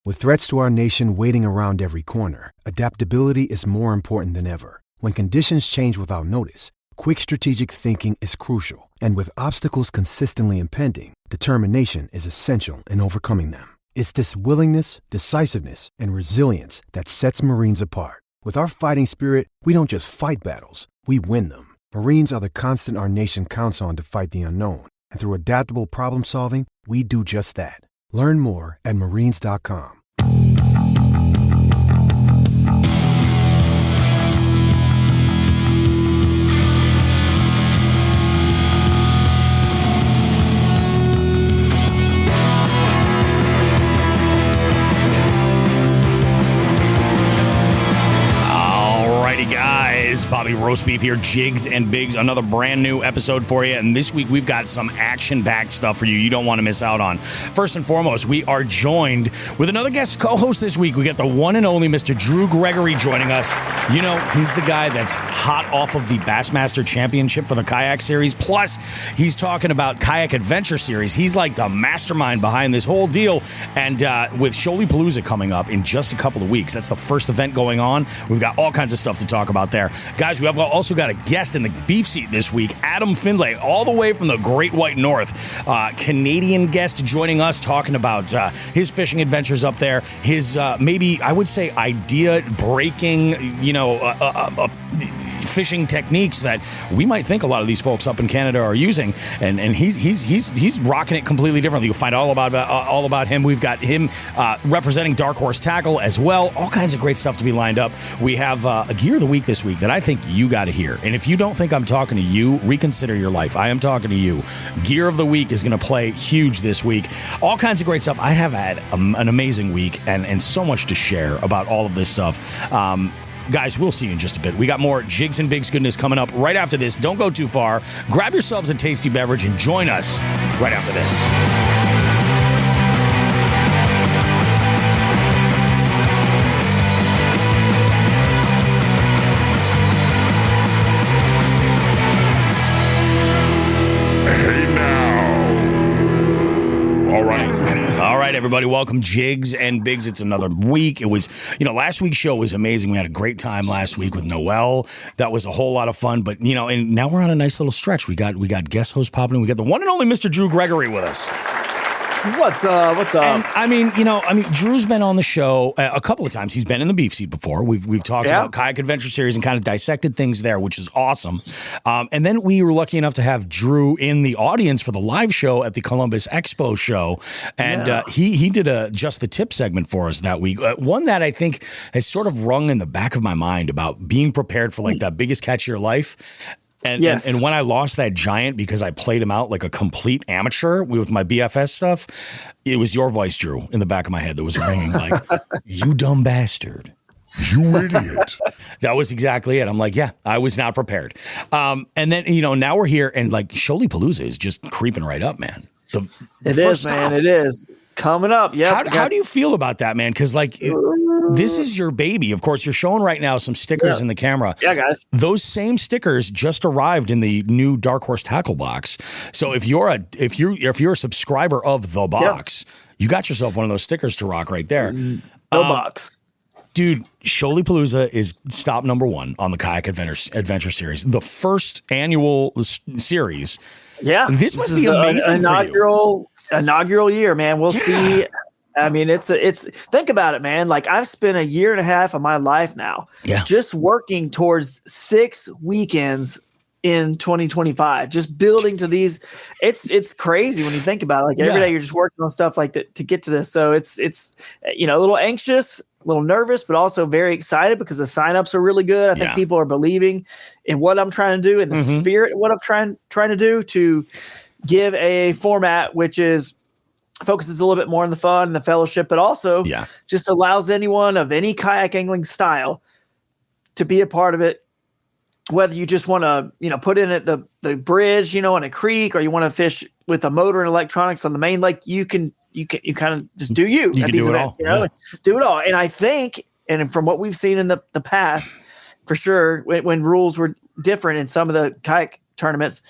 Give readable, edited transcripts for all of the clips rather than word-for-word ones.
With threats to our nation waiting around every corner, adaptability is more important than ever. When conditions change without notice, quick strategic thinking is crucial. And with obstacles consistently impending, determination is essential in overcoming them. It's this willingness, decisiveness, and resilience that sets Marines apart. With our fighting spirit, we don't just fight battles, we win them. Marines are the constant our nation counts on to fight the unknown. And through adaptable problem solving, we do just that. Learn more at marines.com. Guys, Bobby Roast Beef here, Jigs and Bigs, another brand new episode for you. And this week we've got some action-packed stuff for you don't want to miss out on. First and foremost, we are joined with another guest co-host this week. We got the one and only Mr. Drew Gregory joining us. You know, he's the guy that's hot off of the Bassmaster Championship for the kayak series. Plus, he's talking about Kayak Adventure Series. He's like the mastermind behind this whole deal. And with Shoaliepalooza coming up in just a couple of weeks, that's the first event going on. We've got all kinds of stuff to talk about there. Guys, we have also got a guest in the beef seat this week, Adam Findlay, all the way from the Great White North. Canadian guest joining us, talking about his fishing adventures up there, his maybe, I would say, idea-breaking, fishing techniques that we might think a lot of these folks up in Canada are using, and he's rocking it completely differently. You'll find all about him. We've got him representing Dark Horse Tackle as well. All kinds of great stuff to be lined up. We have a Gear of the Week this week that I think you got to hear. And if you don't think I'm talking to you, reconsider your life. I am talking to you. Gear of the Week is going to play huge this week. All kinds of great stuff. I have had an amazing week and so much to share about all of this stuff. Guys, we'll see you in just a bit. We got more Jigs and Bigs goodness coming up right after this. Don't go too far. Grab yourselves a tasty beverage and join us right after this. Everybody, welcome Jigs and Bigs. It's another week. It was, last week's show was amazing. We had a great time last week with Noel. That was a whole lot of fun. But, and now we're on a nice little stretch. We got guest hosts popping in. We got the one and only Mr. Drew Gregory with us. What's up? And Drew's been on the show a couple of times. He's been in the beef seat before. We've talked about Kayak Adventure Series and kind of dissected things there, which is awesome. And then we were lucky enough to have Drew in the audience for the live show at the Columbus Expo show. And he did a Just the Tip segment for us that week. One that I think has sort of rung in the back of my mind about being prepared for like that biggest catch of your life. And when I lost that giant because I played him out like a complete amateur with my BFS stuff, it was your voice, Drew, in the back of my head that was ringing like, "You dumb bastard. You idiot." That was exactly it. I'm like, yeah, I was not prepared. And then, now we're here and like Shoaliepalooza is just creeping right up, man. It is, man. It is. Coming up, yeah. How do you feel about that, man? Because this is your baby. Of course, you're showing right now some stickers in the camera. Yeah, guys. Those same stickers just arrived in the new Dark Horse Tackle box. So if you're a subscriber of the box, you got yourself one of those stickers to rock right there. The box. Dude, Shoaliepalooza is stop number one on the Kayak Adventure Series. The first annual series. Yeah. This must be amazing inaugural year, man. We'll see. I mean, it's think about it, man. Like I've spent a year and a half of my life now just working towards 6 weekends in 2025, just building to these. It's crazy when you think about it. Like every day you're just working on stuff like that to get to this. So it's a little anxious, a little nervous, but also very excited because the signups are really good. I think people are believing in what I'm trying to do and the spirit of what I'm trying to do to give a format which is focuses a little bit more on the fun and the fellowship, but also just allows anyone of any kayak angling style to be a part of it. Whether you just want to, put in at the bridge, in a creek, or you want to fish with a motor and electronics on the main lake, you kind of just do you at these events, do it all. And I think, and from what we've seen in the past, for sure, when rules were different in some of the kayak tournaments,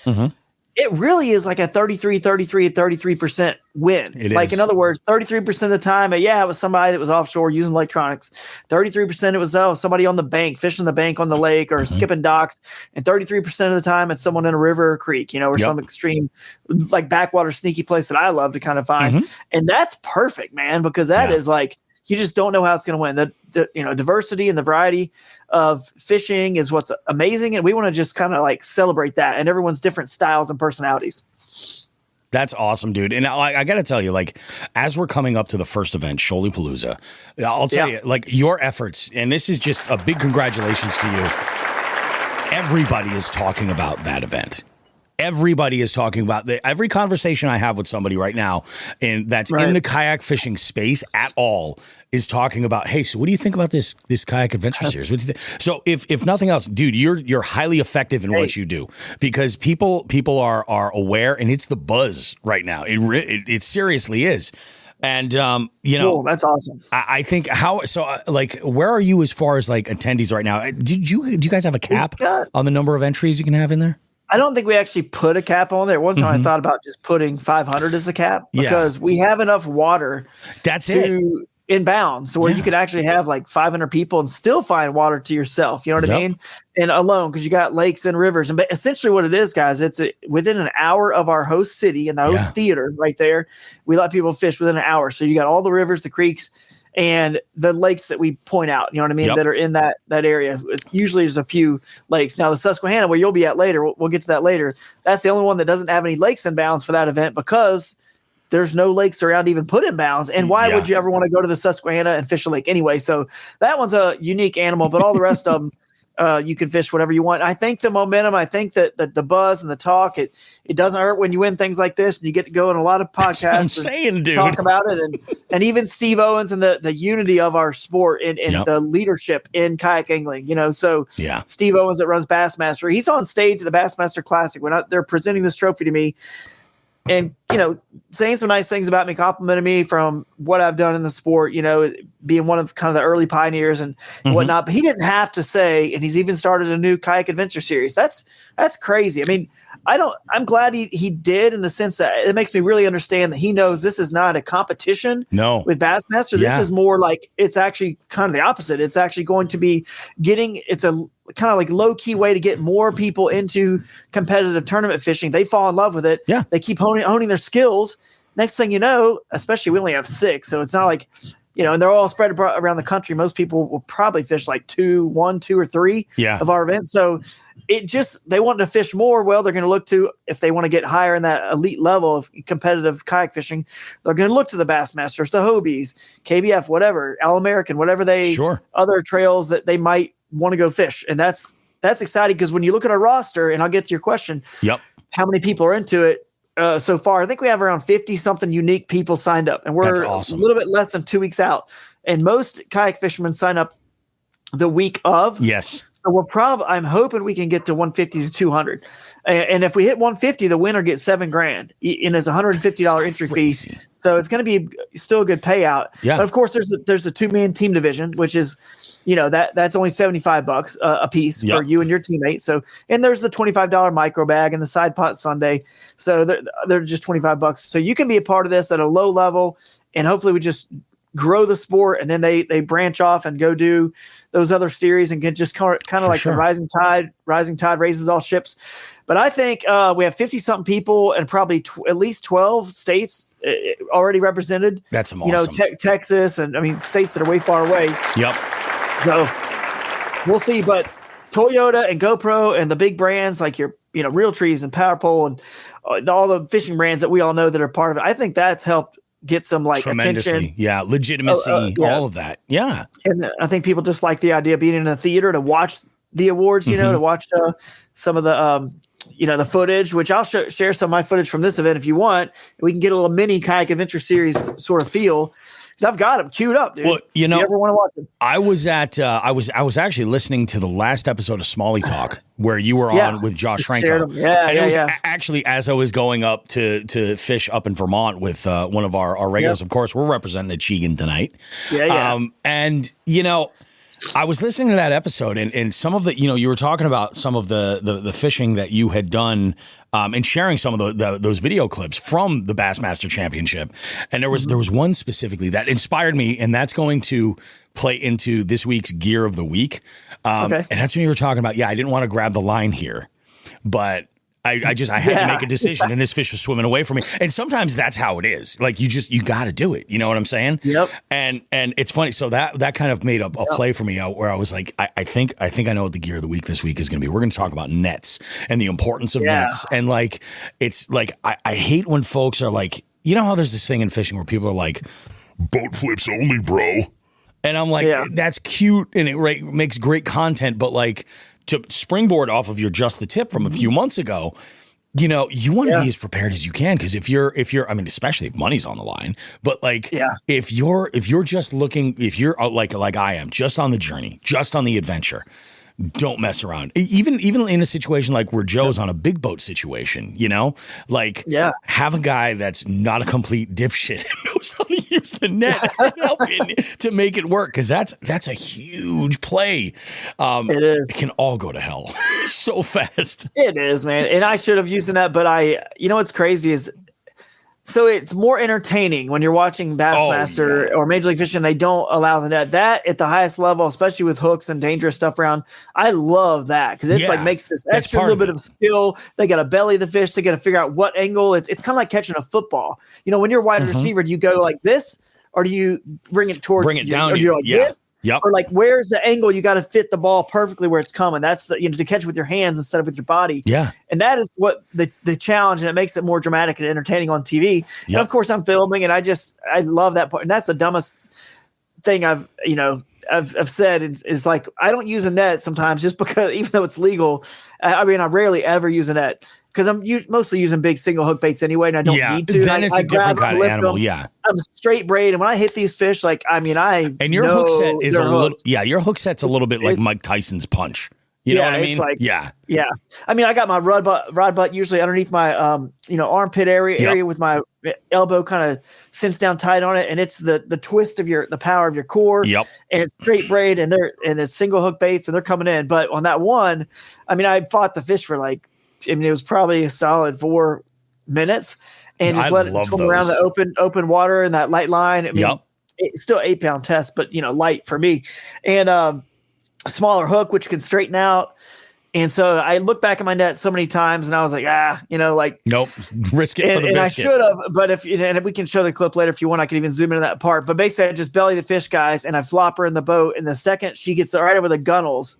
it really is like a 33% win. It like, is. in other words, 33% of the time, it was somebody that was offshore using electronics. 33% it was somebody on the bank, fishing the bank on the lake or skipping docks. And 33% of the time, it's someone in a river or creek, or some extreme, like backwater sneaky place that I love to kind of find. And that's perfect, man, because that is like, you just don't know how it's going to win. The diversity and the variety of fishing is what's amazing, and we want to just kind of like celebrate that and everyone's different styles and personalities. That's awesome, dude. And I got to tell you, like, as we're coming up to the first event, Shoaliepalooza, I'll tell you, like, your efforts, and this is just a big congratulations to you. Everybody is talking about that event. Everybody is talking about every conversation I have with somebody right now, and that's in the kayak fishing space at all, is talking about, hey, so what do you think about this kayak adventure series? What do you think? So if nothing else, dude, you're highly effective in what you do, because people are aware, and it's the buzz right now. It seriously is. And, cool, that's awesome. I think where are you as far as like attendees right now? Do you guys have a cap on the number of entries you can have in there? I don't think we actually put a cap on there. One time I thought about just putting 500 as the cap, because we have enough water to inbound, so where you could actually have like 500 people and still find water to yourself. You know what I mean? And alone, because you got lakes and rivers. And essentially what it is, guys, it's within an hour of our host city and the host theater right there. We let people fish within an hour. So you got all the rivers, the creeks, and the lakes that we point out, you know what I mean, that are in that area. It's usually there's a few lakes. Now the Susquehanna, where you'll be at later, we'll get to that later. That's the only one that doesn't have any lakes in bounds for that event, because there's no lakes around to even put in bounds. And why would you ever want to go to the Susquehanna and fish a lake anyway? So that one's a unique animal, but all the rest of them, you can fish whatever you want. I think the momentum, I think that the buzz and the talk, it doesn't hurt when you win things like this, and you get to go on a lot of podcasts and talk about it. And even Steve Owens and the unity of our sport and the leadership in kayak angling, so Steve Owens that runs Bassmaster, he's on stage at the Bassmaster Classic when they're presenting this trophy to me, and, saying some nice things about me, complimenting me from what I've done in the sport, being one of kind of the early pioneers and whatnot. But he didn't have to say, and he's even started a new kayak adventure series. That's crazy. I mean, I'm glad he did, in the sense that it makes me really understand that he knows this is not a competition with Bassmaster. This is more like, it's actually kind of the opposite. It's actually going to be it's a kind of like low key way to get more people into competitive tournament fishing. They fall in love with it. Yeah. They keep honing their skills. Next thing you know, especially we only have 6. So it's not like, and they're all spread around the country. Most people will probably fish like 1, 2, or 3 of our events. So they want to fish more. Well, they're going to look to, if they want to get higher in that elite level of competitive kayak fishing, they're going to look to the Bassmasters, the Hobies, KBF, whatever, All-American, whatever other trails that they might want to go fish. And that's exciting, because when you look at our roster, and I'll get to your question, how many people are into it so far? I think we have around 50 something unique people signed up, and we're a little bit less than 2 weeks out. And most kayak fishermen sign up the week of. Yes. So I'm hoping we can get to 150 to 200. And if we hit 150, the winner gets $7,000, and it's $150 entry fee. So it's going to be still a good payout. Yeah. But of course, there's a 2-man team division, which is, that's only $75 a piece for you and your teammate. So, and there's the $25 micro bag and the side pot Sunday. So they're just $25. So you can be a part of this at a low level, and hopefully we just grow the sport, and then they branch off and go do those other series and get just kind of like the rising tide raises all ships. But I think we have 50 something people, and probably at least 12 states already represented. That's awesome. Texas, and states that are way far away. Yep. So we'll see, but Toyota and GoPro and the big brands like your Real Trees and Power Pole and all the fishing brands that we all know that are part of it, I think that's helped get some attention. Yeah, legitimacy, all of that. Yeah. And I think people just like the idea of being in a theater to watch the awards, to watch some of the the footage, which I'll share some of my footage from this event if you want. We can get a little mini kayak adventure series sort of feel. I've got them queued up, dude. Well, if you ever want to watch them. I was actually listening to the last episode of Smalley Talk where you were on with Josh Franco. Actually, as I was going up to fish up in Vermont with one of our regulars, of course, we're representing Achigan tonight. And I was listening to that episode and some of the, you were talking about some of the fishing that you had done and sharing some of those video clips from the Bassmaster Championship. And there was one specifically that inspired me, and that's going to play into this week's Gear of the Week. And that's when you were talking about, I didn't want to grab the line here, but I had to make a decision, and this fish was swimming away from me. And sometimes that's how it is. Like you got to do it. You know what I'm saying? Yep. And it's funny. So that kind of made a play for me where I was like, I think I know what the Gear of the Week this week is going to be. We're going to talk about nets and the importance of nets. And like, it's like, I hate when folks are like, you know how there's this thing in fishing where people are like, boat flips only, bro. And I'm like, that's cute and it makes great content, but like, to springboard off of your Just the Tip from a few months ago, you want to be as prepared as you can. Because if you're, I mean, especially if money's on the line, but like, if you're just looking, if you're like I am, just on the journey, just on the adventure, don't mess around. Even in a situation like where Joe's on a big boat situation, like have a guy that's not a complete dipshit and knows how to use the net to make it work. Cause that's a huge play. It is. It can all go to hell so fast. It is, man. And I should have used the net, but what's crazy is, so it's more entertaining when you're watching Bassmaster or Major League Fishing. They don't allow the net. That at the highest level, especially with hooks and dangerous stuff around. I love that because it's like makes this extra little bit of skill. They got to belly the fish. They got to figure out what angle. It's kind of like catching a football. When you're a wide receiver, do you go like this or do you bring it towards? Bring it down. Or do you like this? Yep. Or like, where's the angle? You got to fit the ball perfectly where it's coming. That's to catch with your hands instead of with your body. Yeah. And that is what the challenge, and it makes it more dramatic and entertaining on TV. Yep. And of course I'm filming, and I love that part. And that's the dumbest thing I've said is like, I don't use a net sometimes just because, even though it's legal, I rarely ever use a net because I'm mostly using big single hook baits anyway, and I don't need to. Then it's a different kind of animal. I'm straight braid, and when I hit these fish, like, and your hook set is a little, your hook set's a little bit like Mike Tyson's punch. You know what I mean? It's like, yeah. I mean, I got my rod butt usually underneath my, armpit area with my elbow kind of cinched down tight on it. And it's the twist of the power of your core. Yep. And it's straight braid and it's single hook baits and they're coming in. But on that one, I fought the fish for it was probably a solid 4 minutes and just let it swim around the open water and that light line. It's still 8-pound test, but light for me. And, a smaller hook, which can straighten out. And so I look back at my net so many times and I was like, nope, risk it for the biscuit. And I should have, but if we can show the clip later, if you want, I can even zoom into that part. But basically I just belly the fish, guys, and I flop her in the boat. And the second she gets right over the gunnels,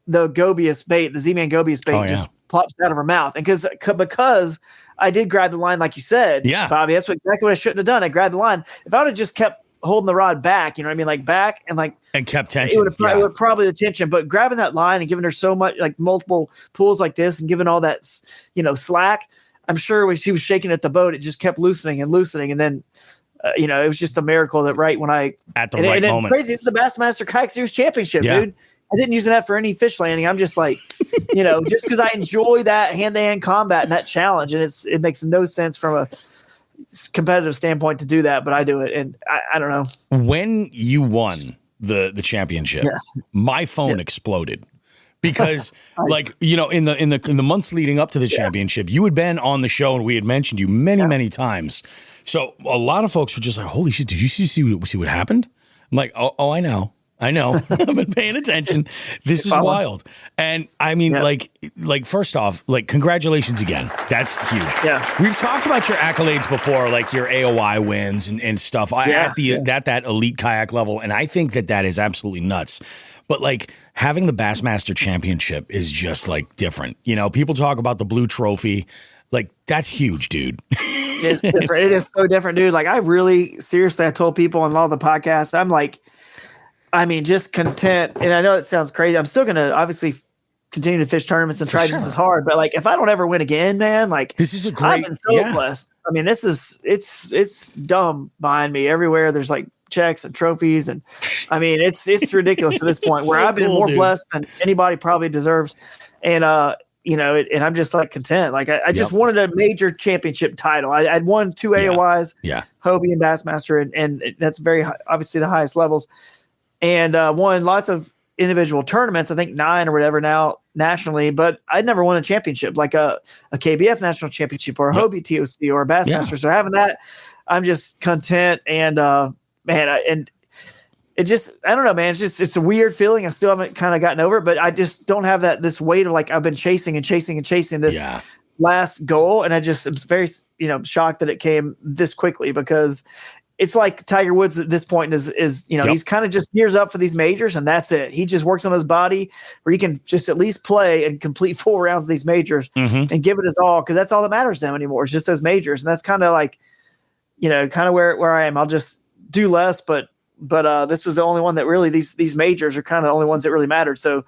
the Gobius bait, the Z-Man Gobius bait just plops out of her mouth. And because I did grab the line, like you said, Bobby, that's exactly what I shouldn't have done. I grabbed the line. If I would have just kept holding the rod back, back and kept tension. It would probably the tension, but grabbing that line and giving her so much, multiple pulls like this and giving all that, slack. I'm sure she was shaking at the boat. It just kept loosening. And then, it was just a miracle that right when at the right moment. It's crazy. It's the Bassmaster Kayak Series Championship, dude. I didn't use that for any fish landing. I'm just like, just because I enjoy that hand-to-hand combat and that challenge, and it makes no sense from a competitive standpoint to do that, but I do it, and I don't know. When you won the championship, my phone exploded because, in the months leading up to the championship, you had been on the show and we had mentioned you many times. So a lot of folks were just like, "Holy shit! Did you see what happened?" I'm like, "Oh, I know." I've been paying attention. This is wild. And I mean, first off, congratulations again. That's huge. Yeah. We've talked about your accolades before, like your AOI wins and stuff at that elite kayak level. And I think that is absolutely nuts. But having the Bassmaster Championship is just different. People talk about the blue trophy. That's huge, dude. It's different. It is so different, dude. I told people on all the podcasts, I'm just content. And I know it sounds crazy. I'm still going to obviously continue to fish tournaments and try just as hard. But if I don't ever win again, man, this is a great, I've been so blessed. It's dumb behind me everywhere. There's checks and trophies. And it's ridiculous to this point where I've been more blessed than anybody probably deserves. And, and I'm just content. I just wanted a major championship title. I'd won 2 AOIs, Hobie and Bassmaster. And that's very obviously the highest levels. and won lots of individual tournaments, I think 9 or whatever now nationally, but I'd never won a championship, like a KBF national championship or a Hobie TOC or a Bassmaster. So having that, I'm just content. And and it just, I don't know, man, it's a weird feeling. I still haven't kind of gotten over it, but I just don't have this weight of like, I've been chasing this last goal. And I just, I'm very, shocked that it came this quickly, because it's like Tiger Woods at this point is he's kind of just gears up for these majors, and that's it. He just works on his body where he can just at least play and complete full rounds of these majors and give it his all, because that's all that matters to him anymore. It's just those majors, and that's kind of like, kind of where I am. I'll just do less, but this was the only one that really these majors are kind of the only ones that really mattered. So.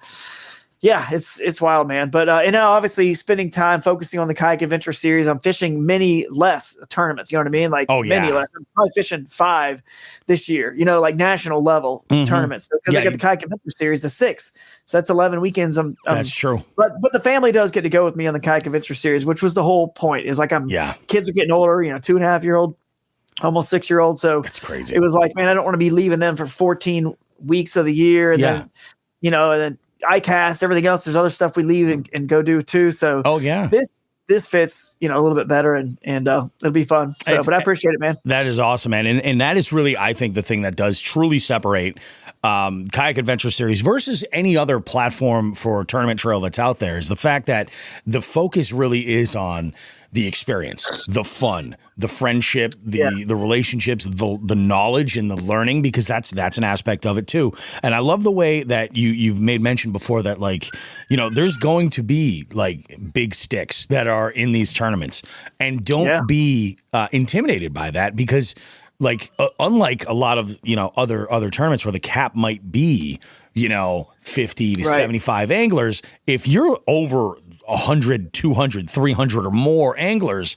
Yeah, it's wild, man. But and now obviously spending time focusing on the Kayak Adventure Series, I'm fishing many less tournaments. You know what I mean? Like many less. I'm probably fishing 5 this year. Like national level tournaments, because I got the Kayak Adventure Series of 6, so that's 11 weekends. That's true. But the family does get to go with me on the Kayak Adventure Series, which was the whole point. Is like kids are getting older. 2.5-year-old, almost 6-year-old. So it's crazy. It was like, man, I don't want to be leaving them for 14 weeks of the year, and then and then I cast everything else. There's other stuff we leave and go do too. So this fits, a little bit better, and it'll be fun. So, but I appreciate it, man. That is awesome, man. And that is really, I think, the thing that does truly separate Kayak Adventure Series versus any other platform for tournament trail that's out there, is the fact that the focus really is on the experience, the fun, the friendship, the relationships, the knowledge and the learning, because that's an aspect of it too. And I love the way that you've made mention before that, like, there's going to be like big sticks that are in these tournaments, and don't be intimidated by that, because like unlike a lot of other tournaments where the cap might be 50 to 75 anglers, if you're over 100, 200, 300 or more anglers,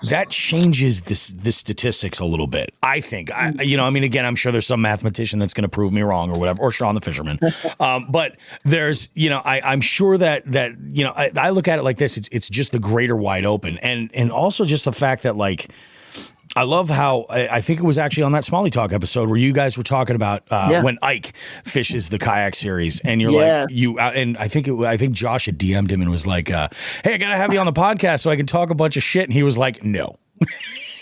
that changes the statistics a little bit, I think. Again, I'm sure there's some mathematician that's going to prove me wrong or whatever, or Sean the fisherman. But there's, I'm sure that I look at it like this. It's just the greater wide open, and also just the fact that, like, I love how I think it was actually on that Smalley Talk episode where you guys were talking about when Ike fishes the kayak series, and you're like, and I think Josh had DM'd him and was like, hey, I gotta have you on the podcast so I can talk a bunch of shit, and he was like, no.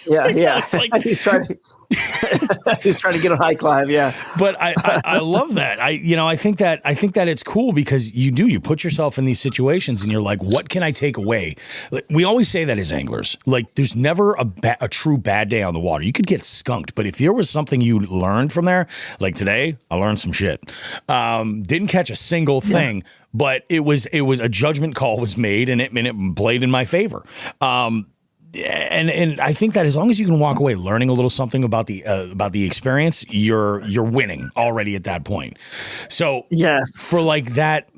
Yeah. Like, he's trying to get on Hike Live. Yeah. But I love that. I think that it's cool, because you put yourself in these situations and you're like, what can I take away? Like, we always say that as anglers, like, there's never a true bad day on the water. You could get skunked, but if there was something you learned from there, like today, I learned some shit. Didn't catch a single thing, but it was a judgment call was made, and it played in my favor. And I think that as long as you can walk away learning a little something about the experience, you're winning already at that point. So for like that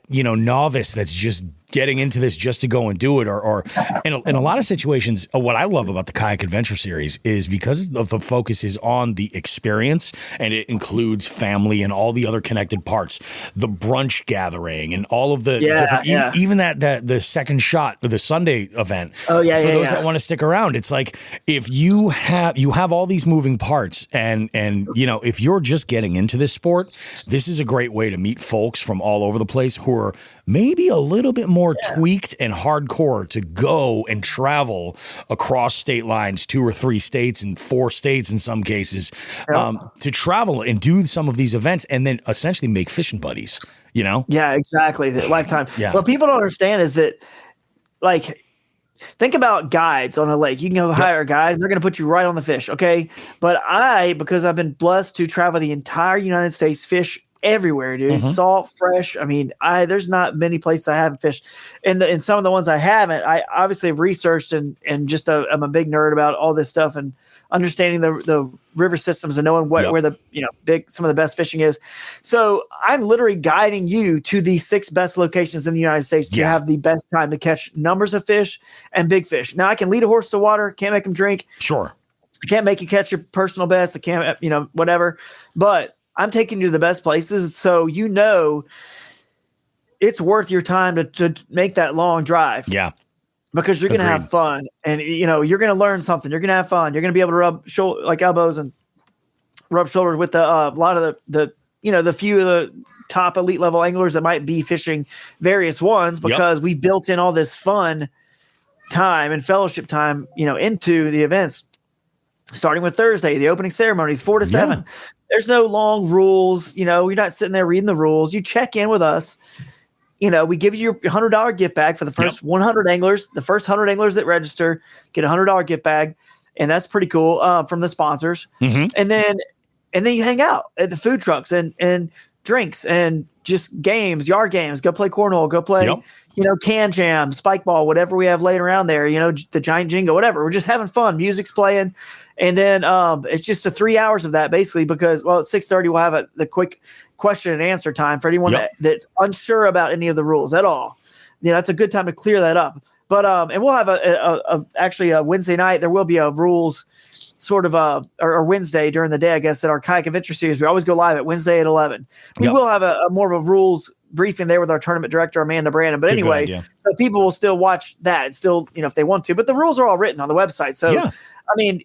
novice that's just getting into this just to go and do it, or in a lot of situations, what I love about the Kayak Adventure Series is because of the focus is on the experience, and it includes family and all the other connected parts, the brunch gathering and all of the different, even that the second shot of the Sunday event. For those that want to stick around, it's like, if you have all these moving parts, and if you're just getting into this sport, this is a great way to meet folks from all over the place who are maybe a little bit more tweaked and hardcore to go and travel across state lines, 2 or 3 states and 4 states in some cases, to travel and do some of these events, and then essentially make fishing buddies, Yeah, exactly. The lifetime. Yeah. What people don't understand is that, like, think about guides on a lake. You can go hire a guide, and they're going to put you right on the fish. Okay. But because I've been blessed to travel the entire United States, fish everywhere, dude. Salt, fresh. I mean, there's not many places I haven't fished, and some of the ones I haven't, I obviously have researched and just I'm a big nerd about all this stuff and understanding the river systems and knowing where the some of the best fishing is. So I'm literally guiding you to the 6 best locations in the United States to have the best time to catch numbers of fish and big fish. Now, I can lead a horse to water, can't make him drink. Sure, I can't make you catch your personal best. I can't, whatever. But I'm taking you to the best places, so it's worth your time to make that long drive. Yeah, because you're going to have fun, and you're going to learn something. You're going to have fun. You're going to be able to rub elbows and rub shoulders with a lot of the the few of the top elite level anglers that might be fishing various ones, because we've built in all this fun time and fellowship time, into the events. Starting with Thursday, the opening ceremonies, 4 to 7. There's no long rules. You're not sitting there reading the rules. You check in with us. We give you your $100 gift bag for the first 100 anglers. The first 100 anglers that register get a $100 gift bag, and that's pretty cool from the sponsors. And then you hang out at the food trucks and drinks and just games, yard games. Go play cornhole. Go play, can jam, spike ball, whatever we have laying around there. The giant jingo, whatever. We're just having fun. Music's playing. And then it's just 3 hours of that, basically, because, at 6:30 we'll have the quick question and answer time for anyone that's unsure about any of the rules at all. That's a good time to clear that up. But and we'll have actually a Wednesday night. There will be a rules sort of or Wednesday during the day, I guess, at our Kayak Adventure Series. We always go live at Wednesday at 11. We will have a more of a rules briefing there with our tournament director, Amanda Brandon. But anyway, so people will still watch that, still, if they want to. But the rules are all written on the website. So, I mean,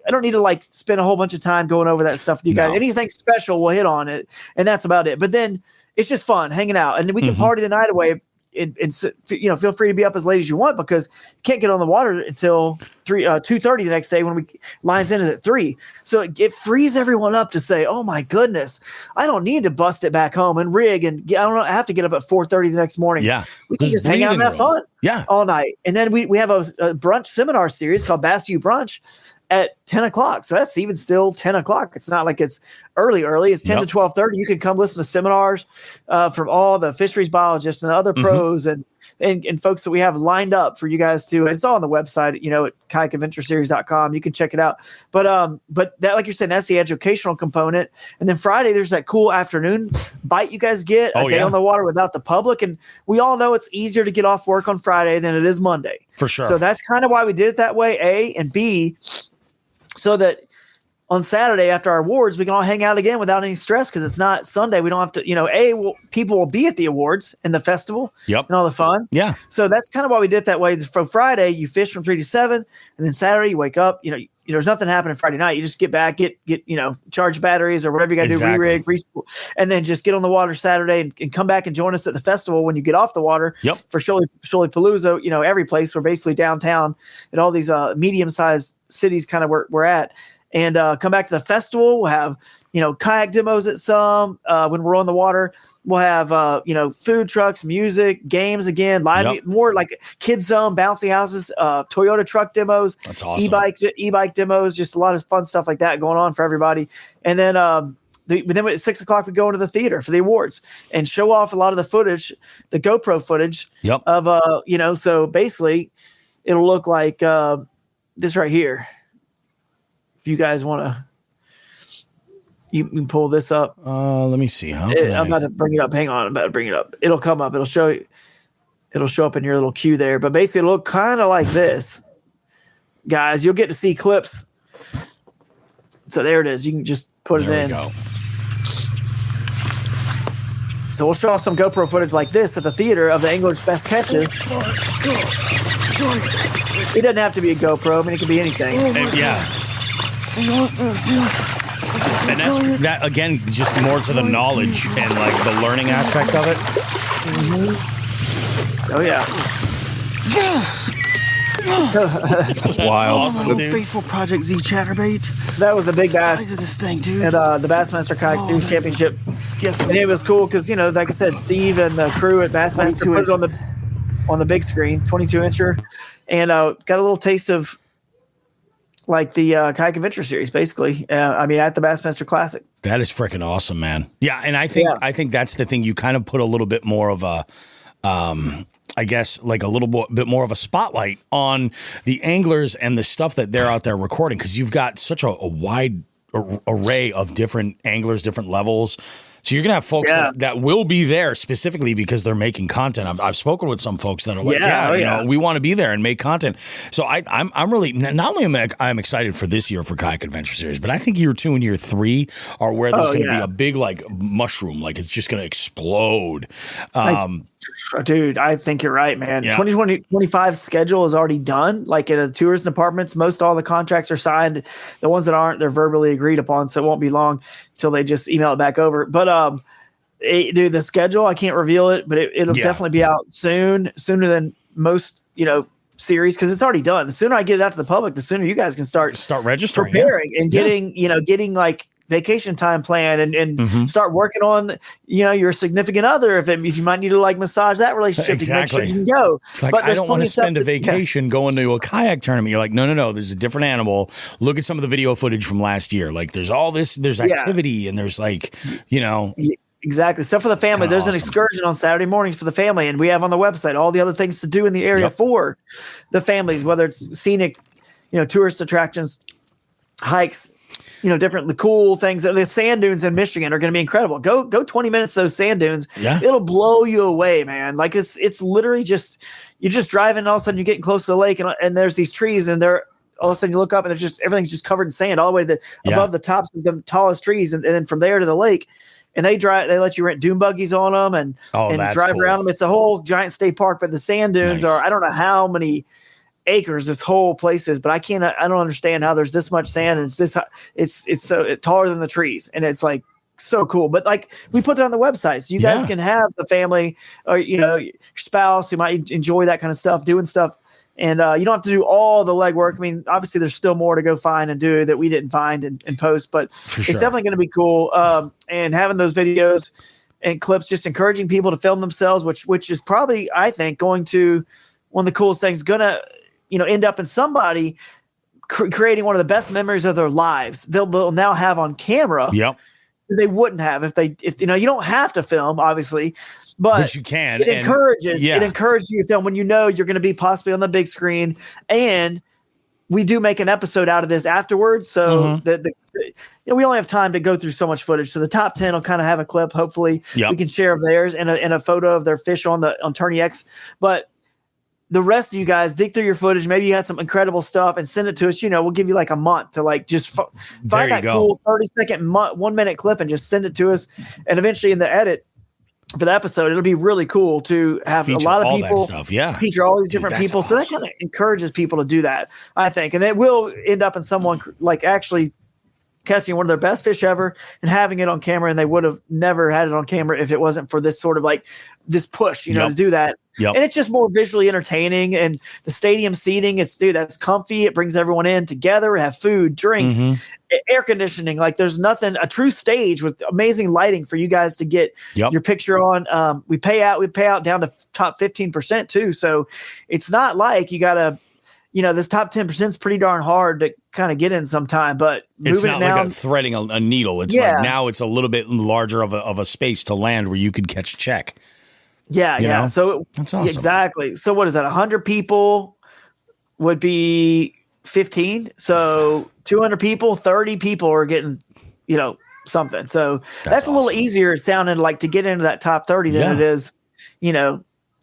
I don't need to spend a whole bunch of time going over that stuff with you guys. Anything special, we'll hit on it, and that's about it. But then it's just fun hanging out, and we can party the night away. And feel free to be up as late as you want, because you can't get on the water until 2:30 the next day when we lines in at 3. So it frees everyone up to say, "Oh my goodness, I don't need to bust it back home and rig, and I have to get up at 4:30 the next morning." We can just hang out and have fun all night. And then we have a brunch seminar series called Bass U Brunch at 10 o'clock. So that's even still 10 o'clock. It's not like it's early. It's 10 to 12:30. You can come listen to seminars from all the fisheries biologists and other pros and folks that we have lined up for you guys to. And it's all on the website, at kayakadventureseries.com. You can check it out. But that, like you're saying, that's the educational component. And then Friday, there's that cool afternoon bite you guys get, a day on the water without the public. And we all know it's easier to get off work on Friday than it is Monday. For sure. So that's kind of why we did it that way, A, and B, so that on Saturday after our awards, we can all hang out again without any stress, because it's not Sunday. We don't have to, people will be at the awards and the festival and all the fun. So that's kind of why we did it that way. For Friday, you fish from 3 to 7, and then Saturday you wake up, there's nothing happening Friday night. You just get back, get charge batteries or whatever you got to do, re-rig, and then just get on the water Saturday and come back and join us at the festival when you get off the water for Shoaliepalooza. Every place, we're basically downtown in all these medium-sized cities kind of where we're at. And come back to the festival. We'll have, kayak demos at some when we're on the water. We'll have, food trucks, music, games again, live, more like kids zone, bouncy houses, Toyota truck demos. That's awesome. E-bike demos, just a lot of fun stuff like that going on for everybody. And then then at 6 o'clock, we go into the theater for the awards and show off a lot of the footage, the GoPro footage of, so basically it'll look like this right here. If you guys want to, you can pull this up. Let me see. I'm about to bring it up. Hang on. I'm about to bring it up. It'll come up. It'll show up in your little queue there. But basically, it'll look kind of like this. Guys, you'll get to see clips. So there it is. You can just put it in. Go. So we'll show off some GoPro footage like this at the theater of the angler's best catches. It doesn't have to be a GoPro. I mean, it could be anything. And that again, just more to the knowledge and like the learning aspect of it. Oh yeah. That's wild. Awesome, faithful Project Z chatterbait. So that was the big bass. Size of this thing, dude. At the Bassmaster Kayak Series Championship. And it was cool because, like I said, Steve and the crew at Bassmaster put it on the big screen, 22-incher, and got a little taste of like the Kayak Adventure Series, basically. At the Bassmaster Classic. That is freaking awesome, man. Yeah, and I think that's the thing. You kind of put a little bit more of a, I guess, like a little bit more of a spotlight on the anglers and the stuff that they're out there recording, because you've got such a wide array of different anglers, different levels. So you're going to have folks that will be there specifically because they're making content. I've spoken with some folks that are like, we want to be there and make content. So I'm really, not only am I'm excited for this year for Kayak Adventure Series, but I think year 2 and year 3 are where there's going to be a big like mushroom, like it's just going to explode. Dude, I think you're right, man. 2025 schedule is already done. Like in the tours and departments, most all the contracts are signed. The ones that aren't, they're verbally agreed upon. So it won't be long till they just email it back over. But Dude, the schedule, I can't reveal it, but it'll definitely be out sooner than most, series, because it's already done. The sooner I get it out to the public, the sooner you guys can start registering, preparing and getting like vacation time planned and start working on, your significant other. If you might need to like massage that relationship, exactly. To make sure you can go. It's like, but I don't want to spend a vacation going to a kayak tournament. You're like, no. There's a different animal. Look at some of the video footage from last year. Like there's all this, there's activity and there's like, Exactly. Stuff for the family. There's an excursion on Saturday mornings for the family, and we have on the website all the other things to do in the area for the families, whether it's scenic, tourist attractions, hikes, the cool things. The sand dunes in Michigan are going to be incredible. Go 20 minutes to those sand dunes. Yeah. It'll blow you away, man. Like it's literally just, you're just driving, and all of a sudden you're getting close to the lake, and there's these trees, and all of a sudden you look up and everything's just covered in sand all the way to above the tops of the tallest trees. And then from there to the lake. And they let you rent dune buggies on them and drive around them. It's a whole giant state park, but the sand dunes are, I don't know how many acres this whole place is, but I don't understand how there's this much sand, and it's so taller than the trees, and it's like so cool. But like we put that on the website, so you guys can have the family or your spouse who might enjoy that kind of stuff, doing stuff. And you don't have to do all the legwork. I mean, obviously, there's still more to go find and do that we didn't find and post, but it's definitely going to be cool. And having those videos and clips, just encouraging people to film themselves, which is probably, I think, going to one of the coolest things. Going to, end up in somebody creating one of the best memories of their lives. They'll now have on camera. Yep. They wouldn't have if you don't have to film, obviously, but you can. It encourages you to film when you're going to be possibly on the big screen, and we do make an episode out of this afterwards. So we only have time to go through so much footage. So the top 10 will kind of have a clip. Hopefully, we can share of theirs and a photo of their fish on Tourney X, but. The rest of you guys dig through your footage. Maybe you had some incredible stuff and send it to us. We'll give you like a month to like just find that cool 30-second, 1 minute clip and just send it to us. And eventually in the edit for the episode, it'll be really cool to have feature a lot of people feature all these different people. Awesome. So that kind of encourages people to do that, I think. And it will end up in someone like actually catching one of their best fish ever and having it on camera. And they would have never had it on camera if it wasn't for this sort of like this push, to do that. Yep. And it's just more visually entertaining, and the stadium seating, that's comfy. It brings everyone in together, have food, drinks, air conditioning. Like there's nothing, a true stage with amazing lighting for you guys to get your picture on. We pay out down to top 15% too. So it's not like you gotta, this top 10% is pretty darn hard to kind of get in sometime, but it's not like threading a needle. It's like now it's a little bit larger of a space to land where you could catch a check. Yeah. So that's awesome. Exactly. So what is that? 100 people would be 15. So 200 people, 30 people are getting, something. So that's a little easier sounding like to get into that top 30 than it is,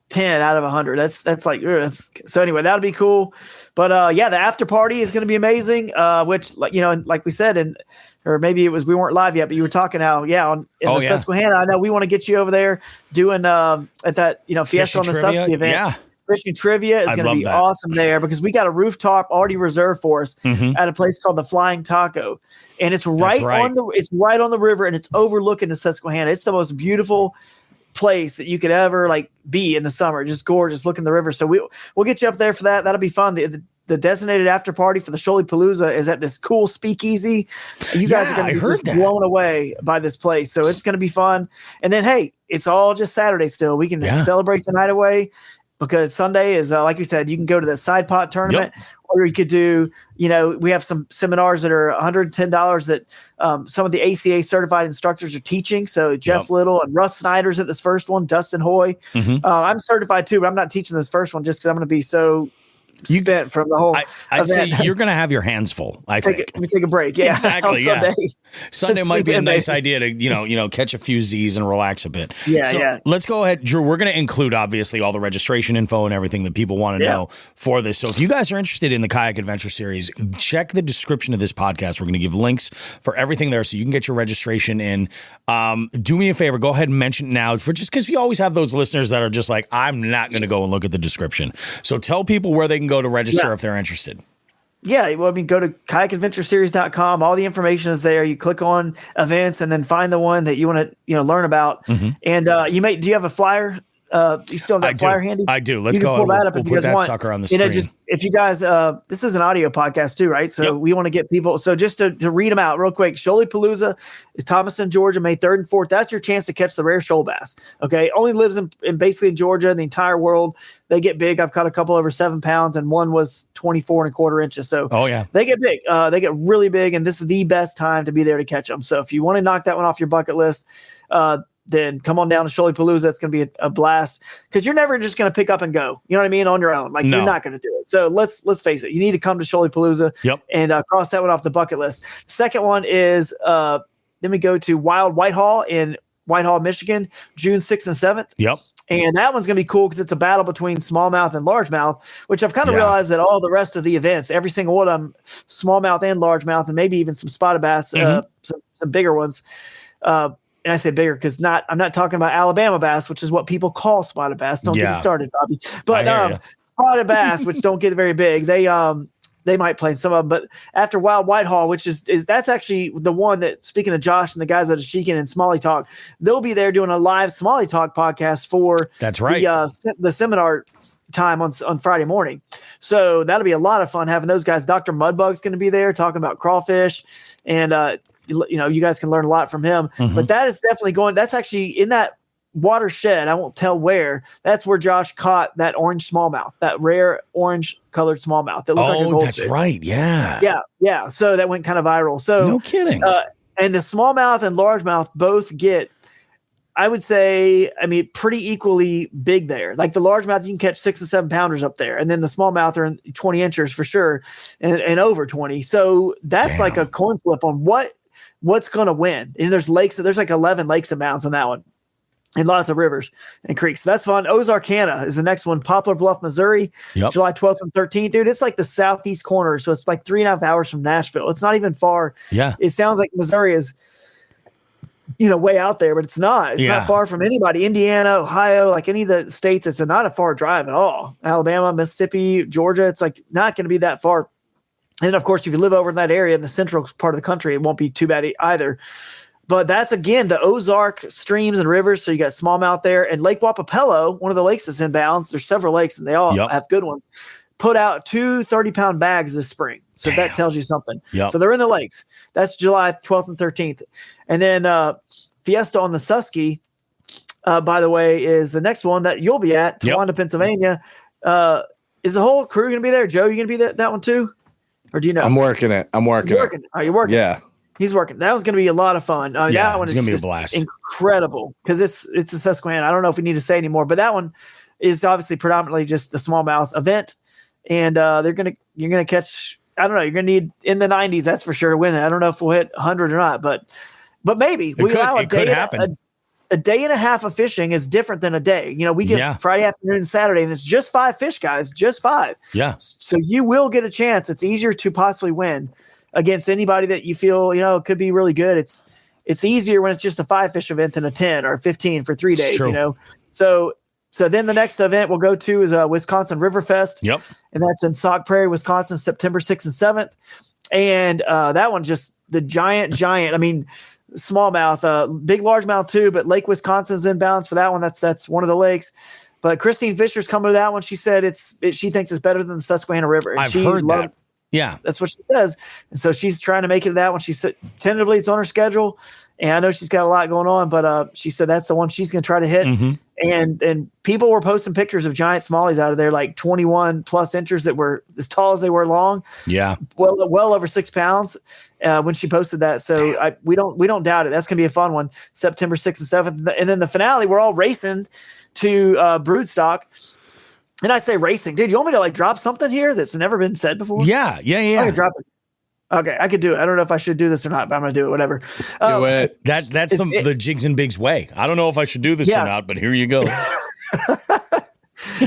10 out of 100. That's like, so anyway, that'll be cool. But the after party is going to be amazing. Which like we said, or maybe it was, we weren't live yet, but you were talking how, in the Susquehanna, I know we want to get you over there doing at that, Fiesta on the Susky event. Yeah. Fishing trivia is going to be awesome there, because we got a rooftop already reserved for us at a place called the Flying Taco. And it's right on the river, and it's overlooking the Susquehanna. It's the most beautiful place that you could ever like be in the summer. Just gorgeous, looking the river. So we'll get you up there for that. That'll be fun. The designated after party for the Shoaliepalooza is at this cool speakeasy. You guys are going to be just blown away by this place. So it's going to be fun. And then, hey, it's all just Saturday still. We can celebrate the night away, because Sunday is, like you said, you can go to the side pot tournament, or you could do, we have some seminars that are $110 that some of the ACA certified instructors are teaching. So Jeff Little and Russ Snyder's at this first one, Dustin Hoy. I'm certified too, but I'm not teaching this first one just because I'm going to be so spent from the whole I'd say you're going to have your hands full. Let me take a break. Yeah, exactly. Sunday might be a nice idea to catch a few Z's and relax a bit. Let's go ahead, Drew. We're going to include obviously all the registration info and everything that people want to know for this. So if you guys are interested in the Kayak Adventure Series, check the description of this podcast. We're going to give links for everything there, so you can get your registration in. Do me a favor, go ahead and mention it now, for just because you always have those listeners that are just like, I'm not going to go and look at the description. So tell people where they can go to register if they're interested. Yeah, well, I mean, go to kayakadventureseries.com. All the information is there. You click on events and then find the one that you want to, learn about. And do you have a flyer? You still have that flyer handy? I do. Let's go. Pull that up we'll if you guys put that want. sucker on the screen. If you guys, this is an audio podcast too, right? So we want to get people. So just to read them out real quick. Shoaliepalooza is Thomaston, Georgia, May 3rd and 4th. That's your chance to catch the rare shoal bass. Okay, only lives in basically Georgia, in the entire world. They get big. I've caught a couple over 7 pounds, and one was 24 1/4 inches. So they get big. They get really big, and this is the best time to be there to catch them. So if you want to knock that one off your bucket list, then come on down to Shoaliepalooza. It's going to be a blast, because you're never just going to pick up and go. You know what I mean? On your own. Like, you're not going to do it. So let's face it. You need to come to Shoaliepalooza and cross that one off the bucket list. The second one is then we go to Wild Whitehall in Whitehall, Michigan, June 6th and 7th. Yep. And that one's going to be cool because it's a battle between smallmouth and largemouth, which I've kind of realized that all the rest of the events, every single one of them, smallmouth and largemouth, and maybe even some spotted bass, some bigger ones. And I say bigger because I'm not talking about Alabama bass, which is what people call spotted bass. Don't get me started, Bobby. But spotted bass, which don't get very big, they might play in some of them. But after Wild Whitehall, which is that's actually the one that, speaking of Josh and the guys at Ashikin and Smalley Talk, they'll be there doing a live Smalley Talk podcast for the seminar time on Friday morning. So that'll be a lot of fun having those guys. Dr. Mudbug's going to be there talking about crawfish, and you guys can learn a lot from him. But that is definitely that's actually in that watershed. I won't tell where. That's where Josh caught that orange smallmouth, that rare orange colored smallmouth that looked like a goldfish. That's right. Yeah. Yeah. So that went kind of viral. So no kidding. And the smallmouth and largemouth both get, I would say, pretty equally big there. Like the largemouth, you can catch 6 and 7 pounders up there. And then the smallmouth are in 20 inches for sure, and over 20. So that's like a coin flip on what's going to win. And there's like 11 lakes and mountains on that one, and lots of rivers and creeks. So that's fun. Ozarkana is the next one. Poplar Bluff, Missouri, July 12th and 13th. Dude, it's like the southeast corner. So it's like 3.5 hours from Nashville. It's not even far. Yeah. It sounds like Missouri is, way out there, but it's not. It's not far from anybody. Indiana, Ohio, like any of the states, it's not a far drive at all. Alabama, Mississippi, Georgia, it's like not going to be that far. And of course, if you live over in that area in the central part of the country, it won't be too bad either. But that's, again, the Ozark streams and rivers. So you got smallmouth there. And Lake Wapapello, one of the lakes that's in bounds, there's several lakes, and they all have good ones, put out 2 30-pound bags this spring. So that tells you something. So they're in the lakes. That's July 12th and 13th. And then Fiesta on the Susky, by the way, is the next one that you'll be at, Towanda, Pennsylvania. Is the whole crew going to be there? Joe, you going to be that one too? Or do you know? I'm working it. Are you working? Yeah. He's working. That was going to be a lot of fun. That one is going to be a blast. Incredible, because it's a Susquehanna. I don't know if we need to say anymore, but that one is obviously predominantly just the smallmouth event, and you're going to catch. I don't know. You're going to need in the 90s, that's for sure, to win it. I don't know if we'll hit 100 or not, but maybe we allow a day and a half of fishing is different than a day. We get Friday afternoon and Saturday, and it's just 5 fish, guys, just 5. Yeah. So you will get a chance. It's easier to possibly win against anybody that you feel, could be really good. It's easier when it's just a 5 fish event than a 10 or 15 for 3 days, So then the next event we'll go to is Wisconsin River Fest. Yep. And that's in Sauk Prairie, Wisconsin, September 6th and 7th. And that one, just the giant, smallmouth, big largemouth too, but Lake Wisconsin's inbounds for that one. That's one of the lakes. But Christine Fisher's coming to that one. She said she thinks it's better than the Susquehanna River. And I've heard that. Yeah, that's what she says. And so she's trying to make it to that one. She said tentatively it's on her schedule, and I know she's got a lot going on, but she said that's the one she's going to try to hit. And people were posting pictures of giant smallies out of there, like 21 plus inches that were as tall as they were long. Yeah, well over 6 pounds when she posted that. So we don't doubt it. That's going to be a fun one. September 6th and 7th, and then the finale. We're all racing to broodstock. And I say racing, dude. You want me to drop something here that's never been said before? Yeah. I could drop it. Okay, I could do it. I don't know if I should do this or not, but I'm gonna do it. Whatever. Do it. That's the Jigs and Bigs way. I don't know if I should do this or not, but here you go.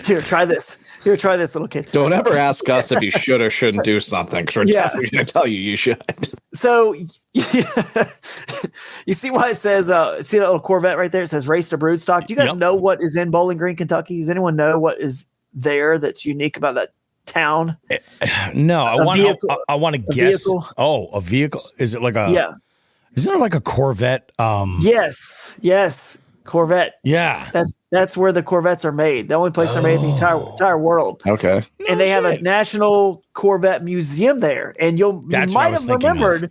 Here, try this. Little kid. Don't ever ask us if you should or shouldn't do something, because we're definitely going to tell you should. So you see why it says, see that little Corvette right there? It says race to broodstock. Do you guys know what is in Bowling Green, Kentucky? Does anyone know what is there that's unique about town? No, I want to guess. Vehicle? Oh, a vehicle? Is it like a? Yeah. Isn't it like a Corvette? Yes, Corvette. Yeah, that's where the Corvettes are made. The only place they're made in the entire world. Okay. And they have a National Corvette Museum there, and you might have remembered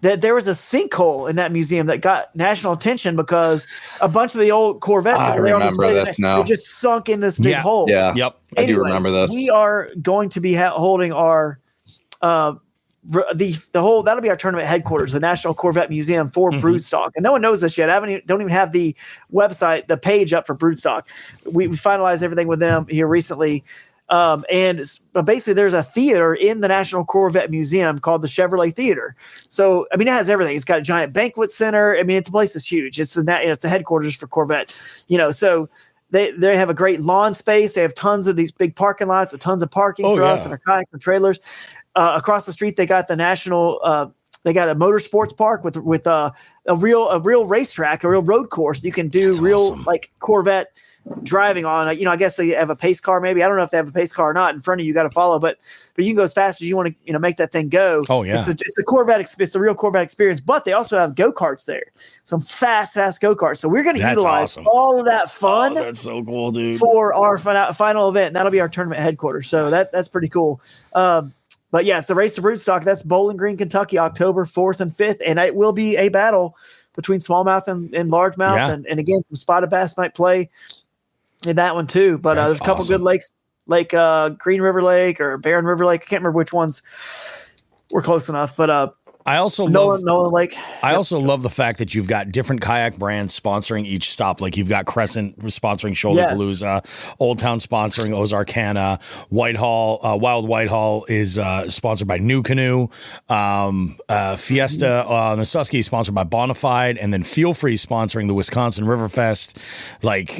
that there was a sinkhole in that museum that got national attention because a bunch of the old Corvettes I remember this now. were just sunk in this big hole. Yeah. Yep. I do remember this. We are going to be holding our that'll be our tournament headquarters, the National Corvette Museum for Broodstock. And no one knows this yet. Don't even have the website, the page up for Broodstock. We finalized everything with them here recently. But basically there's a theater in the National Corvette Museum called the Chevrolet Theater. So, I mean, it has everything. It's got a giant banquet center. I mean, the place is huge. It's the headquarters for Corvette, so they have a great lawn space. They have tons of these big parking lots with tons of parking for us and our kayaks and trailers. Across the street, they got the they got a motorsports park with a real racetrack, a real road course. You can do awesome. Like Corvette driving on. I guess they have a pace car. Maybe I don't know if they have a pace car or not. In front of you, got to follow, but you can go as fast as you want to. Make that thing go. Oh yeah, it's the Corvette. It's the real Corvette experience. But they also have go karts there. Some fast go karts. So we're going to utilize all of that fun. Oh, that's so cool, dude. For our final event. And that'll be our tournament headquarters. So that's pretty cool. But yeah, it's the Race to Broodstock. That's Bowling Green, Kentucky, October 4th and 5th. And it will be a battle between smallmouth and largemouth. Yeah. And again, some spotted bass might play in that one too. But there's a couple good lakes, like Green River Lake or Barren River Lake. I can't remember which ones were close enough. But I also Nolan Lake. I also love the fact that you've got different kayak brands sponsoring each stop. Like you've got Crescent sponsoring Shoaliepalooza, Old Town sponsoring Ozarkana, Whitehall, Wild Whitehall is sponsored by New Canoe, Fiesta on the Susky is sponsored by Bonafide, and then Feel Free sponsoring the Wisconsin Riverfest. Like,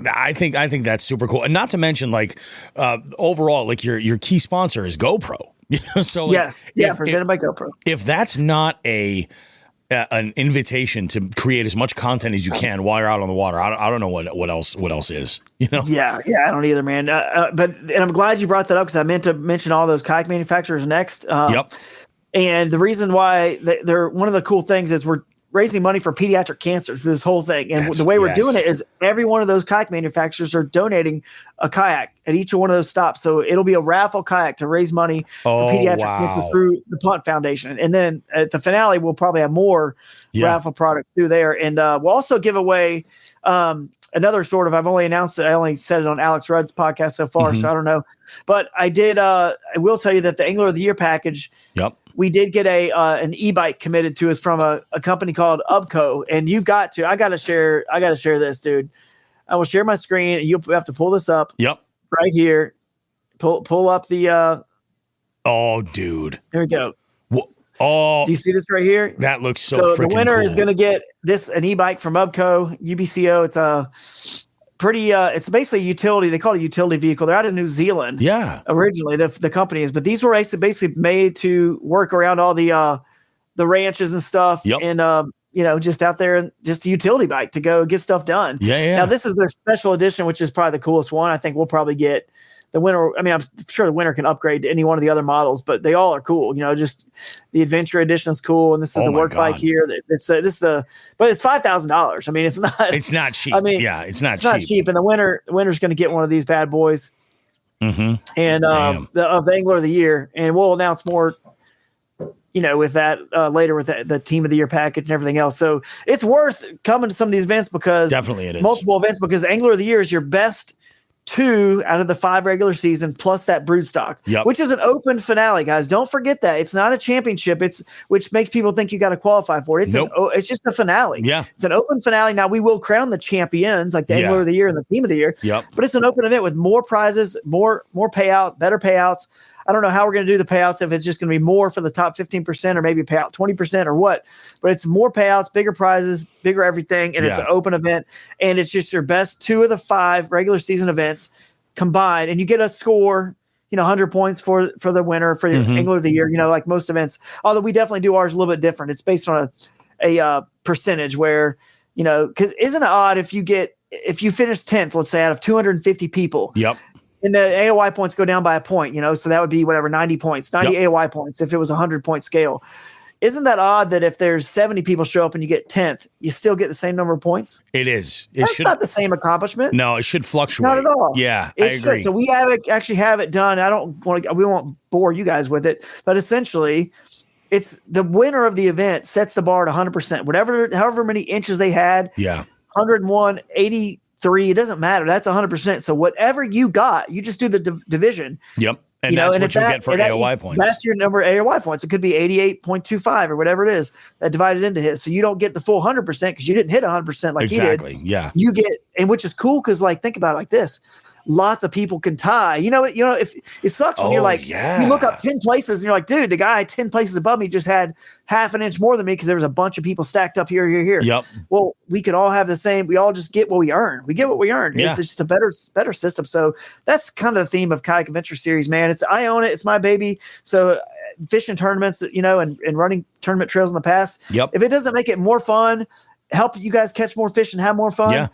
I think that's super cool, and not to mention overall, like your key sponsor is GoPro. So presented by GoPro. If that's not an invitation to create as much content as you can while you're out on the water, I don't know what else is. Yeah, I don't either, man. But I'm glad you brought that up because I meant to mention all those kayak manufacturers next. And the reason why they're one of the cool things is we're raising money for pediatric cancers, this whole thing. And the way we're doing it is every one of those kayak manufacturers are donating a kayak at each one of those stops. So it'll be a raffle kayak to raise money for pediatric cancer through the Punt Foundation. And then at the finale, we'll probably have more raffle products through there. And we'll also give away another sort of, I've only announced it. I only said it on Alex Rudd's podcast so far. So I don't know, but I did. I will tell you that the Angler of the Year package, we did get an e-bike committed to us from a company called Ubco, and I got to share this, dude. I will share my screen. You have to pull this up. Right here. Pull up the. Oh, dude. There we go. Oh, do you see this right here? That looks so freaking the winner cool. is going to get an e-bike from Ubco, UBCO. It's a pretty, it's basically a utility. They call it a utility vehicle. They're out of New Zealand. Yeah. Originally, the company is, but these were basically made to work around all the ranches and stuff. And, just out there, just a utility bike to go get stuff done. Now, this is their special edition, which is probably the coolest one. I think we'll probably get the winner. I mean, I'm sure the winner can upgrade to any one of the other models, but they all are cool. Just the adventure edition is cool. And this is the work bike here. But it's $5,000. I mean, it's not cheap. I mean, it's not cheap. And the winner's going to get one of these bad boys. And of the Angler of the Year. And we'll announce more, with that later with the Team of the Year package and everything else. So it's worth coming to some of these events because definitely it is multiple events because Angler of the Year is your best 2 out of the 5 regular season plus that broodstock, which is an open finale, guys. Don't forget that it's not a championship. Which makes people think you got to qualify for it. It's just a finale. It's an open finale. Now we will crown the champions like the Angler of the Year and the Team of the Year. But it's an open event with more prizes, more payout, better payouts. I don't know how we're going to do the payouts, if it's just going to be more for the top 15% or maybe pay out 20% or what, but it's more payouts, bigger prizes, bigger everything. And it's an open event and it's just your best 2 of the 5 regular season events combined. And you get a score, 100 points for the winner for your Angler of the Year, like most events, although we definitely do ours a little bit different. It's based on a percentage where, cause isn't it odd if you finish 10th, let's say out of 250 people, And the AOI points go down by a point, so that would be whatever, 90 points, 90 AOI points if it was a 100-point scale. Isn't that odd that if there's 70 people show up and you get 10th, you still get the same number of points? It is. That's not the same accomplishment. No, it should fluctuate. Not at all. Yeah, I agree. So we actually have it done. We won't bore you guys with it, but essentially it's the winner of the event sets the bar at 100%, however many inches they had. Yeah. 101, 83, it doesn't matter. That's 100%. So whatever you got, you just do the division. Yep. And that's what you get for AOI points. That's your number of AOI points. It could be 88.25 or whatever it is that divided into his. So you don't get the full 100% because you didn't hit 100% like he did. Exactly. Yeah. You get, and which is cool because think about it like this. Lots of people can tie. If it sucks when you're you look up 10 places and you're like, dude, the guy 10 places above me just had half an inch more than me because there was a bunch of people stacked up here. Yep. Well, we could all have the same. We all just get what we earn. We get what we earn. Yeah. It's just a better system. So that's kind of the theme of Kayak Adventure Series, man. I own it. It's my baby. So fishing tournaments, and running tournament trails in the past. Yep. If it doesn't make it more fun, help you guys catch more fish and have more fun. Yeah.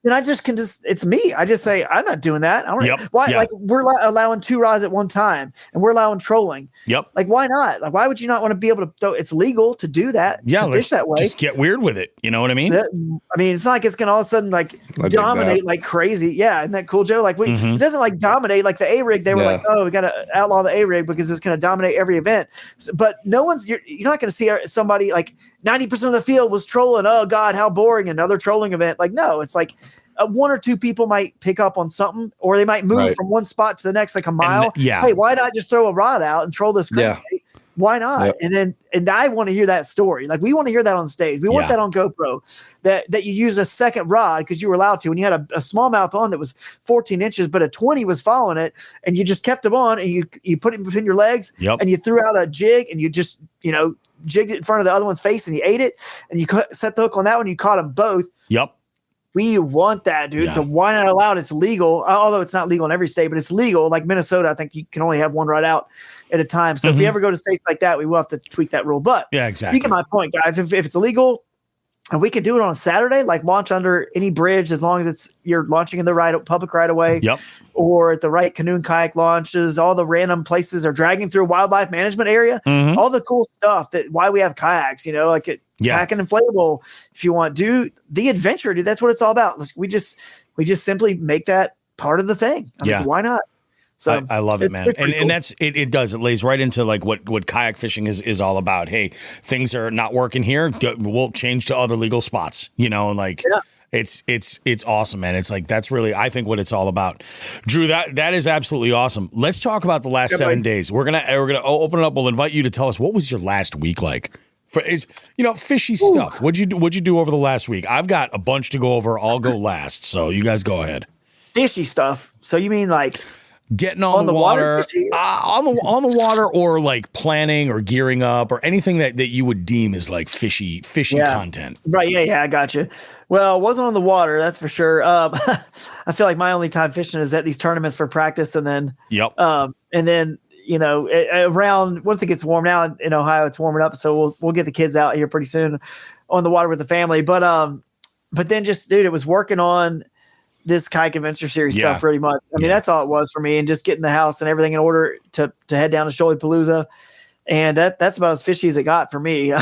Then I just it's me. I just say, I'm not doing that. I don't why, Yeah. we're allowing 2 rods at one time and we're allowing trolling. Yep. Why not? Why would you not want to be able to throw? It's legal to do that. Yeah. To fish that way. Just get weird with it. You know what I mean? It's not like it's going to all of a sudden dominate like crazy. Yeah. Isn't that cool, Joe? It doesn't dominate like the A-rig. They were like, oh, we got to outlaw the A-rig because it's going to dominate every event. But you're not going to see somebody 90% of the field was trolling. Oh God, how boring. Another trolling event. No, it's one or two people might pick up on something, or they might move from one spot to the next, like a mile. Hey, why not just throw a rod out and troll this? Yeah. Why not? Yep. And I want to hear that story. We want to hear that on stage. We want that on GoPro, that you use a second rod because you were allowed to, when you had a smallmouth on that was 14 inches, but a 20 was following it, and you just kept him on, and you put it between your legs, and you threw out a jig, and you just, jigged it in front of the other one's face, and you ate it, and you set the hook on that one, you caught them both. Yep. We want that, dude. Yeah. So why not allow it? It's legal, although it's not legal in every state, but it's legal. Like Minnesota, I think you can only have one rod out at a time. So if you ever go to states like that, we will have to tweak that rule. But yeah, exactly. You get my point, guys. If it's illegal, and we can do it on a Saturday, launch under any bridge as long as you're launching in the public right away, or at the right canoe and kayak launches, all the random places, or dragging through a wildlife management area, all the cool stuff why we have kayaks, pack an inflatable if you want. Do the adventure, dude. That's what it's all about. We just simply make that part of the thing. Why not? So I love it, man. And that's it does. It lays right into what kayak fishing is all about. Hey, things are not working here. We'll change to other legal spots, It's awesome, man. It's that's really, I think, what it's all about. Drew, that is absolutely awesome. Let's talk about the last 7 days. We're gonna open it up. We'll invite you to tell us, what was your last week like? Fishy stuff. What'd you do over the last week? I've got a bunch to go over. I'll go last, so you guys go ahead. Fishy stuff. So you mean getting on the water, on the water, or planning or gearing up, or anything that you would deem as fishy content. Right. Yeah. I got you. Well, it wasn't on the water. That's for sure. I feel like my only time fishing is at these tournaments for practice. And then, around, once it gets warm now in Ohio, it's warming up. So we'll get the kids out here pretty soon on the water with the family. But then just, dude, it was working on this Kayak Adventure Series stuff pretty much. I mean, that's all it was for me, and just getting the house and everything in order to head down to Shoaliepalooza. And that's about as fishy as it got for me.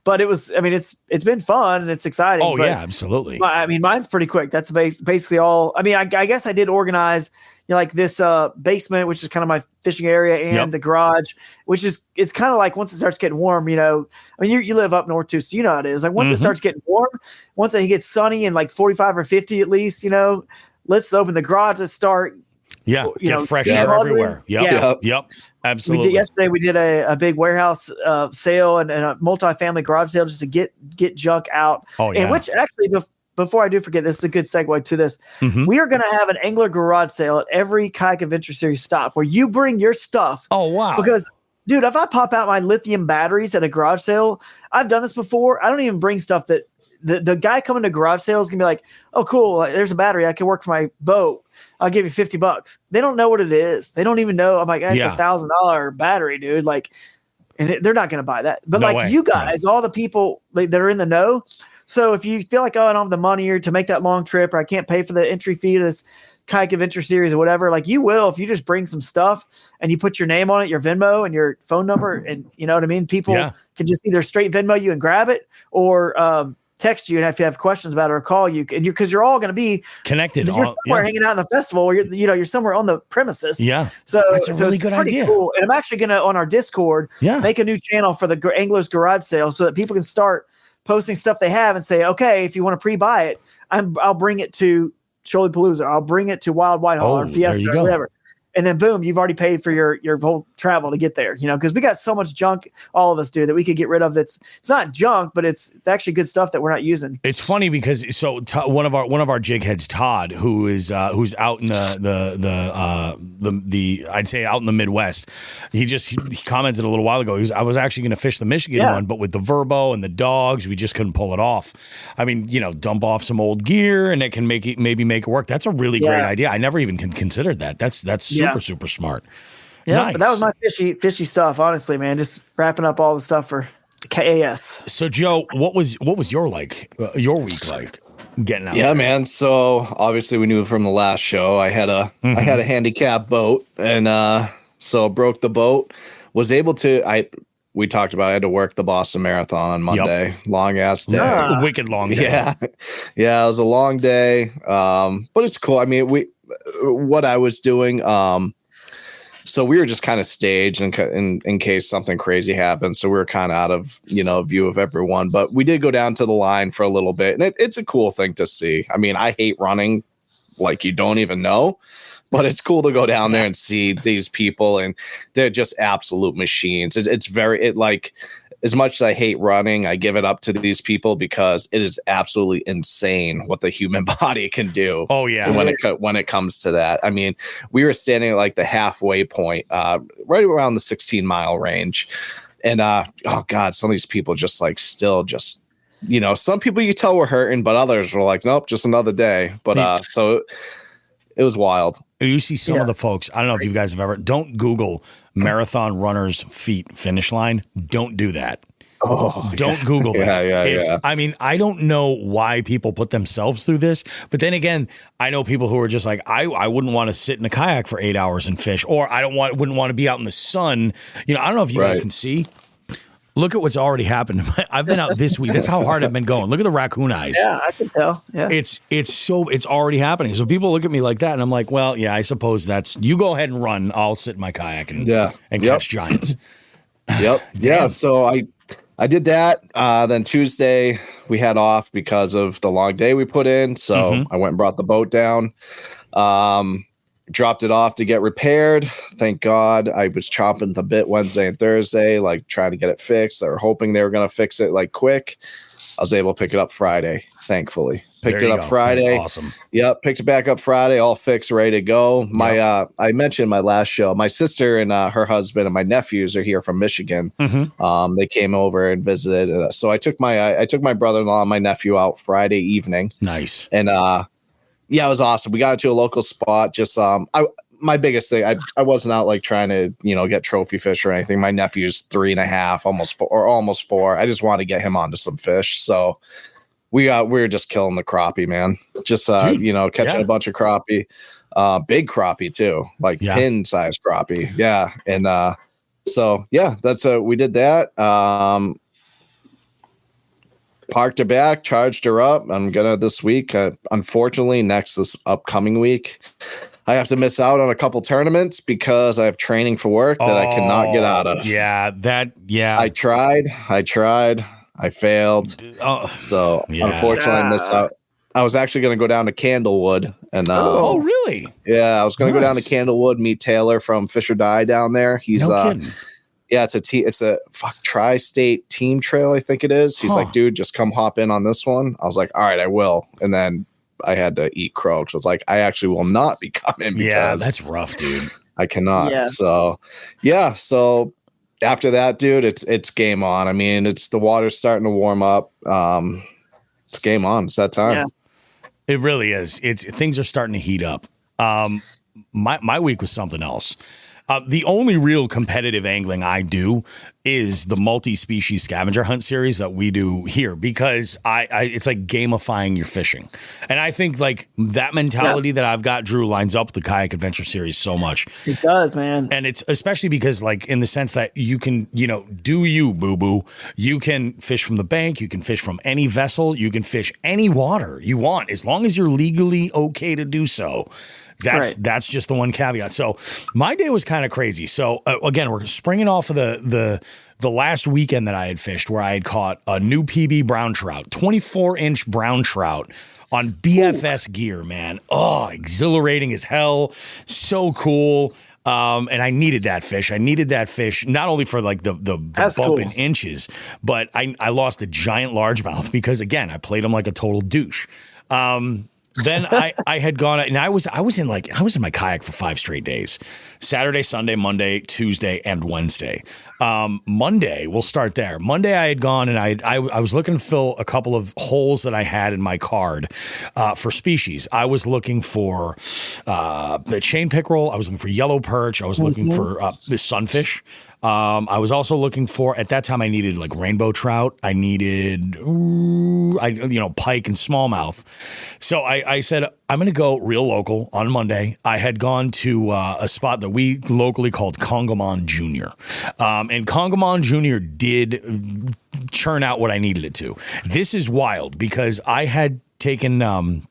But it's been fun and it's exciting. Oh, yeah, absolutely. Mine's pretty quick. That's basically all. I guess I did organize, this basement, which is kind of my fishing area, and the garage, which it's kind of once it starts getting warm, you live up north too, so how it is. Once it starts getting warm, once it gets sunny and 45 or 50 at least, let's open the garage and start. Yeah, get fresh air everywhere. Yep, absolutely. Yesterday we did a big warehouse sale and a multi-family garage sale just to get junk out. Oh, yeah. And which actually, before I do forget, this is a good segue to this. We are going to have an angler garage sale at every Kayak Adventure Series stop where you bring your stuff. Oh, wow. Because, dude, if I pop out my lithium batteries at a garage sale, I've done this before. I don't even bring stuff that the guy coming to garage sale is going to be like, oh, cool, there's a battery. I can work for my boat. I'll give you $50. They don't know what it is. They don't even know. I'm like, that's $1,000 battery, dude. And they're not going to buy that. But you guys, all the people that are in the know, So if you feel like, oh, I don't have the money or to make that long trip, or I can't pay for the entry fee to this kayak adventure series or whatever, like you will, if you just bring some stuff and you put your name on it, your Venmo and your phone number, and you know what I mean? People can just either straight Venmo you and grab it, or text you, and if you have questions about it, or call you, and because you're all going to be connected. You're somewhere hanging out in the festival, or you're somewhere on the premises. Yeah. So that's a really it's good pretty idea. cool. And I'm actually going to, on our Discord, make a new channel for the Anglers Garage Sale so that people can start posting stuff they have and say, okay, if you want to pre-buy it, I'll bring it to Shoaliepalooza. I'll bring it to Wild Whitehall or Fiesta or whatever. And then boom, you've already paid for your whole travel to get there, because we got so much junk, all of us do, that we could get rid of. It's not junk, but it's actually good stuff that we're not using. It's funny because one of our jig heads, Todd, who's out in the I'd say out in the Midwest, he commented a little while ago. I was actually going to fish the Michigan one, but with the Verbo and the dogs, we just couldn't pull it off. I mean, dump off some old gear and it can maybe make it work. That's a really great idea. I never even considered that. That's super smart. Yeah, nice. But that was my fishy stuff, honestly, man. Just wrapping up all the stuff for the KAS. So, Joe, what was your week like getting out? Yeah, man. So obviously we knew from the last show I had a handicap boat, and so broke the boat. Was able to we talked about I had to work the Boston Marathon on Monday. Yep. Long ass day. Wicked long day. Yeah, it was a long day. But it's cool. I mean, what I was doing, so we were just kind of staged in case something crazy happened. So we were kind of out of, view of everyone, but we did go down to the line for a little bit, and it's a cool thing to see. I mean, I hate running like you don't even know, but it's cool to go down there and see these people, and they're just absolute machines. As much as I hate running, I give it up to these people because it is absolutely insane what the human body can do. Oh yeah. When it comes to that, I mean, we were standing at like the halfway point, right around the 16-mile range. And, oh God, some of these people just some people you tell were hurting, but others were like, nope, just another day. But, so it was wild. You see some of the folks, I don't know if you guys have ever, don't Google marathon runners feet finish line. Don't do that. Don't Google that. Yeah. I mean, I don't know why people put themselves through this, but then again, I know people who are just like, I wouldn't want to sit in a kayak for 8 hours and fish, or wouldn't want to be out in the sun. I don't know if you guys can see. Look at what's already happened. I've been out this week. That's how hard I've been going. Look at the raccoon eyes. Yeah, I can tell. Yeah. It's already happening. So people look at me like that, and I'm like, well, yeah, I suppose you go ahead and run. I'll sit in my kayak and catch giants. Yep. Yeah. So I did that. Then Tuesday we had off because of the long day we put in. So I went and brought the boat down. Dropped it off to get repaired. Thank God. I was chomping the bit Wednesday and Thursday, like trying to get it fixed. They were hoping they were going to fix it like quick. I was able to pick it up Friday, thankfully. Picked it up Friday. That's awesome. Yep. Picked it back up Friday, all fixed, ready to go. I mentioned in my last show, my sister and her husband and my nephews are here from Michigan. They came over and visited. So I took my brother-in-law and my nephew out Friday evening. Nice. And yeah, it was awesome. We got into a local spot. Just my biggest thing, I wasn't out like trying to get trophy fish or anything. My nephew's 3.5, almost 4. I just wanted to get him onto some fish. So we were just killing the crappie, man. Just catching a bunch of crappie, big crappie too, like pin size crappie. Yeah, and so yeah, that's we did that. Parked her back, charged her up. I'm gonna this week. Unfortunately, this upcoming week, I have to miss out on a couple tournaments because I have training for work that I cannot get out of. I tried. I failed. So unfortunately, I missed out. I was actually going to go down to Candlewood and. Oh, really? Yeah, I was going to go down to Candlewood, meet Taylor from Fish or Die down there. He's no kidding. Yeah, it's a tri-state team trail, I think it is. He's like, dude, just come hop in on this one. I was like, all right, I will. And then I had to eat crow. So it's like, I actually will not be coming. Yeah, that's rough, dude. I cannot. Yeah. So after that, dude, it's game on. I mean, it's the water's starting to warm up. It's game on. It's that time. Yeah. It really is. Things are starting to heat up. My week was something else. The only real competitive angling I do is the Multi Species Scavenger Hunt series that we do here, because it's like gamifying your fishing. And I think like that mentality that I've got, Drew, lines up with the Kayak Adventure series so much. It does, man. And it's especially because like in the sense that you can, do you, boo-boo. You can fish from the bank. You can fish from any vessel. You can fish any water you want as long as you're legally okay to do so. That's just the one caveat. So my day was kind of crazy. So again, we're springing off of the last weekend that I had fished, where I had caught a new PB brown trout, 24-inch brown trout on BFS gear, man. Oh, exhilarating as hell. So cool. And I needed that fish. Not only for like the bump in inches, but I lost a giant largemouth because, again, I played him like a total douche. Then I had gone, and I was in my kayak for 5 straight days: Saturday, Sunday, Monday, Tuesday, and Wednesday. Monday, we'll start there. Monday, I had gone, and I was looking to fill a couple of holes that I had in my card for species. I was looking for the chain pickerel. I was looking for yellow perch. I was looking for the sunfish. I was also looking for, at that time, I needed like rainbow trout. I needed, pike and smallmouth. So I said, I'm going to go real local on Monday. I had gone to a spot that we locally called Congamon Jr. And Congamon Jr. did churn out what I needed it to. This is wild because I had taken...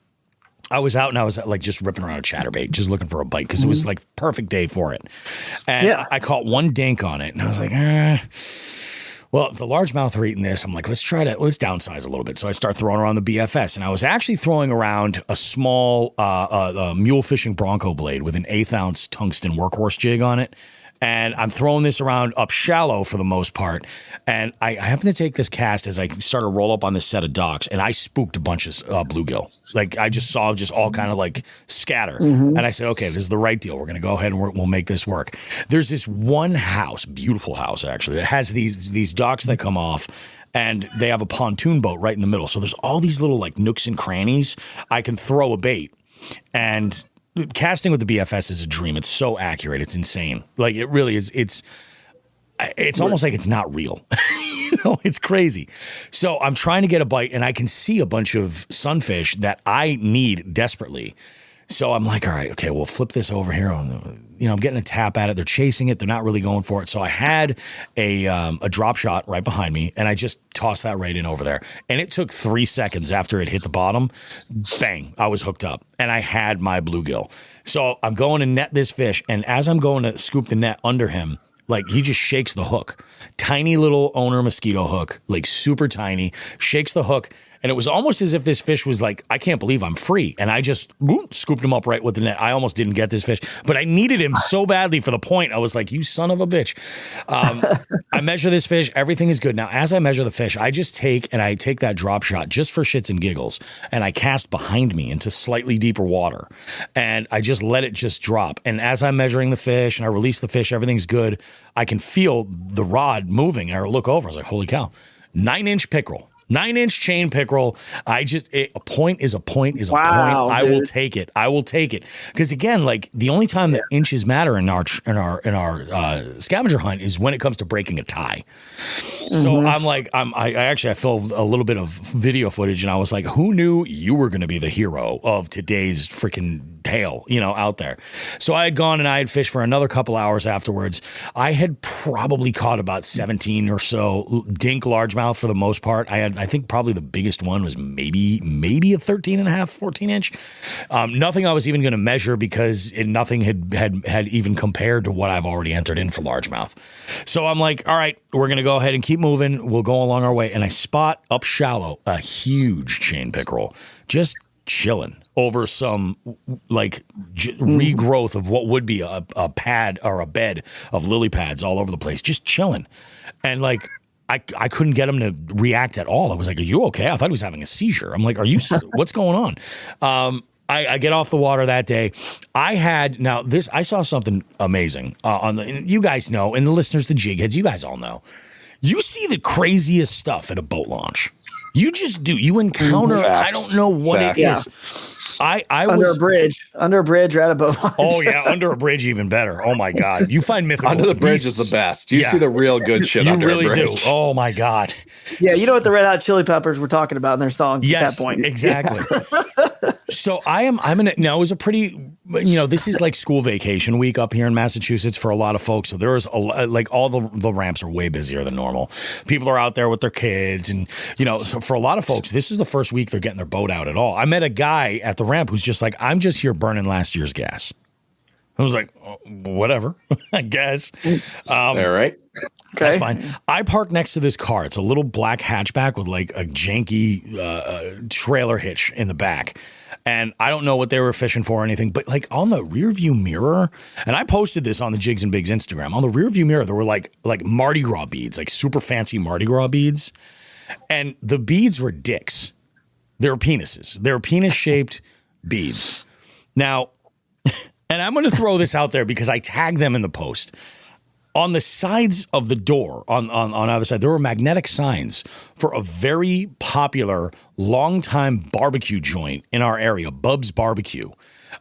I was out and I was like just ripping around a chatterbait, just looking for a bite because it was like perfect day for it. And I caught one dink on it and I was like, well, the largemouth are eating this. I'm like, let's downsize a little bit. So I start throwing around the BFS, and I was actually throwing around a small mule fishing Bronco blade with an 1/8 ounce tungsten workhorse jig on it. And I'm throwing this around up shallow for the most part. And I happen to take this cast as I start to roll up on this set of docks, and I spooked a bunch of bluegill. Like I just saw just all kind of like scatter. And I said, okay, this is the right deal. We're going to go ahead and we'll make this work. There's this one house, beautiful house actually, that has these docks that come off, and they have a pontoon boat right in the middle. So there's all these little like nooks and crannies. I can throw a bait, and casting with the BFS is a dream. It's so accurate. It's insane. Like it really is. It's almost like it's not real. It's crazy. So I'm trying to get a bite, and I can see a bunch of sunfish that I need desperately. So I'm like, all right, okay, we'll flip this over here on the, I'm getting a tap at it. They're chasing it. They're not really going for it. So I had a drop shot right behind me, and I just tossed that right in over there. And it took 3 seconds after it hit the bottom. Bang, I was hooked up, and I had my bluegill. So I'm going to net this fish, and as I'm going to scoop the net under him, like he just shakes the hook. Tiny little owner mosquito hook, like super tiny, shakes the hook. And it was almost as if this fish was like, I can't believe I'm free. And I just scooped him up right with the net. I almost didn't get this fish, but I needed him so badly for the point. I was like, you son of a bitch. I measure this fish. Everything is good. Now, as I measure the fish, I take that drop shot just for shits and giggles. And I cast behind me into slightly deeper water. And I just let it just drop. And as I'm measuring the fish and I release the fish, everything's good. I can feel the rod moving. And I look over. I was like, holy cow, 9-inch pickerel. 9-inch chain pickerel. A point is a point is a point. I will take it. Because again, like the only time that inches matter in our scavenger hunt is when it comes to breaking a tie. So I'm like, I filmed a little bit of video footage, and I was like, who knew you were going to be the hero of today's freaking tale, out there. So I had gone and I had fished for another couple hours afterwards. I had probably caught about 17 or so dink largemouth for the most part. I think probably the biggest one was maybe a 13 and a half, 14 inch. Nothing I was even going to measure because nothing had even compared to what I've already entered in for largemouth. So I'm like, all right, we're going to go ahead and keep moving. We'll go along our way. And I spot up shallow a huge chain pickerel just chilling over some regrowth of what would be a pad or a bed of lily pads all over the place, just chilling. And like, I couldn't get him to react at all. I was like, are you okay? I thought he was having a seizure. I'm like, what's going on? I get off the water that day. I saw something amazing you guys know, and the listeners, the jig heads, you guys all know. You see the craziest stuff at a boat launch. You just do. You encounter, I don't know what it is. I under a bridge or at a boat launch. Oh yeah, under a bridge even better. Oh my god, you find mythical under the bridge beasts. is the best. You see the real good shit. You under really a bridge. do. Oh my god. Yeah, you know what the Red Hot Chili Peppers were talking about in their song at that point. Exactly. So I'm in it now. It was a pretty, this is like school vacation week up here in Massachusetts for a lot of folks. So there's like all the ramps are way busier than normal. People are out there with their kids, and so for a lot of folks, this is the first week they're getting their boat out at all. I met a guy at the ramp who's just like, I'm just here burning last year's gas. I was like, oh, whatever, I guess. All right. That's fine. I parked next to this car. It's a little black hatchback with like a janky trailer hitch in the back. And I don't know what they were fishing for or anything, but like on the rear view mirror, and I posted this on the Jigs and Bigs Instagram, on the rear view mirror, there were like Mardi Gras beads, like super fancy Mardi Gras beads. And the beads were dicks. They were penises. They were penis-shaped beads. Now, and I'm going to throw this out there because I tagged them in the post. On the sides of the door, on either side, there were magnetic signs for a very popular, longtime barbecue joint in our area, Bub's Barbecue.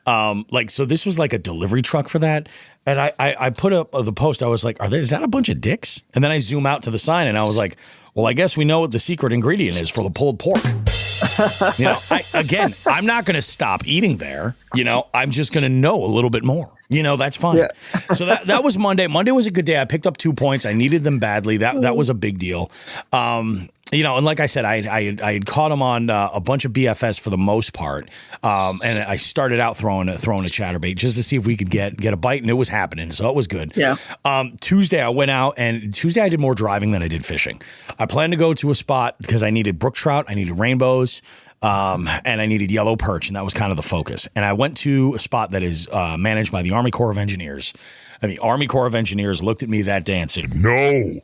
So this was like a delivery truck for that. And I put up the post. I was like, is that a bunch of dicks? And then I zoom out to the sign and I was like, well, I guess we know what the secret ingredient is for the pulled pork. I'm not going to stop eating there. I'm just going to know a little bit more. That's fine. Yeah. So that was Monday. Monday was a good day. I picked up 2 points. I needed them badly. That was a big deal. And like I said, I had caught them on a bunch of BFS for the most part. And I started out throwing a chatterbait just to see if we could get a bite, and it was happening. So it was good. Yeah. Tuesday I went out, and Tuesday I did more driving than I did fishing. I planned to go to a spot because I needed brook trout, I needed rainbows, and I needed yellow perch, and that was kind of the focus. And I went to a spot that is managed by the Army Corps of Engineers, and the Army Corps of Engineers looked at me that day and said, No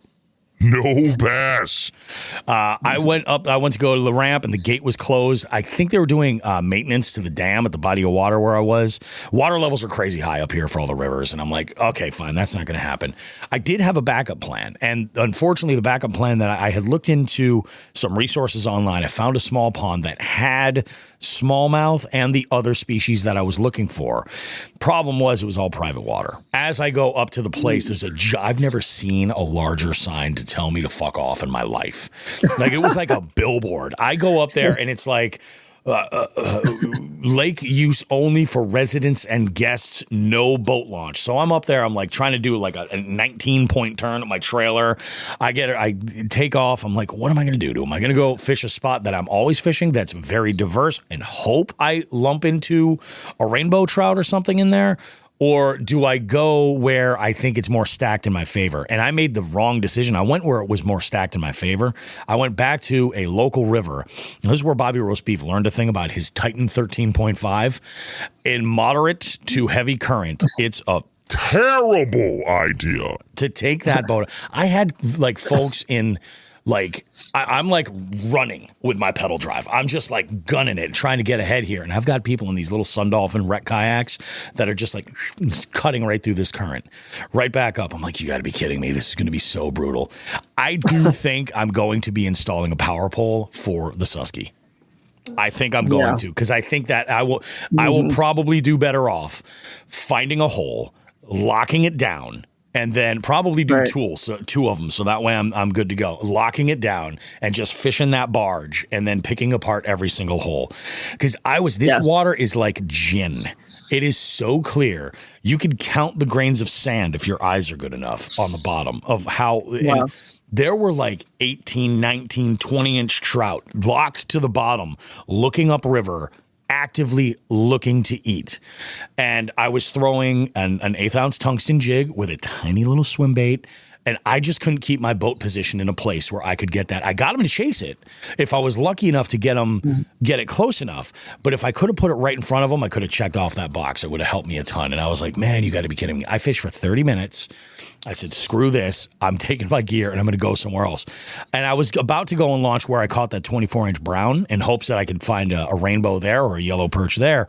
bass. I went to go to the ramp, and the gate was closed. I think they were doing maintenance to the dam at the body of water where I was. Water levels are crazy high up here for all the rivers, and I'm like, okay, fine, that's not going to happen. I did have a backup plan, and unfortunately, the backup plan that I had looked into some resources online, I found a small pond that had smallmouth and the other species that I was looking for. Problem was, it was all private water. As I go up to the place, I've never seen a larger sign to tell me to fuck off in my life. Like, it was like a billboard. I go up there and it's like lake use only for residents and guests, no boat launch. So I'm up there, I'm like trying to do like a 19-point turn at my trailer. I take off. I'm like, what am I going to do? Am I going to go fish a spot that I'm always fishing that's very diverse and hope I lump into a rainbow trout or something in there? Or do I go where I think it's more stacked in my favor? And I made the wrong decision. I went where it was more stacked in my favor. I went back to a local river. This is where Bobby Roast Beef learned a thing about his Titan 13.5. In moderate to heavy current, it's a terrible idea to take that boat. I had like folks in... I'm like running with my pedal drive. I'm just like gunning it, trying to get ahead here. And I've got people in these little Sun Dolphin wreck kayaks that are just like cutting right through this current, right back up. I'm like, you got to be kidding me. This is going to be so brutal. I do think I'm going to be installing a power pole for the Susky. I think I'm going to, because I think that I will probably do better off finding a hole, locking it down, and then probably do tools, so 2 of them. So that way I'm good to go. Locking it down and just fishing that barge and then picking apart every single hole. Because water is like gin. It is so clear. You can count the grains of sand if your eyes are good enough on the bottom of how. Yeah. There were like 18, 19, 20-inch trout locked to the bottom, looking upriver, actively looking to eat. And I was throwing an 1/8 ounce tungsten jig with a tiny little swim bait, and I just couldn't keep my boat positioned in a place where I could get that. I got him to chase it if I was lucky enough to get it close enough. But if I could have put it right in front of him, I could have checked off that box. It would have helped me a ton. And I was like, man, you got to be kidding me. I fished for 30 minutes. I said, screw this. I'm taking my gear and I'm going to go somewhere else. And I was about to go and launch where I caught that 24-inch brown in hopes that I could find a rainbow there or a yellow perch there.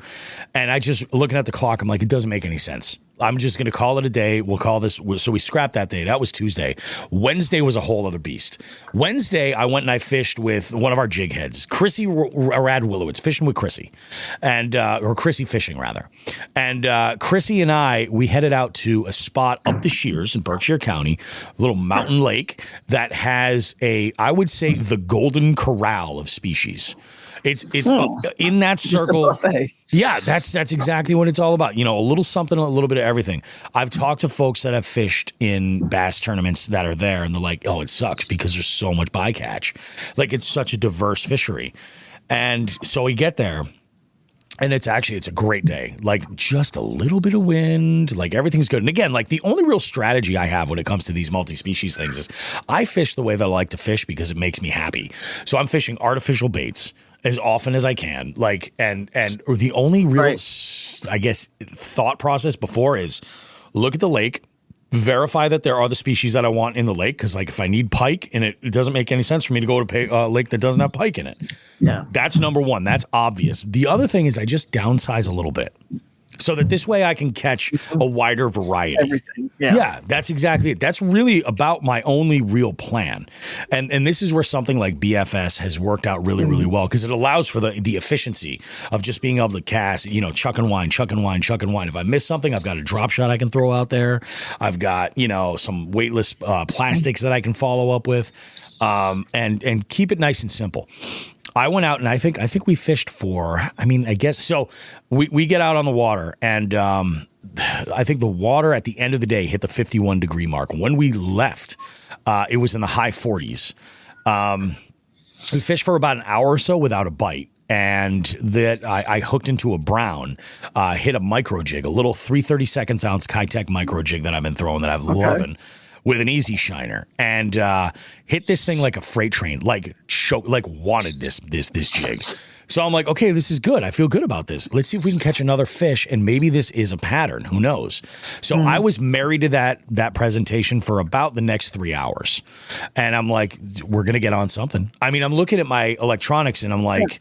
And I just, looking at the clock, I'm like, it doesn't make any sense. I'm just going to call it a day. We'll call this. So we scrapped that day. That was Tuesday. Wednesday was a whole other beast. Wednesday, I went and I fished with one of our jig heads, Chrissy Radwillowitz, fishing with Chrissy, and or Chrissy fishing rather. And Chrissy and I, we headed out to a spot up the Shears in Berkshire County, a little mountain lake that has I would say, the golden corral of species. It's in that circle. Yeah, that's exactly what it's all about. You know, a little something, a little bit of everything. I've talked to folks that have fished in bass tournaments that are there, and they're like, "Oh, it sucks because there's so much bycatch. Like, it's such a diverse fishery." And so we get there, and it's a great day. Like, just a little bit of wind, like everything's good. And again, like the only real strategy I have when it comes to these multi-species things is I fish the way that I like to fish because it makes me happy. So I'm fishing artificial baits as often as I can. Like, and the only real, I guess, thought process before is look at the lake, verify that there are the species that I want in the lake. Cause like if I need pike and it doesn't make any sense for me to go to a lake that doesn't have pike in it. Yeah. That's number one. That's obvious. The other thing is I just downsize a little bit so that this way I can catch a wider variety. Everything. Yeah, that's exactly it. That's really about my only real plan. And this is where something like BFS has worked out really, really well because it allows for the efficiency of just being able to cast, you know, chuck and wind. If I miss something, I've got a drop shot I can throw out there. I've got, you know, some weightless plastics that I can follow up with and keep it nice and simple. I went out and I think we fished for, I guess, so we get out on the water and I think the water at the end of the day hit the 51 degree mark. When we left, it was in the high 40s. We fished for about an hour or so without a bite. And that I hooked into a brown, hit a micro jig, a little 3/32 ounce Kitech micro jig that I've been throwing that I've loving. With an easy shiner and hit this thing like a freight train, like wanted this jig. So I'm like, okay, this is good. I feel good about this. Let's see if we can catch another fish, and maybe this is a pattern. Who knows? So I was married to that presentation for about the next 3 hours, and I'm like, we're gonna get on something. I'm looking at my electronics, and I'm like,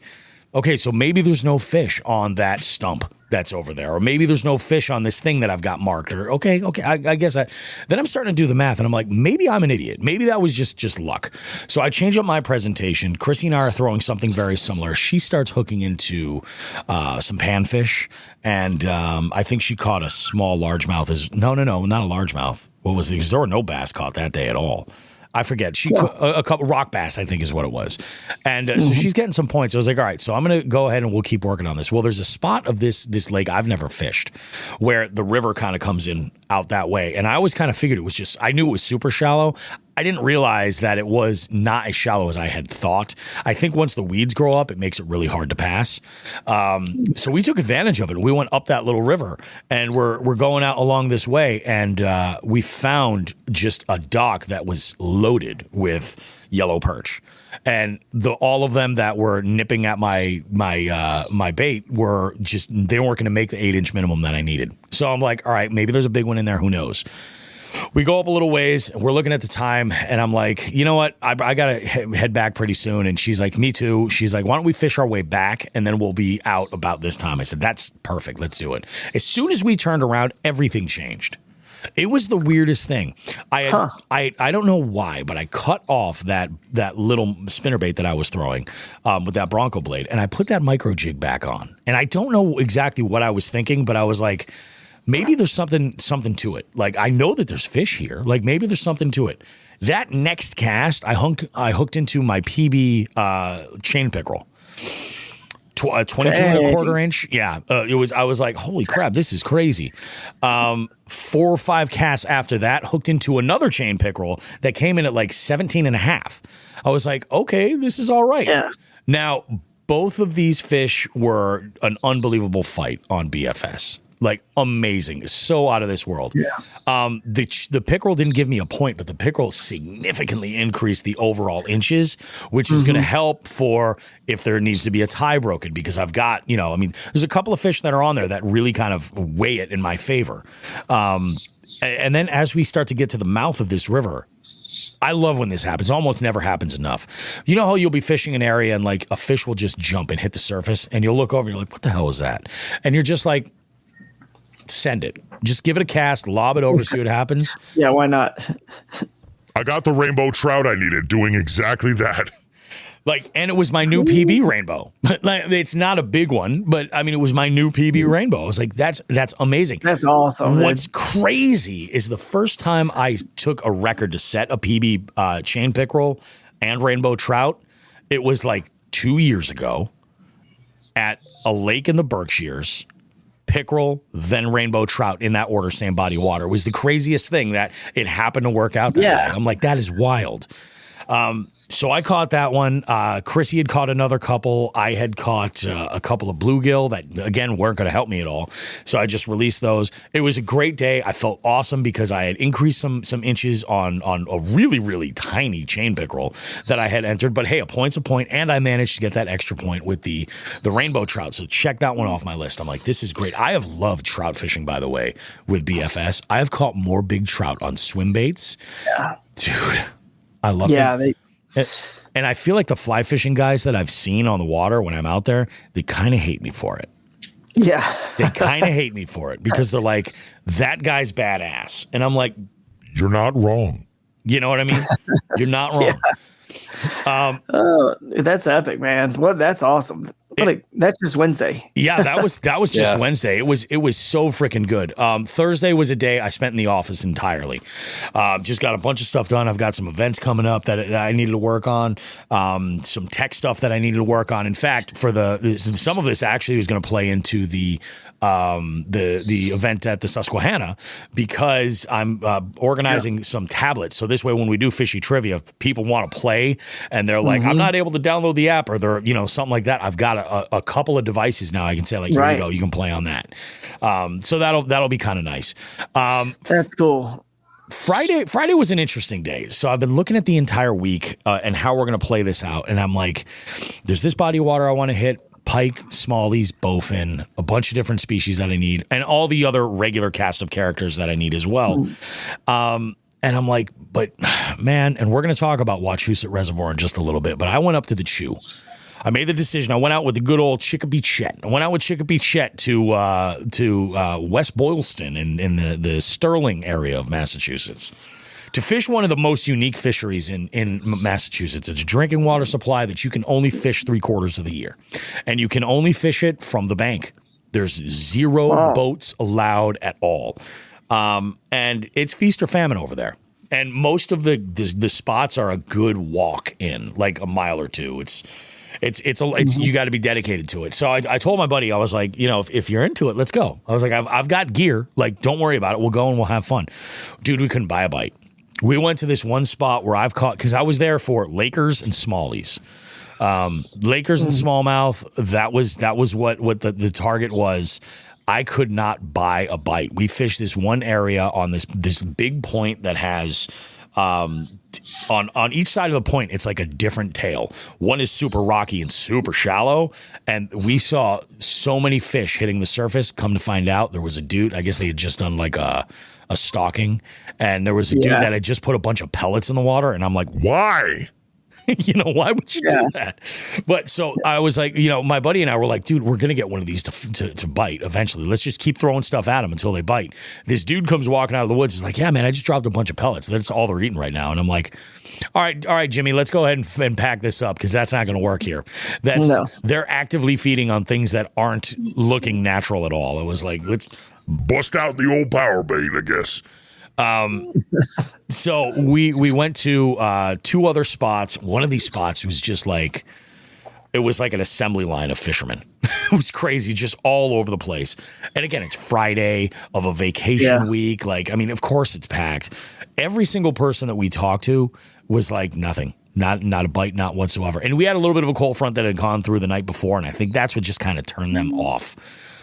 okay, so maybe there's no fish on that stump that's over there, or maybe there's no fish on this thing that I've got marked, or okay, I guess that. Then I'm starting to do the math, and I'm like, maybe I'm an idiot. Maybe that was just luck. So I change up my presentation. Chrissy and I are throwing something very similar. She starts hooking into some panfish, and I think she caught a small largemouth. No, not a largemouth. What was it? There were no bass caught that day at all. I forget. A couple rock bass, I think is what it was. And so she's getting some points. I was like, all right, so I'm going to go ahead and we'll keep working on this. Well, there's a spot of this lake I've never fished where the river kind of comes in out that way. And I always kind of figured it was I knew it was super shallow. I didn't realize that it was not as shallow as I had thought. I think once the weeds grow up, it makes it really hard to pass. So we took advantage of it. We went up that little river, and we're going out along this way, and we found just a dock that was loaded with yellow perch. And all of them that were nipping at my bait were they weren't going to make the 8-inch minimum that I needed. So I'm like, all right, maybe there's a big one in there. Who knows? We go up a little ways, and we're looking at the time, and I'm like, you know what? I got to head back pretty soon. And she's like, me too. She's like, why don't we fish our way back, and then we'll be out about this time. I said, that's perfect. Let's do it. As soon as we turned around, everything changed. It was the weirdest thing. I don't know why, but I cut off that little spinnerbait that I was throwing with that Bronco blade, and I put that micro jig back on. And I don't know exactly what I was thinking, but I was like, maybe there's something to it. Like, I know that there's fish here. Like, maybe there's something to it. That next cast, I hooked into my PB chain pickerel. 22 and a quarter inch. Yeah. I was like, holy crap, this is crazy. 4 or 5 casts after that, hooked into another chain pickerel that came in at like 17 and a half. I was like, okay, this is all right. Yeah. Now, both of these fish were an unbelievable fight on BFS. Like, amazing. So out of this world. Yeah. The pickerel didn't give me a point, but the pickerel significantly increased the overall inches, which is going to help for if there needs to be a tie broken, because I've got, there's a couple of fish that are on there that really kind of weigh it in my favor. And then as we start to get to the mouth of this river, I love when this happens. It almost never happens enough. You know how you'll be fishing an area and like a fish will just jump and hit the surface, and you'll look over and you're like, what the hell is that? And you're just like, send it. Just give it a cast, lob it over, see what happens. Yeah, why not? I got the rainbow trout I needed, doing exactly that. Like, and it was my new PB rainbow. Like, it's not a big one, but I mean, it was my new PB rainbow. I was like, that's amazing. That's awesome. What's crazy is the first time I took a record to set a PB chain pickerel and rainbow trout, it was like 2 years ago at a lake in the Berkshires. Pickerel, then rainbow trout in that order, same body of water. It was the craziest thing that it happened to work out that way. I'm like, that is wild. So I caught that one. Chrissy had caught another couple. I had caught a couple of bluegill that, again, weren't going to help me at all. So I just released those. It was a great day. I felt awesome because I had increased some inches on a really, really tiny chain pickerel that I had entered. But hey, a point's a point, and I managed to get that extra point with the rainbow trout. So check that one off my list. I'm like, this is great. I have loved trout fishing, by the way, with BFS. I have caught more big trout on swim baits. Yeah. Dude, I love it. Yeah, and I feel like the fly fishing guys that I've seen on the water when I'm out there, they kind of hate me for it. Yeah. They kind of hate me for it because they're like, that guy's badass. And I'm like, you're not wrong. You know what I mean? You're not wrong. That's epic, man. That's awesome. That's just Wednesday. Yeah, that was just Wednesday. It was so freaking good. Thursday was a day I spent in the office entirely. Just got a bunch of stuff done. I've got some events coming up that I needed to work on. Some tech stuff that I needed to work on. In fact, some of this actually was going to play into the event at the Susquehanna because I'm organizing some tablets. So this way, when we do fishy trivia, if people want to play and they're like, I'm not able to download the app or they're something like that, I've got a couple of devices now. I can say like, here you go, you can play on that. So that'll be kind of nice. That's cool. Friday was an interesting day. So I've been looking at the entire week and how we're going to play this out. And I'm like, there's this body of water I want to hit. Pike, smallies, bowfin, a bunch of different species that I need, and all the other regular cast of characters that I need as well. And I'm like, but man, and we're going to talk about Wachusett Reservoir in just a little bit, but I went up to the Chew. I made the decision. I went out with the good old Chicopee Chet. I went out with Chicopee Chet to West Boylston in the Sterling area of Massachusetts to fish one of the most unique fisheries in Massachusetts. It's a drinking water supply that you can only fish 3/4 of the year. And you can only fish it from the bank. There's zero boats allowed at all. And it's feast or famine over there. And most of the spots are a good walk in, like a mile or two. It's you got to be dedicated to it. So I told my buddy, I was like, if you're into it, let's go. I was like, I've got gear. Like, don't worry about it. We'll go and we'll have fun. Dude, we couldn't buy a bite. We went to this one spot where I've caught, because I was there for Lakers and Smallies. Lakers and smallmouth, that was what the target was. I could not buy a bite. We fished this one area on this big point that has on each side of the point, it's like a different tail. One is super rocky and super shallow, and we saw so many fish hitting the surface. Come to find out, there was a dude, I guess they had just done like a stalking, and there was a dude that had just put a bunch of pellets in the water, and I'm like, why? Why would you do that? But so I was like, my buddy and I were like, dude, we're going to get one of these to bite eventually. Let's just keep throwing stuff at them until they bite. This dude comes walking out of the woods. He's like, yeah, man, I just dropped a bunch of pellets. That's all they're eating right now. And I'm like, all right, Jimmy, let's go ahead and pack this up because that's not going to work here. They're actively feeding on things that aren't looking natural at all. It was like, let's bust out the old power bait, I guess. So we went to two other spots. One of these spots was just like, it was like an assembly line of fishermen. It was crazy, just all over the place. And again, it's Friday of a vacation week. Like, I mean, of course it's packed. Every single person that we talked to was like, nothing. Not a bite, not whatsoever. And we had a little bit of a cold front that had gone through the night before, and I think that's what just kind of turned them off.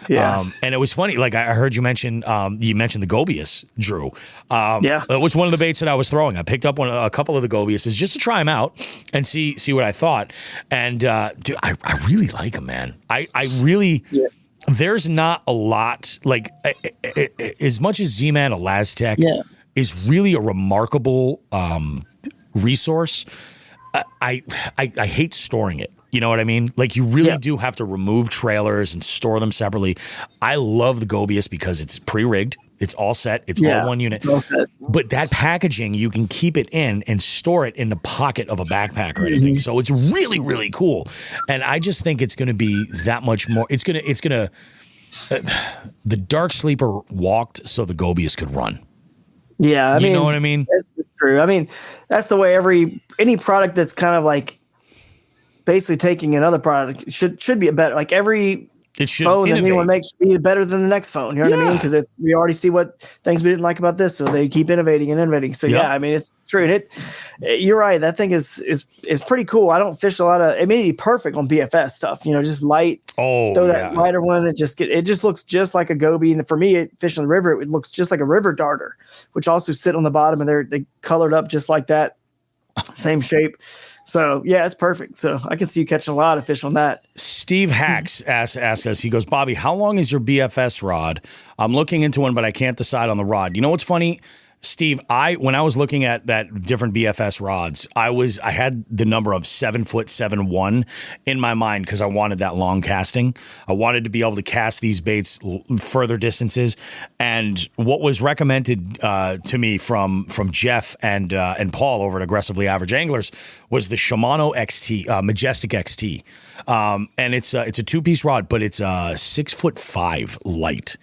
Yeah. And it was funny. Like I heard you mention the gobius, Drew. It was one of the baits that I was throwing. I picked up a couple of the gobiuses just to try them out and see what I thought. And dude, I really like them, man. I really. Yeah. There's not a lot like as much as Z-Man Elastec is really a remarkable resource. I hate storing it. You know what I mean? Like, you really do have to remove trailers and store them separately. I love the gobius because it's pre-rigged. It's all set. It's all one unit. It's all set. But that packaging, you can keep it in and store it in the pocket of a backpack or anything. So it's really, really cool. And I just think it's going to be that much more. It's going to, the Dark Sleeper walked so the Gobius could run. Yeah. You know what I mean? That's true. I mean, that's the way any product that's kind of like basically taking another product should be a better, like every phone that anyone makes should be better than the next phone. You know what I mean? Because we already see what things we didn't like about this, so they keep innovating and innovating. So I mean, it's true. And you're right. That thing is pretty cool. I don't fish a lot of. It may be perfect on BFS stuff. You know, just light. Throw that lighter one. It just looks just like a goby. And for me, fishing the river, it looks just like a river darter, which also sit on the bottom, and they colored up just like that, same shape. So, yeah, it's perfect. So I can see you catching a lot of fish on that. Steve Hacks asked us, he goes, Bobby, how long is your BFS rod? I'm looking into one, but I can't decide on the rod. You know what's funny? Steve, when I was looking at that different BFS rods, I had the number of 7'7" in my mind because I wanted that long casting. I wanted to be able to cast these baits further distances. And what was recommended to me from Jeff and Paul over at Aggressively Average Anglers was the Shimano XT, Majestic XT. And it's a 2-piece rod, but it's 6'5" light.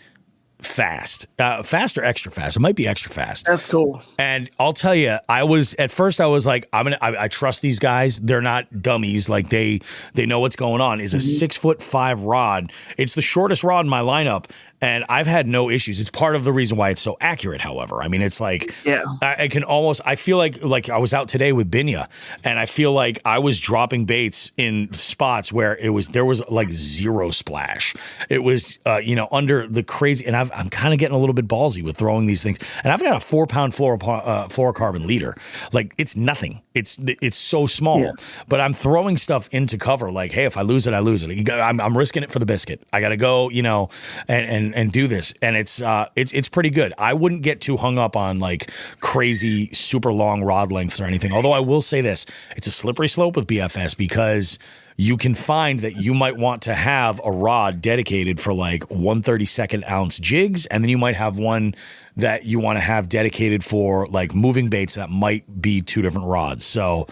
Fast or extra fast. It might be extra fast. That's cool. And I'll tell you, I was like, I trust these guys. They're not dummies. Like they know what's going on. Is a 6'5" rod. It's the shortest rod in my lineup, and I've had no issues. It's part of the reason why it's so accurate. However, I mean, it's like, I feel like I was out today with Binya, and I feel like I was dropping baits in spots where there was like zero splash. It was, under the crazy, and I'm kind of getting a little bit ballsy with throwing these things. And I've got a 4-pound fluorocarbon leader. Like, it's nothing. It's so small, but I'm throwing stuff into cover. Like, hey, if I lose it, I lose it. I'm risking it for the biscuit. I got to go, and do this. And it's pretty good. I wouldn't get too hung up on like crazy, super long rod lengths or anything. Although I will say this, it's a slippery slope with BFS because you can find that you might want to have a rod dedicated for like 1/32 ounce jigs, and then you might have one that you want to have dedicated for like moving baits that might be 2 different rods. So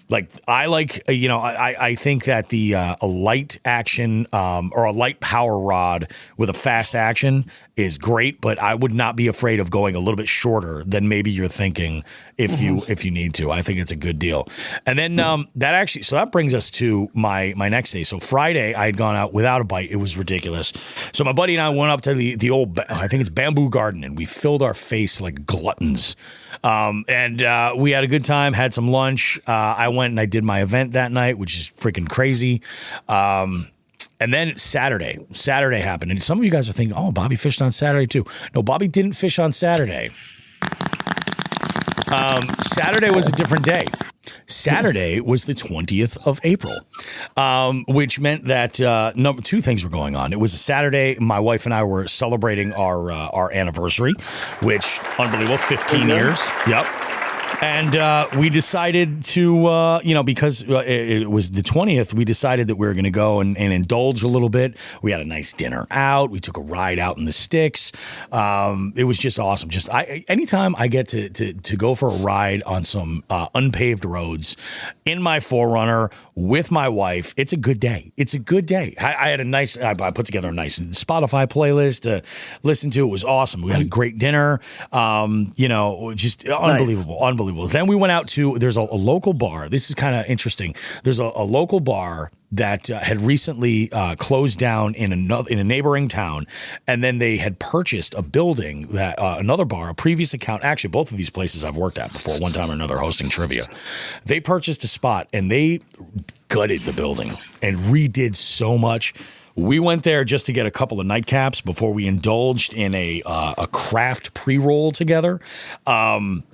like I think that a light action or a light power rod with a fast action is great, but I would not be afraid of going a little bit shorter than maybe you're thinking if you need to. I think it's a good deal. And then that brings us to my next day. So Friday I had gone out without a bite. It was ridiculous. So my buddy and I went up to the old, I think it's Bamboo Garden, and we filled our face like gluttons. And we had a good time, had some lunch. I went and I did my event that night, which is freaking crazy. And then Saturday happened. And some of you guys are thinking, oh, Bobby fished on Saturday too. No, Bobby didn't fish on Saturday. Saturday was a different day. Saturday was the 20th of April, which meant that 2 things were going on. It was a Saturday. My wife and I were celebrating our anniversary, which, unbelievable, 15 years. Yep. And we decided to, because it was the 20th, we decided that we were going to go and indulge a little bit. We had a nice dinner out. We took a ride out in the sticks. It was just awesome. Anytime I get to go for a ride on some unpaved roads in my 4Runner with my wife, it's a good day. It's a good day. I had I put together a nice Spotify playlist to listen to. It was awesome. We had a great dinner. Just unbelievable. Nice. Unbelievable. Then we went out to, there's a local bar. This is kind of interesting. There's a local bar that had recently closed down in a neighboring town, and then they had purchased a building that another bar, a previous account. Actually, both of these places I've worked at before, one time or another, hosting trivia. They purchased a spot and they gutted the building and redid so much. We went there just to get a couple of nightcaps before we indulged in a craft pre-roll together,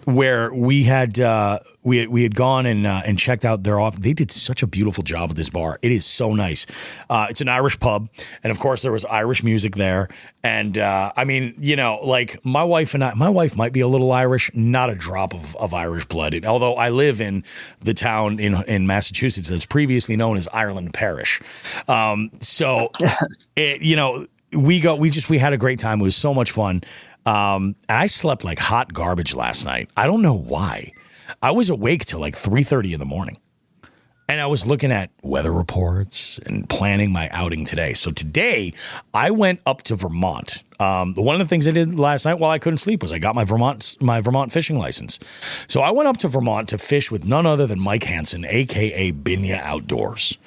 where we had gone and checked out their office. They did such a beautiful job with this bar. It is so nice. It's an Irish pub, and of course there was Irish music there. And like my wife might be a little Irish, not a drop of Irish blood. Although I live in the town in Massachusetts that's previously known as Ireland Parish, so we had a great time. It was so much fun. And I slept like hot garbage last night. I don't know why. I was awake till like 3:30 in the morning. And I was looking at weather reports and planning my outing today. So today, I went up to Vermont. One of the things I did last night while I couldn't sleep was I got my Vermont fishing license. So I went up to Vermont to fish with none other than Mike Hansen, a.k.a. Binya Outdoors.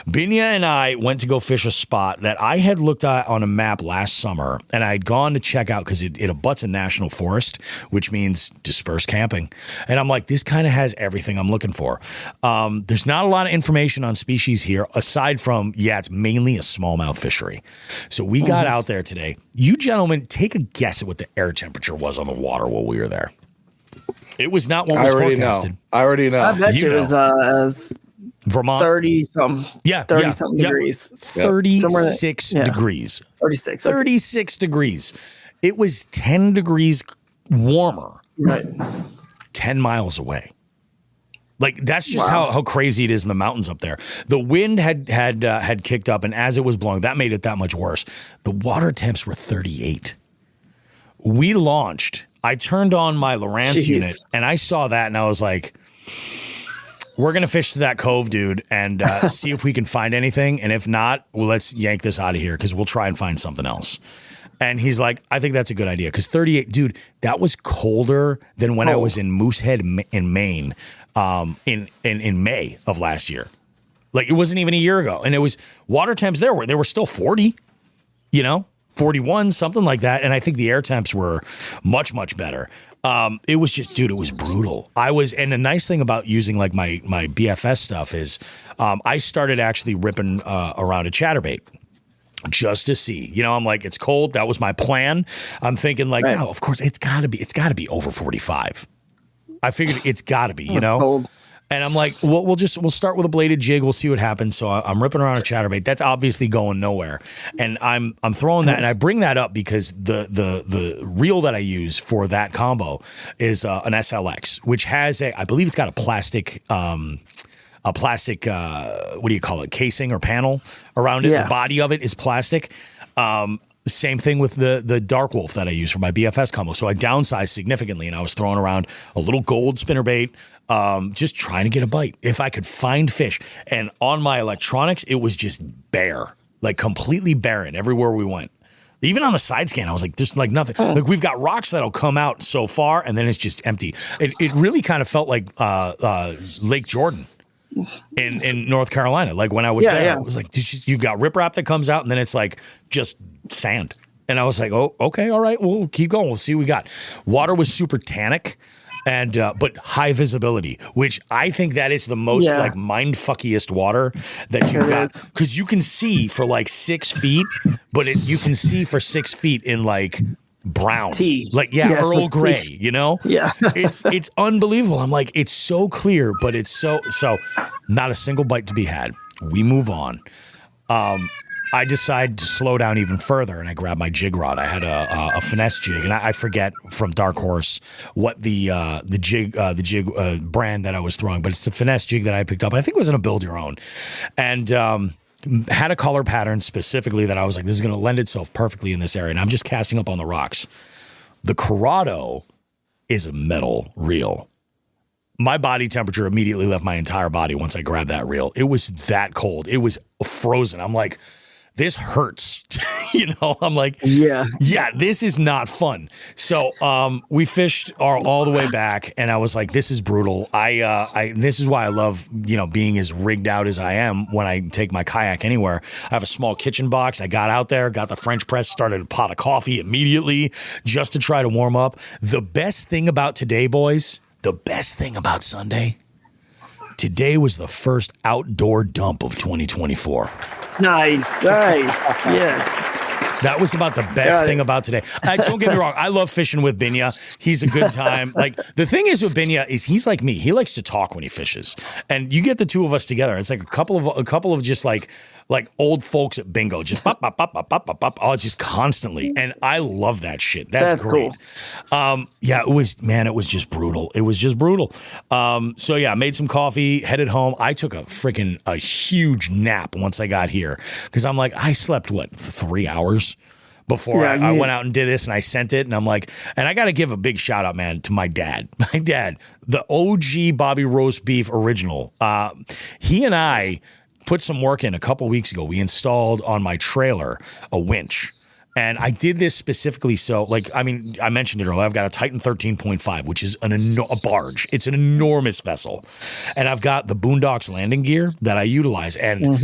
Binya and I went to go fish a spot that I had looked at on a map last summer, and I had gone to check out because it abuts a national forest, which means dispersed camping. And I'm like, this kind of has everything I'm looking for. There's not a lot of information on species here, aside from, it's mainly a smallmouth fishery. So we got out there today. You gentlemen, take a guess at what the air temperature was on the water while we were there. It was not what was forecasted. I already know. I bet it was Vermont 30-something. Yeah, 30-something degrees. 36 degrees. 36. 36 degrees. It was 10 degrees warmer. Right. 10 miles away. Like, that's just how crazy it is in the mountains up there. The wind had kicked up, and as it was blowing, that made it that much worse. The water temps were 38. We launched. I turned on my Lowrance unit, and I saw that, and I was like, we're going to fish to that cove, dude, and see if we can find anything. And if not, well, let's yank this out of here because we'll try and find something else. And he's like, I think that's a good idea. Because 38, dude, that was colder than when I was in Moosehead in Maine in May of last year. Like, it wasn't even a year ago. And it was water temps there were still 40, 41, something like that. And I think the air temps were much, much better. It was just, dude, it was brutal. And the nice thing about using like my BFS stuff is I started actually ripping around a chatterbait. Just to see, I'm like, it's cold. That was my plan. I'm thinking like, no, of course it's gotta be over 45. I figured it's gotta be, cold. And I'm like, well, we'll start with a bladed jig. We'll see what happens. So I'm ripping around a chatterbait. That's obviously going nowhere. And I'm throwing that, and I bring that up because the reel that I use for that combo is an SLX, which has I believe it's got a plastic what do you call it, casing or panel around it. The body of it is plastic. Same thing with the Dark Wolf that I use for my BFS combo. So I downsized significantly, and I was throwing around a little gold spinnerbait, just trying to get a bite. If I could find fish. And on my electronics, it was just bare, like completely barren everywhere we went. Even on the side scan, I was like, there's like nothing. Like, we've got rocks that'll come out so far, and then it's just empty. It really kind of felt like Lake Jordan. In North Carolina, like when I was there, it was like you've got riprap that comes out, and then it's like just sand. And I was like, oh, okay, all right, we'll keep going. We'll see what we got. Water was super tannic, and but high visibility, which I think that is the most like mind fuckiest water that you've got, because you can see for like 6 feet, but you can see for 6 feet in like brown tea, like Earl Grey, it's unbelievable. I'm like, it's so clear, but it's so not a single bite to be had. We move on. I decide to slow down even further, and I grab my jig rod. I had a finesse jig, and I forget from Dark Horse what the jig brand that I was throwing, but it's a finesse jig that I picked up. I think it was in a build your own, and had a color pattern specifically that I was like, this is going to lend itself perfectly in this area. And I'm just casting up on the rocks. The Corrado is a metal reel. My body temperature immediately left my entire body once I grabbed that reel. It was that cold. It was frozen. I'm like, this hurts. I'm like, this is not fun. So we fished all the way back, and I was like, this is brutal. This is why I love, being as rigged out as I am when I take my kayak anywhere. I have a small kitchen box. I got out there, got the French press, started a pot of coffee immediately just to try to warm up. The best thing about today, boys, the best thing about Sunday, today was the first outdoor dump of 2024. Nice. Yes. That was about the best thing about today. Don't get me wrong. I love fishing with Binya. He's a good time. Like, the thing is with Binya is he's like me. He likes to talk when he fishes, and you get the two of us together. It's like a couple of just like old folks at bingo, just bop, bop, bop, bop, bop, bop, bop, all just constantly. And I love that shit. That's great. Cool. It was just brutal. It was just brutal. So made some coffee, headed home. I took a huge nap once I got here, because I'm like, I slept 3 hours before I went out and did this, and I sent it, and I'm like, and I got to give a big shout out, man, to my dad. My dad, the OG Bobby Roast Beef original. He and I put some work in a couple weeks ago. We installed on my trailer a winch. And I did this specifically so, like, I mean, I mentioned it earlier. I've got a Titan 13.5, which is a barge. It's an enormous vessel. And I've got the Boondocks landing gear that I utilize. And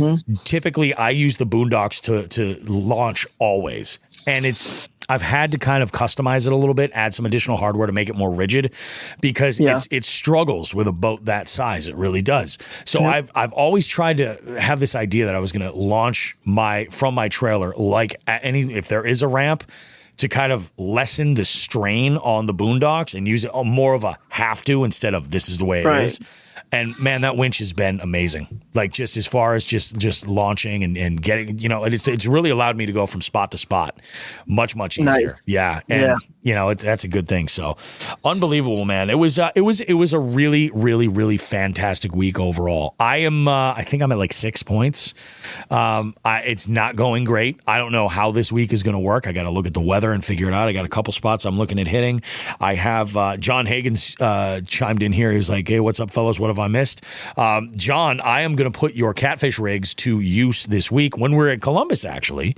typically I use the Boondocks to launch always. And I've had to kind of customize it a little bit, add some additional hardware to make it more rigid because it struggles with a boat that size. It really does. So I've always tried to have this idea that I was going to launch from my trailer, like if there is a ramp, to kind of lessen the strain on the Boondocks and use it more of a have to instead of this is the way it is. And man, that winch has been amazing. Like just as far as just launching and getting, it's really allowed me to go from spot to spot much easier. Nice. Yeah. And that's a good thing. So unbelievable, man. It was a really, really, really fantastic week overall. I think I'm at like 6 points. It's not going great. I don't know how this week is going to work. I got to look at the weather and figure it out. I got a couple spots I'm looking at hitting. I have John Hagen's chimed in here. He's like, hey, what's up, fellas? What have I missed? John, I am going to put your catfish rigs to use this week. When we're at Columbus, actually,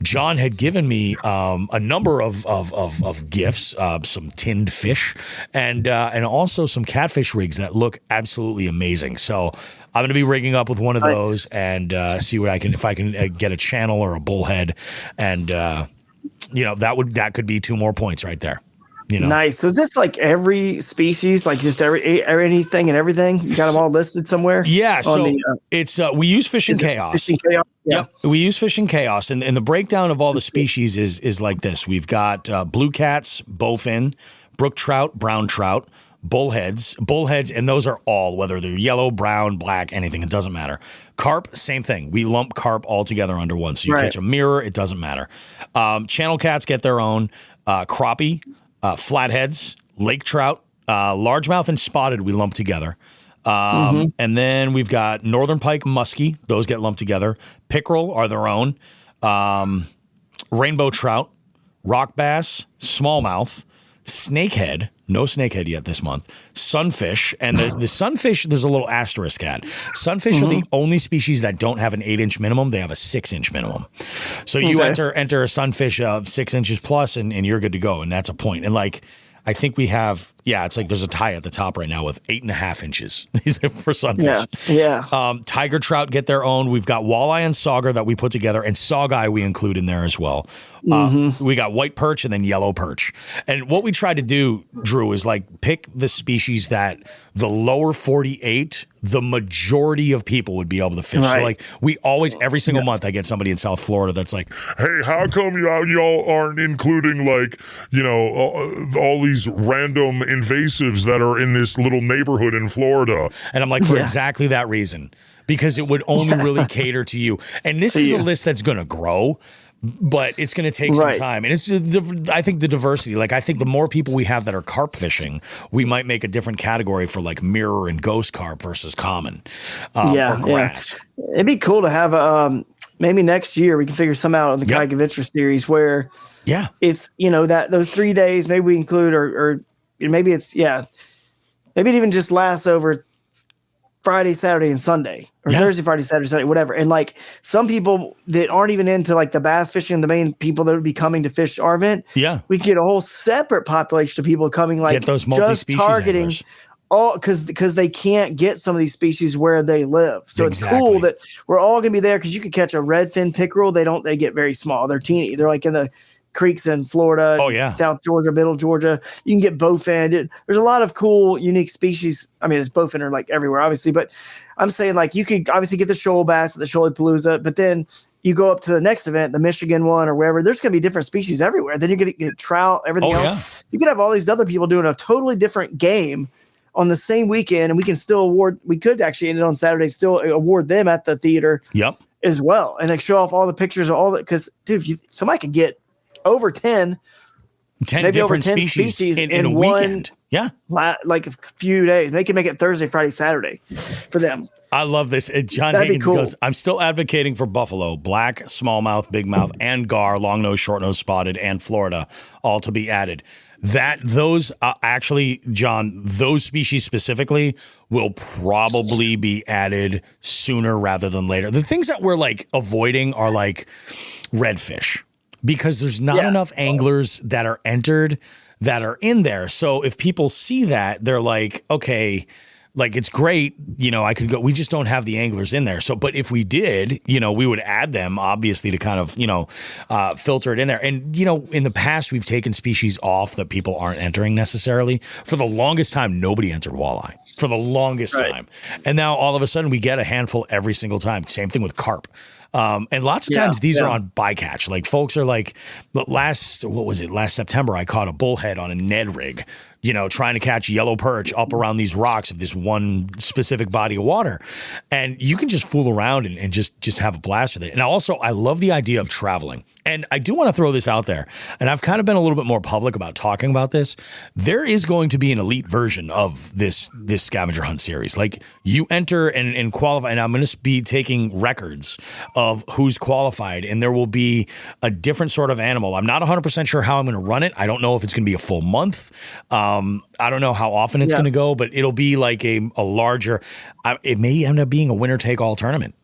John had given me a number of gifts, some tinned fish, and also some catfish rigs that look absolutely amazing. So I'm going to be rigging up with one of those and see what if I can get a channel or a bullhead, and that could be 2 more points right there. Nice. So is this like every species, like just anything and everything? You got them all listed somewhere? Yeah. So it's we use Fishing Chaos. Fishing Chaos? Yeah. Yep. We use Fishing Chaos, and the breakdown of all the species is like this. We've got blue cats, bowfin, brook trout, brown trout, bullheads, and those are all, whether they're yellow, brown, black, anything, it doesn't matter. Carp, same thing. We lump carp all together under one. So you catch a mirror, it doesn't matter. Channel cats get their own. Crappie, flatheads, lake trout, largemouth and spotted we lump together. And then we've got northern pike, muskie. Those get lumped together. Pickerel are their own. Rainbow trout, rock bass, smallmouth, snakehead. No snakehead yet this month. Sunfish. And the sunfish, there's a little asterisk at. Sunfish are the only species that don't have an 8-inch minimum. They have a 6-inch minimum. So you enter a sunfish of 6 inches plus and you're good to go. And that's a point. And like, I think we have, it's like there's a tie at the top right now with 8.5 inches for sunfish. Yeah. Tiger trout get their own. We've got walleye and sauger that we put together, and sawguy we include in there as well. We got white perch and then yellow perch. And what we tried to do, Drew, is like pick the species that the lower 48, the majority of people would be able to fish. So like we always, every single month, I get somebody in South Florida that's like, hey, how come y'all aren't including like, all these random invasives that are in this little neighborhood in Florida? And I'm like, for exactly that reason, because it would only really cater to you. And this is a list that's going to grow, but it's going to take some time. And I think the diversity, like I think the more people we have that are carp fishing, we might make a different category for like mirror and ghost carp versus common or grass. It'd be cool to have maybe next year we can figure some out on the Kayak Adventure series where it's, that those 3 days, maybe we include or maybe it's, maybe it even just lasts over Friday, Saturday, and Sunday, or Thursday, Friday, Saturday, Sunday, whatever. And like some people that aren't even into like the bass fishing, the main people that would be coming to fish our event, we can get a whole separate population of people coming, like get those multi-species targeting anglers. All because they can't get some of these species where they live. So it's cool that we're all gonna be there because you could catch a redfin pickerel. They get very small. They're teeny. They're like in the creeks in Florida, South Georgia, Middle Georgia. You can get bowfin. There's a lot of cool, unique species. I mean, it's bowfin are like everywhere, obviously, but I'm saying like you could obviously get the shoal bass at the Shoaliepalooza, but then you go up to the next event, the Michigan one or wherever. There's going to be different species everywhere. Then you're going to get trout, everything else. You could have all these other people doing a totally different game on the same weekend, and we can still award. We could actually end it on Saturday, still award them at the theater, as well, and like show off all the pictures of all that. Because dude, somebody could get over 10 maybe different over 10 species in a one weekend. Yeah. Like a few days. They can make it Thursday, Friday, Saturday for them. I love this. John That'd be Higgins cool. goes, I'm still advocating for buffalo, black, smallmouth, bigmouth, and gar, long nose, short nose, spotted, and Florida, all to be added. Those actually, John, those species specifically will probably be added sooner rather than later. The things that we're like avoiding are like redfish, because there's not enough anglers that are entered that are in there. So if people see that, they're like, okay, like it's great, I could go. We just don't have the anglers in there. So, but if we did, we would add them obviously to kind of, filter it in there. And, in the past, we've taken species off that people aren't entering necessarily. For the longest time, nobody entered walleye for the longest time. And now all of a sudden we get a handful every single time. Same thing with carp. And lots of times these are on bycatch. Like folks are like, last September, I caught a bullhead on a Ned rig, trying to catch yellow perch up around these rocks of this one specific body of water. And you can just fool around and just have a blast with it. And also, I love the idea of traveling. And I do want to throw this out there. And I've kind of been a little bit more public about talking about this. There is going to be an elite version of this scavenger hunt series. Like you enter and qualify, and I'm going to be taking records of who's qualified, and there will be a different sort of animal. I'm not 100% sure how I'm going to run it. I don't know if it's going to be a full month. I don't know how often it's going to go, but it'll be like a larger, it may end up being a winner take all tournament,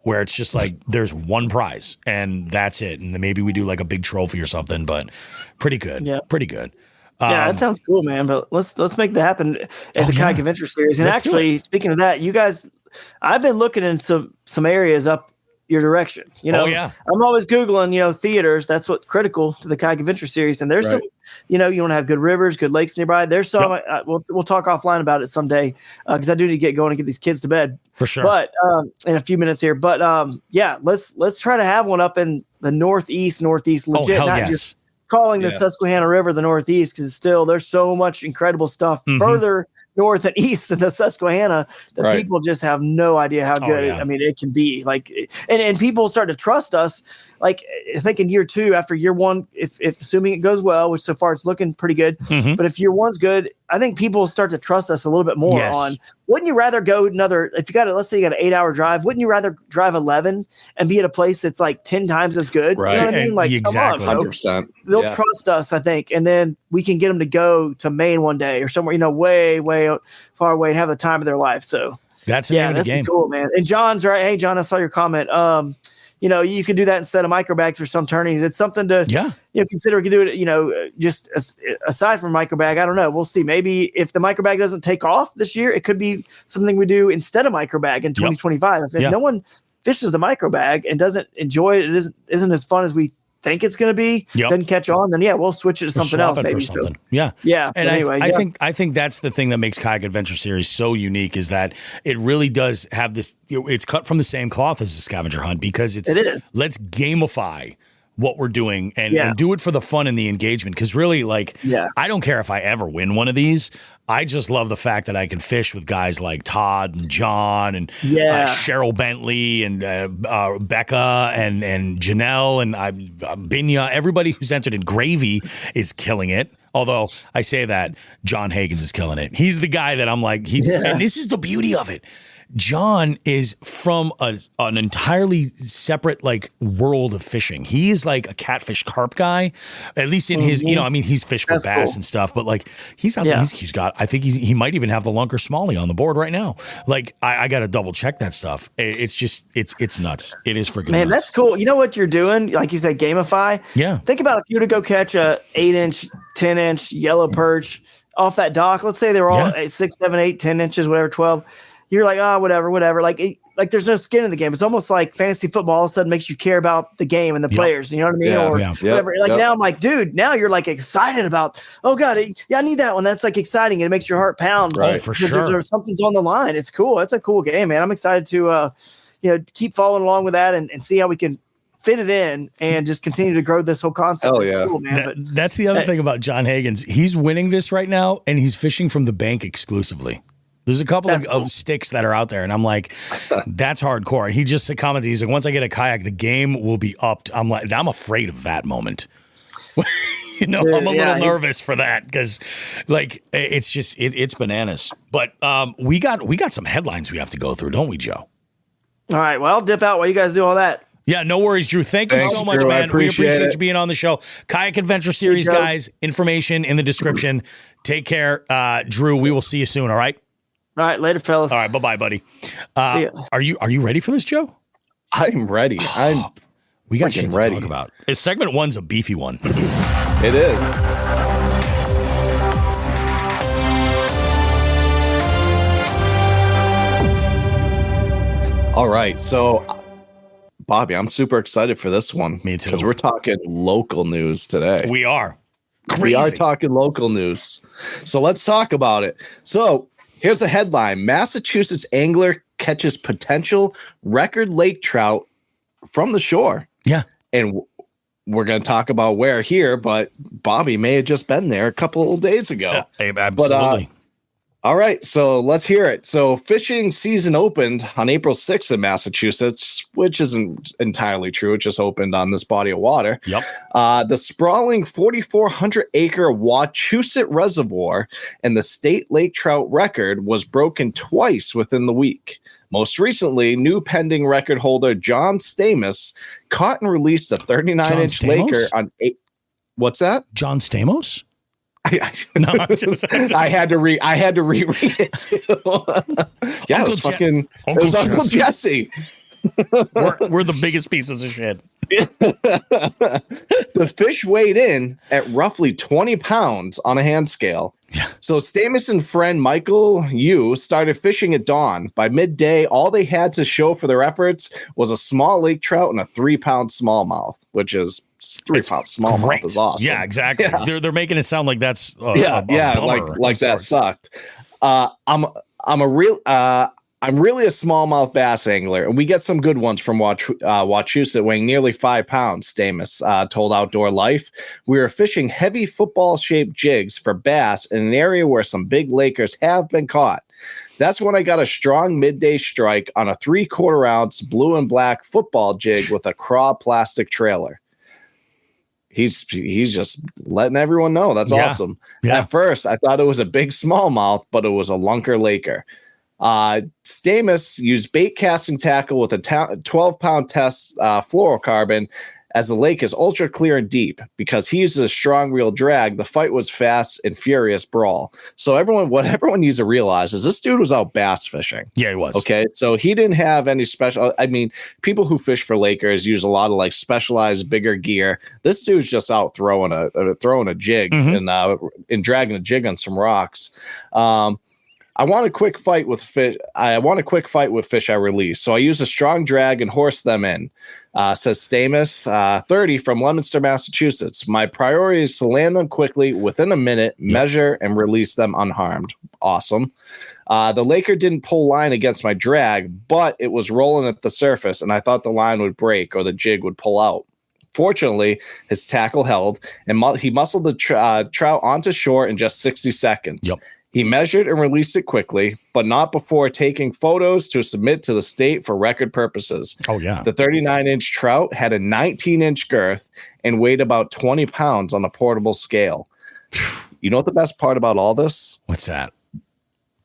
where it's just like there's one prize and that's it. And then maybe we do like a big trophy or something, but pretty good. Yeah. Pretty good. That sounds cool, man. But let's make that happen at the Kayak Adventure Series. And actually, speaking of that, you guys, I've been looking in some areas up your direction. I'm always Googling, theaters. That's what's critical to the Kayak Adventure Series. And there's some, you want to have good rivers, good lakes nearby. There's some, we'll talk offline about it someday because I do need to get going and get these kids to bed. For sure. But in a few minutes here. But let's try to have one up in the northeast legit, not just calling the Susquehanna River the Northeast, because still there's so much incredible stuff further north and east of the Susquehanna that people just have no idea how good it can be. Like, and people start to trust us. Like, I think in year 2, after year 1, if assuming it goes well, which so far it's looking pretty good, but if year 1's good, I think people start to trust us a little bit more on, wouldn't you rather go if you got let's say you got an 8-hour drive, wouldn't you rather drive 11 and be at a place that's like 10 times as good? Right. You know what I mean? Like, exactly. Come on, 100%. They'll trust us, I think. And then we can get them to go to Maine one day or somewhere, way, way far away and have the time of their life. So that's the name of the game. Cool, man. And John's right. Hey, John, I saw your comment. You could do that instead of microbags for some tourneys. It's something to, consider. We could do it, just aside from microbag. I don't know. We'll see. Maybe if the microbag doesn't take off this year, it could be something we do instead of microbag in 2025. If no one fishes the microbag and doesn't enjoy it, isn't as fun as we think it's going to be, doesn't catch on, then we'll switch it to something else. Maybe something. So, yeah. And anyway, I think that's the thing that makes Kayak Adventure Series so unique, is that it really does have this. It's cut from the same cloth as a scavenger hunt, because it is. Let's gamify what we're doing and do it for the fun and the engagement. Because really, I don't care if I ever win one of these. I just love the fact that I can fish with guys like Todd and John and Cheryl Bentley and Becca and Janelle and Binya. Everybody who's entered in Gravy is killing it. Although I say that, John Higgins is killing it. He's the guy that I'm like, and this is the beauty of it. John is from an entirely separate world of fishing. He is like a catfish carp guy, at least in his, he's fished for bass and stuff, but he's out there. He's got, I think he might even have the lunker smallie on the board right now. I got to double check that stuff. It's just, it's nuts. It is freaking nuts. That's cool. You know what you're doing? Like you said, gamify. Yeah. Think about if you were to go catch a 8-inch, 10-inch yellow perch off that dock. Let's say they were all 6, 7, 8, 10 inches, whatever, 12. You're like, whatever. Like there's no skin in the game. It's almost like fantasy football all of a sudden makes you care about the game and the players. You know what I mean? Whatever. Now I'm like, dude, now you're excited about, oh God, I need that one. That's exciting. It makes your heart pound. Right. For sure. Something's on the line. It's cool. It's a cool game, man. I'm excited to, keep following along with that and see how we can fit it in and just continue to grow this whole concept. Oh yeah. Cool, man. That's the other thing about John Higgins. He's winning this right now and he's fishing from the bank exclusively. There's a couple of sticks that are out there, and I'm like, that's hardcore. He just commented, he's like, once I get a kayak, the game will be upped. I'm like, I'm afraid of that moment. I'm a little nervous for that because, like, it's just it's bananas. But we got some headlines we have to go through, don't we, Joe? All right. Well, I'll dip out while you guys do all that. Yeah, no worries, Drew. Thanks you so much, Drew. man. We appreciate you being on the show. Kayak Adventure Series, guys. Information in the description. Take care, Drew. We will see you soon. All right. All right. Later, fellas. All right. Bye, buddy. See ya. Are you ready for this, Joe? I'm ready. We got shit to ready. talk about. Segment 1's a beefy one. It is. All right. So, Bobby, I'm super excited for this one. Me too. Because we're talking local news today. We are. Crazy. We are talking local news. So let's talk about it. So here's a headline. Massachusetts angler catches potential record lake trout from the shore. Yeah. And we're going to talk about where here, but Bobby may have just been there a couple of days ago. Absolutely. All right, so let's hear it. So fishing season opened on April 6th in Massachusetts, which isn't entirely true. It just opened on this body of water. Yep. The sprawling 4,400-acre Wachusett Reservoir and the state lake trout record was broken twice within the week. Most recently, new pending record holder John Stamos caught and released a 39-inch laker on eight. What's that? John Stamos? No, I had to reread it too. Yeah, it was fucking Uncle Jesse. We're the biggest pieces of shit. The fish weighed in at roughly 20 pounds on a hand scale. So Stamos and friend Michael Yu started fishing at dawn. By midday, all they had to show for their efforts was a small lake trout and a 3-pound smallmouth, which is 3-pound smallmouth is awesome. Yeah, exactly. Yeah. They're making it sound like that's like that sucked. I'm really a smallmouth bass angler, and we get some good ones from Wachusett, weighing nearly 5 pounds, Stamos told Outdoor Life. We were fishing heavy football-shaped jigs for bass in an area where some big lakers have been caught. That's when I got a strong midday strike on a 3/4-ounce blue and black football jig with a craw plastic trailer. He's just letting everyone know. That's awesome. Yeah. At first, I thought it was a big smallmouth, but it was a lunker laker. Stamos used bait casting tackle with a 12-pound test fluorocarbon, as the lake is ultra clear and deep. Because he uses a strong reel drag, the fight was fast and furious brawl. So what everyone needs to realize is this dude was out bass fishing. Yeah, he was. Okay, so he didn't have any special. I mean, people who fish for lakers use a lot of like specialized bigger gear. This dude's just out throwing a jig and dragging a jig on some rocks. I want a quick fight with fish. I release. So I use a strong drag and horse them in, says Stamos, 30 from Leominster, Massachusetts. My priority is to land them quickly within a minute, measure, and release them unharmed. Awesome. The laker didn't pull line against my drag, but it was rolling at the surface, and I thought the line would break or the jig would pull out. Fortunately, his tackle held, and he muscled the trout onto shore in just 60 seconds. Yep. He measured and released it quickly, but not before taking photos to submit to the state for record purposes. Oh, yeah. The 39-inch trout had a 19-inch girth and weighed about 20 pounds on a portable scale. You know what the best part about all this? What's that?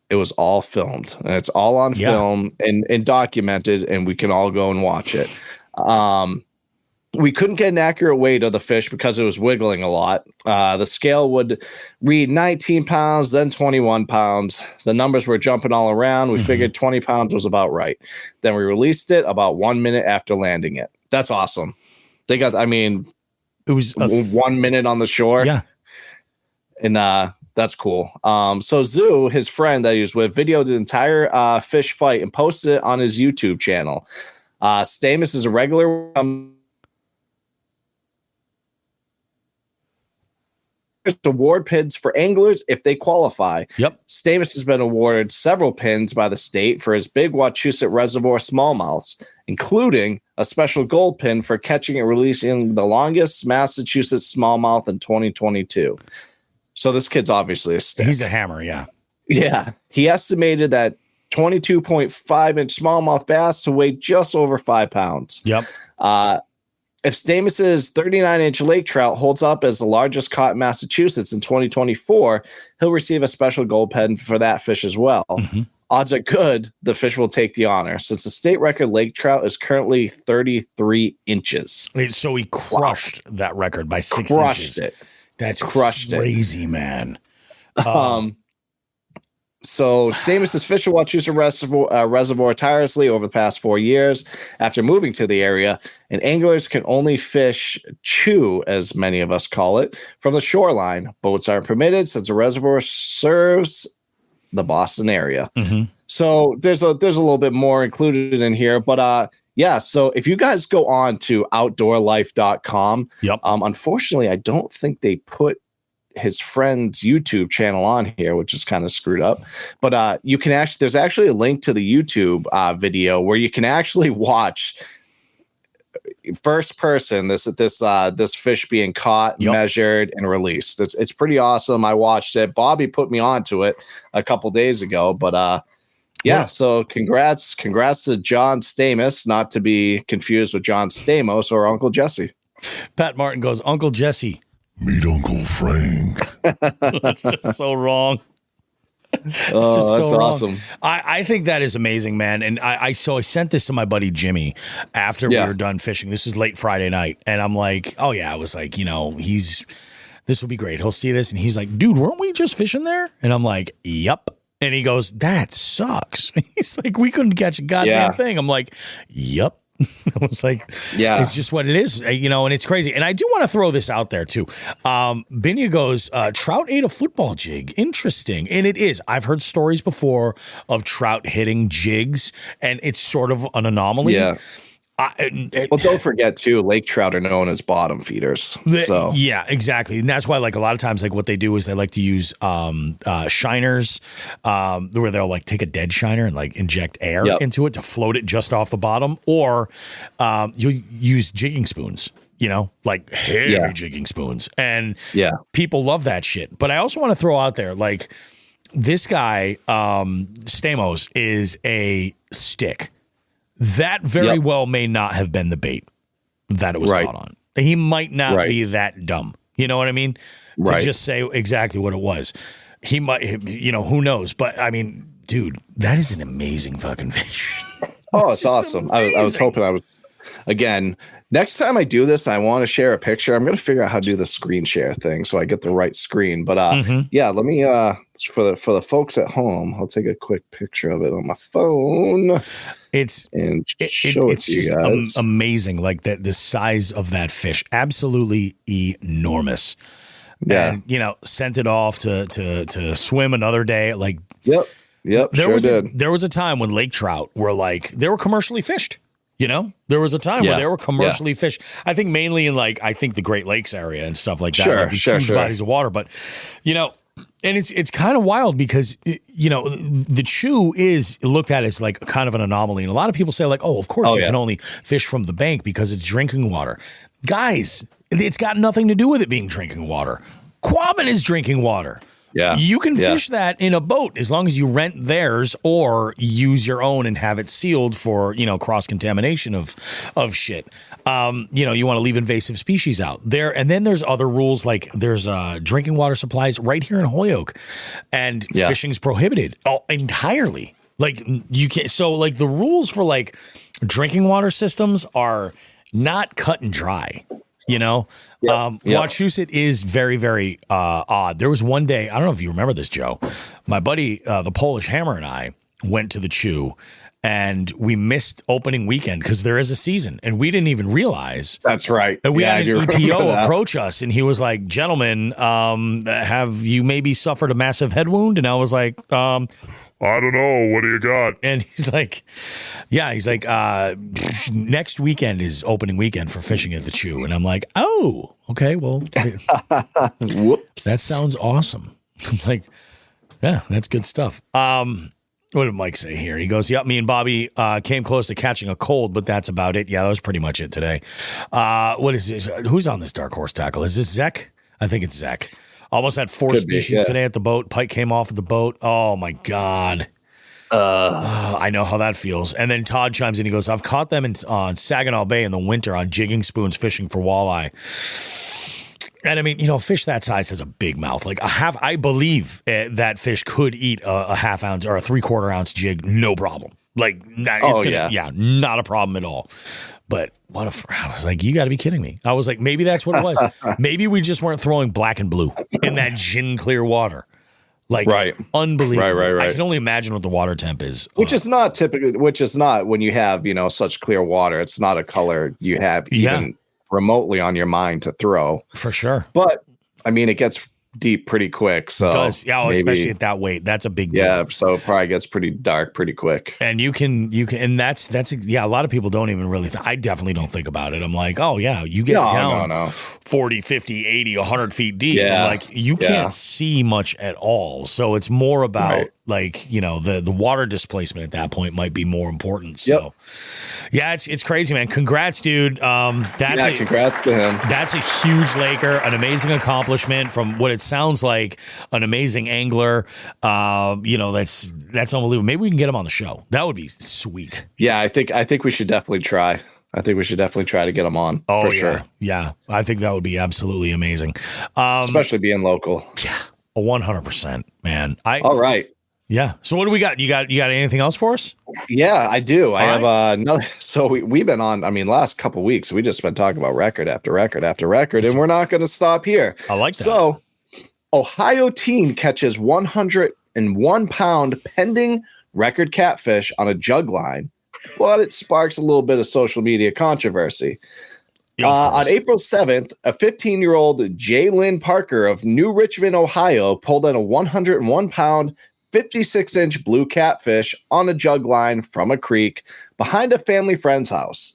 It was all filmed, and it's all on film and documented, and we can all go and watch it. We couldn't get an accurate weight of the fish because it was wiggling a lot. The scale would read 19 pounds, then 21 pounds. The numbers were jumping all around. We figured 20 pounds was about right. Then we released it about 1 minute after landing it. That's awesome. It was 1 minute on the shore. Yeah. And that's cool. So Zoo, his friend that he was with, videoed the entire fish fight and posted it on his YouTube channel. Stamos is a regular award pins for anglers if they qualify. Yep. Stamos has been awarded several pins by the state for his big Wachusett Reservoir smallmouths, including a special gold pin for catching and releasing the longest Massachusetts smallmouth in 2022. So this kid's obviously a stick. He's a hammer, yeah. Yeah. He estimated that 22.5-inch smallmouth bass to weigh just over 5 pounds. Yep. if Stamos's 39-inch lake trout holds up as the largest caught in Massachusetts in 2024, he'll receive a special gold pen for that fish as well. Mm-hmm. Odds are good the fish will take the honor, since the state record lake trout is currently 33 inches. So he crushed that record by 6 inches. Crushed it. That's crazy, man. So Stamos has fished the Wachusett Reservoir tirelessly over the past 4 years after moving to the area, and anglers can only fish chew, as many of us call it, from the shoreline. Boats aren't permitted since the reservoir serves the Boston area. Mm-hmm. So there's a little bit more included in here, but yeah, so if you guys go on to outdoorlife.com, unfortunately, I don't think they put his friend's YouTube channel on here, which is kind of screwed up, but you can actually, there's actually a link to the YouTube video where you can actually watch first person this fish being caught, measured, and released. It's pretty awesome. I watched it. Bobby put me onto it a couple days ago, but yeah, so congrats to John Stamos, not to be confused with John Stamos or Uncle Jesse. Pat Martin goes, Uncle Jesse. Meet Uncle Frank. That's just so wrong. Oh, that's awesome. I think that is amazing, man. And I sent this to my buddy Jimmy after we were done fishing. This is late Friday night. And I'm like, oh yeah, I was like, this will be great. He'll see this. And he's like, dude, weren't we just fishing there? And I'm like, yep. And he goes, that sucks. He's like, we couldn't catch a goddamn thing. I'm like, yep. I was like, it's just what it is, and it's crazy. And I do want to throw this out there too. Binya goes, trout ate a football jig. Interesting. And it is. I've heard stories before of trout hitting jigs, and it's sort of an anomaly. Yeah. Well, don't forget too, lake trout are known as bottom feeders. So yeah, exactly, and that's why like a lot of times like what they do is they like to use shiners, where they'll like take a dead shiner and like inject air into it to float it just off the bottom, or you use jigging spoons. Like heavy jigging spoons, and people love that shit. But I also want to throw out there like this guy Stamos is a stick. That very well may not have been the bait that it was caught on. He might not be that dumb. You know what I mean? To just say exactly what it was. He might, who knows? But I mean, dude, that is an amazing fucking fish. Oh, it's awesome. I was hoping again, next time I do this and I want to share a picture, I'm going to figure out how to do the screen share thing so I get the right screen. But let me, for the folks at home, I'll take a quick picture of it on my phone. It's just amazing. Like the size of that fish, absolutely enormous. Yeah. And, sent it off to swim another day. Like, there was a time when lake trout were like, they were commercially fished. There was a time where they were commercially fished. I think mainly in the Great Lakes area and stuff like that. Huge bodies of water. But, and it's kind of wild because, the chew is looked at as like kind of an anomaly. And a lot of people say like, oh, of course you can only fish from the bank because it's drinking water. Guys, it's got nothing to do with it being drinking water. Quabbin is drinking water. Yeah, you can fish that in a boat as long as you rent theirs or use your own and have it sealed for cross contamination of shit. You want to leave invasive species out there, and then there's other rules like there's drinking water supplies right here in Holyoke, and fishing's prohibited entirely. Like you can't. So like the rules for like drinking water systems are not cut and dry. Wachusett is very, very odd. There was one day, I don't know if you remember this, Joe. My buddy, the Polish Hammer, and I went to the Chew, and we missed opening weekend because there is a season, and we didn't even realize. That's right. And we had an EPO approach us, and he was like, "Gentlemen, have you maybe suffered a massive head wound?" And I was like, I don't know. What do you got? And he's like, next weekend is opening weekend for fishing at the Chew. And I'm like, oh, okay, well, whoops. That sounds awesome. I'm like, yeah, that's good stuff. What did Mike say here? He goes, yep, me and Bobby came close to catching a cold, but that's about it. Yeah, that was pretty much it today. What is this? Who's on this dark horse tackle? Is this Zek? I think it's Zek. Almost had 4 species today at the boat. Pike came off of the boat. Oh, my God. I know how that feels. And then Todd chimes in. He goes, I've caught them on Saginaw Bay in the winter on jigging spoons fishing for walleye. And I mean, fish that size has a big mouth. Like I believe that fish could eat a half ounce or a 3/4 ounce jig, no problem. Like, not a problem at all. But I was like, you got to be kidding me. I was like, maybe that's what it was. Maybe we just weren't throwing black and blue in that gin clear water. Like, unbelievable. Right. I can only imagine what the water temp is. Which is not when you have, such clear water. It's not a color you have even remotely on your mind to throw. For sure. But, I mean, it gets deep pretty quick. So it does. Yeah, especially at that weight. That's a big deal. Yeah, so it probably gets pretty dark pretty quick. And you can, and that's a lot of people don't even really, I definitely don't think about it. I'm like, oh yeah, you get down 40, 50, 80, 100 feet deep. Yeah. And like, you can't see much at all. So it's more about like, the water displacement at that point might be more important. So yeah, it's crazy, man. Congrats, dude. Congrats to him. That's a huge Laker, an amazing accomplishment from what it sounds like, an amazing angler. That's unbelievable. Maybe we can get him on the show. That would be sweet. Yeah, I think we should definitely try. I think we should definitely try to get him on. Oh, for sure. Yeah. I think that would be absolutely amazing. Especially being local. Yeah. 100%, man. All right. Yeah. So what do we got? You got anything else for us? Yeah, I do. I have another. So we've been on, last couple of weeks, we just been talking about record after record after record, and we're not going to stop here. I like that. So Ohio teen catches 101-pound pending record catfish on a jug line, but it sparks a little bit of social media controversy. On April 7th, a 15-year-old Jalen Parker of New Richmond, Ohio, pulled in a 101-pound 56-inch blue catfish on a jug line from a creek behind a family friend's house.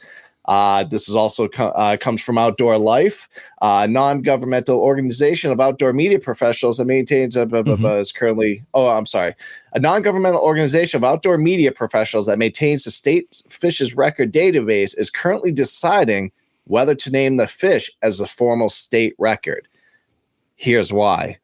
This is also comes from Outdoor Life, a non-governmental organization of outdoor media professionals that maintains a non-governmental organization of outdoor media professionals that maintains the state fishes record database is currently deciding whether to name the fish as the formal state record. Here's why.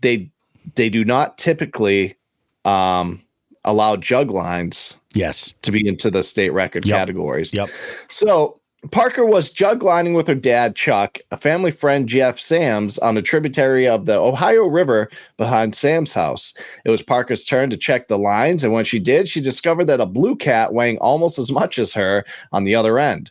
They do not typically allow jug lines to be into the state record categories. Yep. So Parker was jug lining with her dad, Chuck, a family friend, Jeff Sams, on a tributary of the Ohio River behind Sam's house. It was Parker's turn to check the lines, and when she did, she discovered that a blue cat weighing almost as much as her on the other end.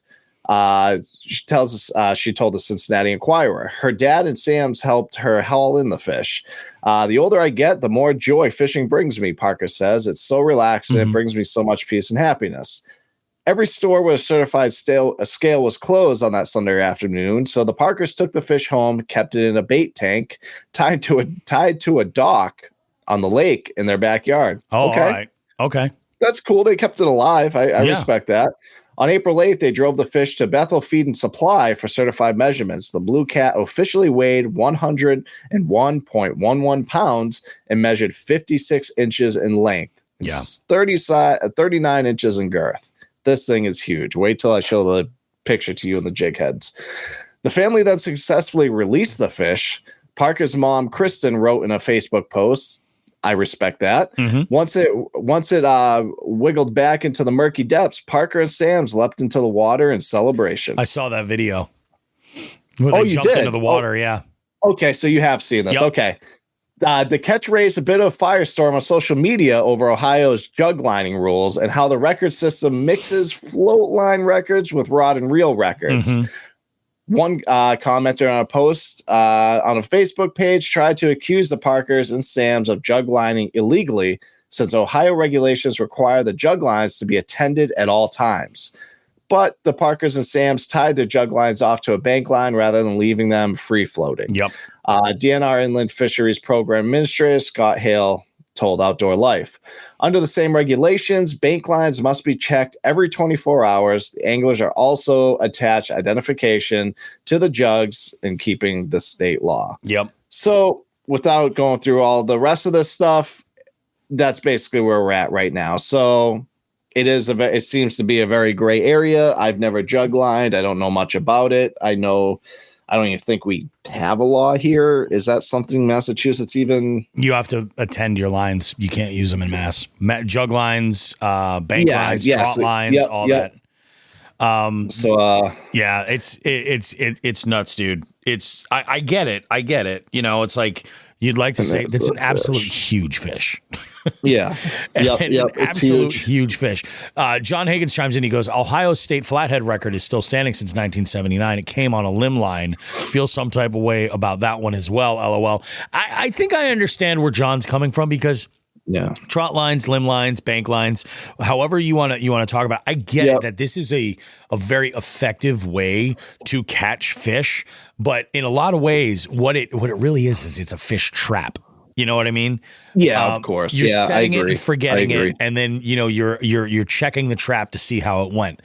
She told the Cincinnati Enquirer, her dad and Sam's helped her haul in the fish. The older I get, the more joy fishing brings me, Parker says. It's so relaxing. It brings me so much peace and happiness. Every store with a certified scale was closed on that Sunday afternoon, so the Parkers took the fish home, kept it in a bait tank, tied to a dock on the lake in their backyard. Oh, okay. All right. Okay. That's cool. They kept it alive. I respect that. On April 8th, they drove the fish to Bethel Feed and Supply for certified measurements. The blue cat officially weighed 101.11 pounds and measured 56 inches in length. It's 39 inches in girth. This thing is huge. Wait till I show the picture to you in the jig heads. The family then successfully released the fish. Parker's mom, Kristen, wrote in a Facebook post, I respect that. Once it wiggled back into the murky depths, Parker and Sam's leapt into the water in celebration. I saw that video. They jumped into the water, yeah. Okay, so you have seen this. Yep. Okay. The catch raised a bit of a firestorm on social media over Ohio's jug lining rules and how the record system mixes float line records with rod and reel records. One commenter on a post on a Facebook page tried to accuse the Parkers and Sams of jug lining illegally, since Ohio regulations require the jug lines to be attended at all times. But the Parkers and Sams tied their jug lines off to a bank line rather than leaving them free floating. Yep. DNR Inland Fisheries Program Administrator Scott Hale told Outdoor Life, under the same regulations, bank lines must be checked every 24 hours. The anglers are also attached identification to the jugs in keeping the state law. Yep. So without going through all the rest of this stuff, that's basically where we're at right now. So it seems to be a very gray area. I've never jug lined. I don't know much about it. I I don't even think we have a law here. Is that something Massachusetts even? You have to attend your lines. You can't use them in mass. Jug lines, bank lines, trot lines, all that. Yeah, it's nuts, dude. I get it. You know, it's like you'd like to say that's an absolute huge fish. Yeah. It's an absolute huge fish. John Higgins chimes in. He goes, Ohio State flathead record is still standing since 1979. It came on a limb line. Feel some type of way about that one as well. LOL. I think I understand where John's coming from because trot lines, limb lines, bank lines, however you want to talk about. I get it that this is a very effective way to catch fish, but in a lot of ways, what it really is it's a fish trap. You know what I mean? Yeah, of course. You're setting it and forgetting it, and then you're checking the trap to see how it went.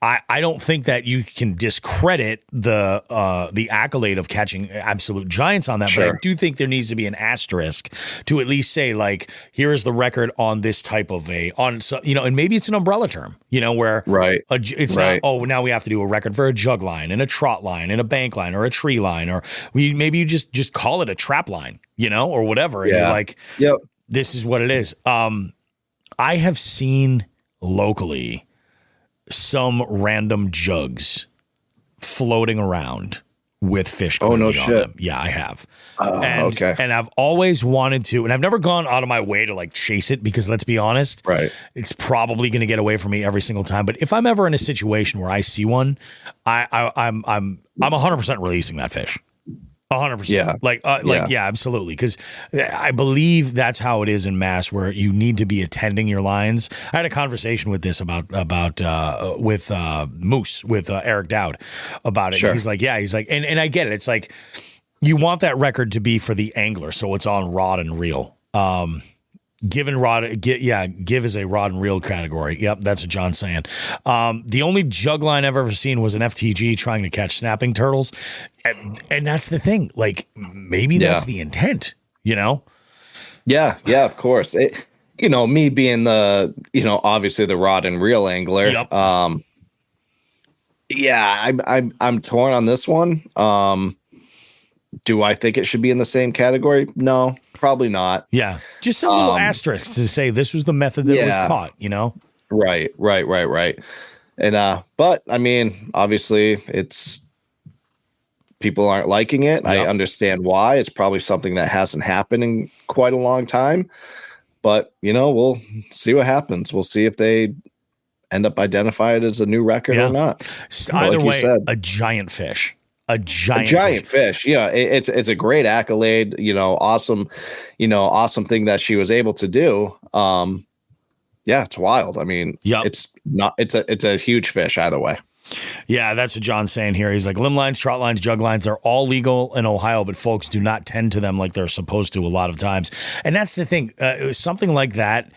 I don't think that you can discredit the accolade of catching absolute giants on that, but I do think there needs to be an asterisk to at least say, like, here is the record on this type of and maybe it's an umbrella term, where it's not, now we have to do a record for a jug line and a trot line and a bank line or a tree line, or maybe you just call it a trap line, or whatever. And you're like, this is what it is. I have seen locally some random jugs floating around with fish clearly on them. Yeah, I have. And I've always wanted to, and I've never gone out of my way to like chase it because let's be honest, it's probably going to get away from me every single time. But if I'm ever in a situation where I see one, I'm 100% releasing that fish. 100%. Yeah, absolutely. Because I believe that's how it is in mass, where you need to be attending your lines. I had a conversation with this with Moose, with Eric Dowd about it. Sure. He's like, and I get it. It's like, you want that record to be for the angler, so it's on rod and reel. Give is a rod and reel category. Yep, that's what John's saying. The only jug line I've ever seen was an FTG trying to catch snapping turtles. And that's the thing. Like, maybe that's the intent, Yeah, of course. Me being the, obviously the rod and reel angler. Yep. I'm torn on this one. Do I think it should be in the same category? No, probably not. Yeah. Just a little asterisk to say this was the method that was caught, Right. And, but I mean, obviously people aren't liking it. Yep. I understand why. It's probably something that hasn't happened in quite a long time, but we'll see what happens. We'll see if they end up identifying it as a new record or not. Either way, a giant fish. A giant fish. Yeah, it's a great accolade. Awesome. Awesome thing that she was able to do. It's wild. I mean, it's a huge fish either way. Yeah, that's what John's saying here. He's like, limb lines, trot lines, jug lines, they're all legal in Ohio, but folks do not tend to them like they're supposed to a lot of times. And that's the thing. Something like that,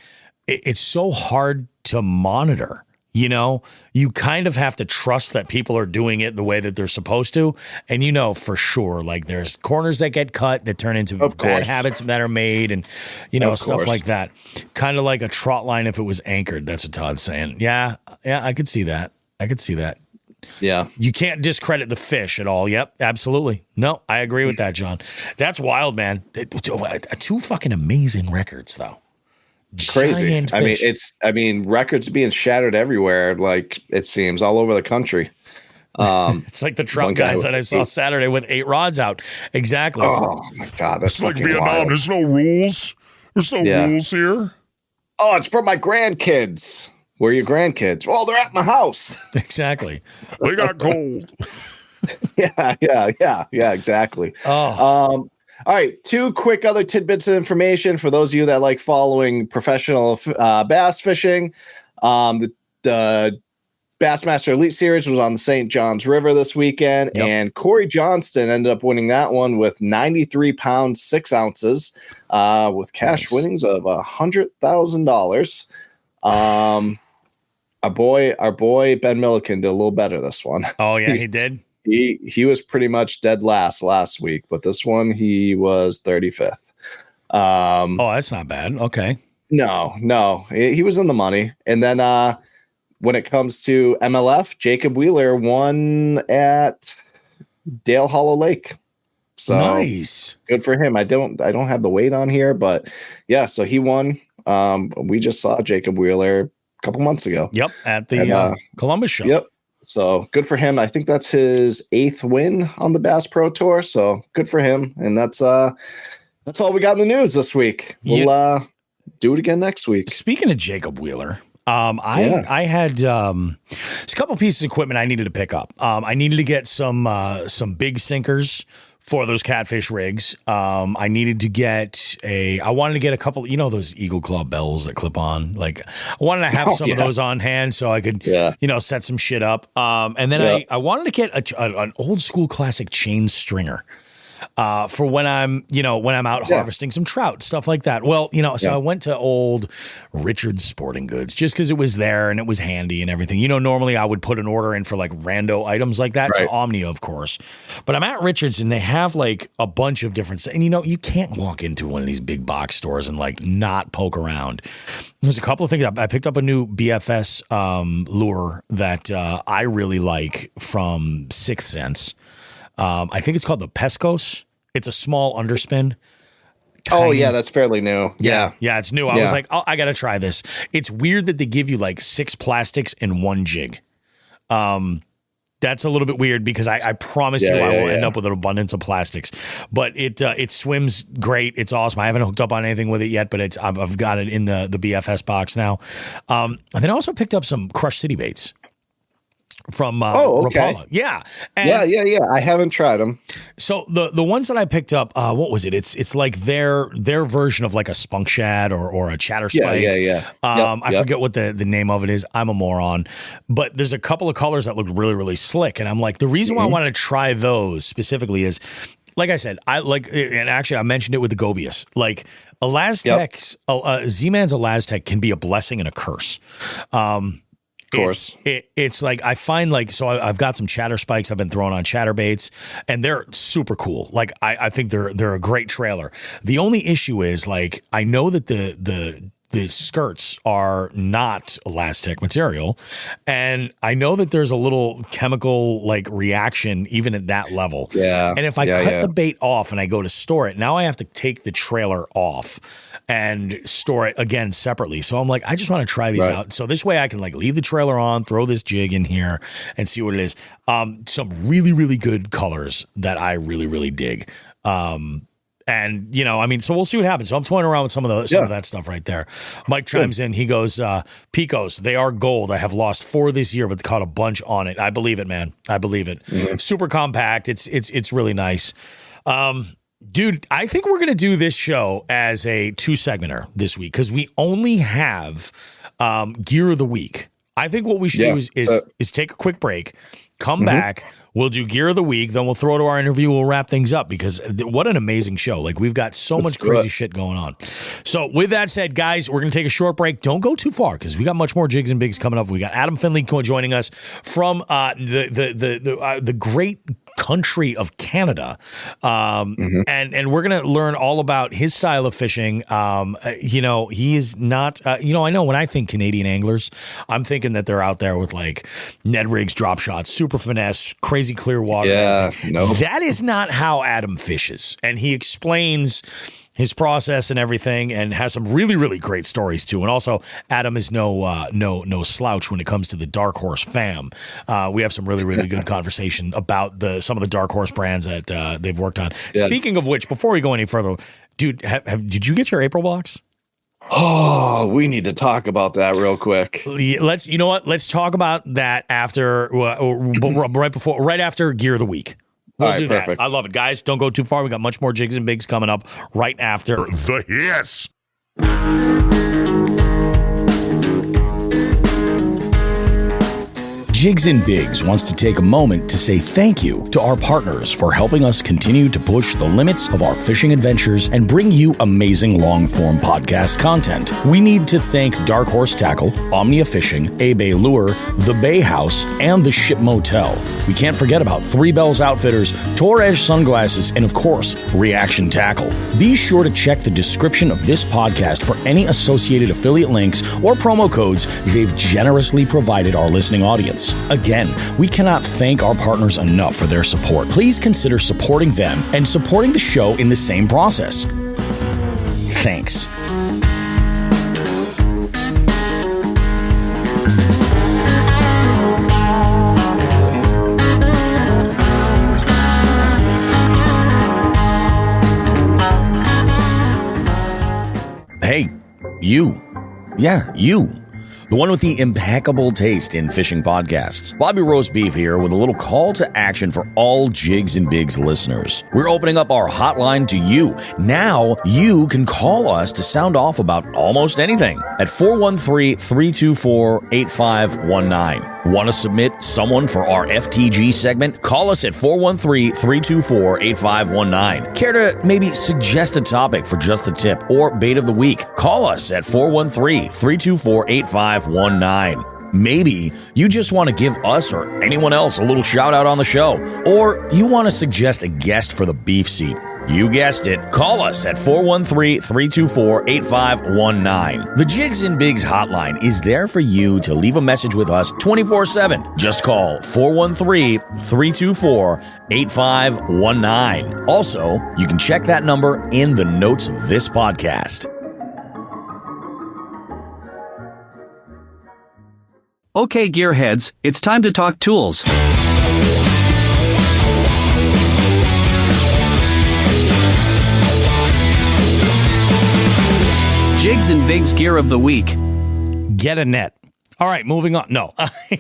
it's so hard to monitor. You kind of have to trust that people are doing it the way that they're supposed to. And for sure, like, there's corners that get cut that turn into bad habits that are made and, stuff like that. Kind of like a trot line if it was anchored. That's what Todd's saying. Yeah, I could see that. Yeah. You can't discredit the fish at all. Yep, absolutely. No, I agree with that, John. That's wild, man. Two fucking amazing records, though. Crazy. Records being shattered everywhere. Like, it seems all over the country. It's like the trout guys that I saw Saturday with 8 rods out. Exactly. Oh my God. That's like Vietnam. Wild. There's no rules. There's no rules here. Oh, it's for my grandkids. Where are your grandkids? Well, they're at my house. Exactly. They got cold. Yeah, exactly. All right, 2 quick other tidbits of information for those of you that like following professional bass fishing. The Bassmaster Elite Series was on the St. Johns River this weekend, and Corey Johnston ended up winning that one with 93 pounds, 6 ounces, with cash winnings of $100,000. Our boy Ben Milliken did a little better this one. Oh yeah, he did. He was pretty much dead last week, but this one he was 35th. That's not bad. Okay. No, he was in the money. And then when it comes to MLF, Jacob Wheeler won at Dale Hollow Lake. So nice. Good for him. I don't have the weight on here, but yeah, so he won. We just saw Jacob Wheeler a couple months ago. Yep, at the Columbus show. Yep. So good for him. I think that's his 8th win on the Bass Pro Tour. So good for him. And that's all we got in the news this week. We'll do it again next week. Speaking of Jacob Wheeler, I had a couple pieces of equipment I needed to pick up. I needed to get some big sinkers for those catfish rigs. I needed to get I wanted to get a couple, those Eagle Claw bells that clip on. Like, I wanted to have some of those on hand so I could, set some shit up. And then I wanted to get an old school classic chain stringer. For when I'm out harvesting some trout, stuff like that. Well, I went to old Richard's Sporting Goods just because it was there and it was handy and everything. Normally I would put an order in for like rando items like that to Omnia, of course. But I'm at Richard's and they have like a bunch of different, and you can't walk into one of these big box stores and like not poke around. There's a couple of things. I picked up a new BFS lure that I really like from Sixth Sense. I think it's called the Pescos. It's a small underspin. Tiny. Oh, yeah, that's fairly new. Yeah, it's new. I was like, I got to try this. It's weird that they give you like 6 plastics in one jig. That's a little bit weird because I promise you I will end up with an abundance of plastics. But it swims great. It's awesome. I haven't hooked up on anything with it yet, but I've got it in the BFS box now. And then I also picked up some Crush City baits. From Rapala. Yeah. And yeah. I haven't tried them. So the ones that I picked up, what was it? It's like their version of like a spunk shad or a chatter spike. Yeah. I forget what the name of it is. I'm a moron. But there's a couple of colors that look really, really slick. And I'm like, the reason why I wanted to try those specifically is, like I said, and actually I mentioned it with the Gobius. Like Elastec, Z-Man's Elastec can be a blessing and a curse. Of course. It's like I find so I've got some chatter spikes I've been throwing on chatterbaits and they're super cool. Like I think they're a great trailer. The only issue is like I know that the skirts are not Elastec material, and I know that there's a little chemical like reaction even at that level. Yeah. And if I cut the bait off and I go to store it, now I have to take the trailer off and store it again separately. So I'm like, I just want to try these out. So this way I can like leave the trailer on, throw this jig in here and see what it is. Some really, really good colors that I really, really dig. And, so we'll see what happens. So I'm toying around with some of that stuff right there. Mike chimes in. He goes, Picos, they are gold. I have lost 4 this year, but caught a bunch on it. I believe it, man. I believe it. Mm-hmm. Super compact. It's really nice. Dude, I think we're going to do this show as a 2-segmenter this week because we only have Gear of the Week. I think what we should do is take a quick break, come back. We'll do Gear of the Week. Then we'll throw to our interview. We'll wrap things up because what an amazing show. Like we've got so much crazy shit going on. So with that said, guys, we're going to take a short break. Don't go too far because we got much more Jigs and Bigs coming up. We got Adam Findlay joining us from the great country of Canada. And we're going to learn all about his style of fishing. He is not, I know when I think Canadian anglers, I'm thinking that they're out there with like Ned rigs, drop shots, super finesse, crazy clear water. Yeah, no. That is not how Adam fishes. And he explains his process and everything and has some really, really great stories too. And also Adam is no slouch when it comes to the Dark Horse fam. We have some really, really good conversation about some of the Dark Horse brands that they've worked on. Yeah. Speaking of which, before we go any further, dude, did you get your April box? Oh, we need to talk about that real quick. Let's talk about that after, right after Gear of the Week. We'll do that. I love it, guys. Don't go too far. We got much more Jigs and Bigs coming up right after the hiss. Jigs and Bigs wants to take a moment to say thank you to our partners for helping us continue to push the limits of our fishing adventures and bring you amazing long-form podcast content. We need to thank Dark Horse Tackle, Omnia Fishing, A-Bay Lure, The Bay House, and The Ship Motel. We can't forget about Three Bells Outfitters, Torres Sunglasses, and of course, Reaction Tackle. Be sure to check the description of this podcast for any associated affiliate links or promo codes they've generously provided our listening audience. listeners. Again, we cannot thank our partners enough for their support. Please consider supporting them and supporting the show in the same process. Thanks. Hey, you. Yeah, you. The one with the impeccable taste in fishing podcasts. Bobby Roast Beef here with a little call to action for all Jigs and Bigs listeners. We're opening up our hotline to you. Now you can call us to sound off about almost anything at 413-324-8519. Want to submit someone for our FTG segment? Call us at 413-324-8519. Care to maybe suggest a topic for Just the Tip or Bait of the Week? Call us at 413-324-8519. Maybe you just want to give us or anyone else a little shout out on the show, or you want to suggest a guest for the beef seat. You guessed it. Call us at 413-324-8519. The Jigs and Bigs hotline is there for you to leave a message with us 24/7. Just call 413-324-8519. Also, you can check that number in the notes of this podcast. Okay, gearheads, it's time to talk tools. Jigs and Bigs gear of the week. Get a net. All right, moving on. No,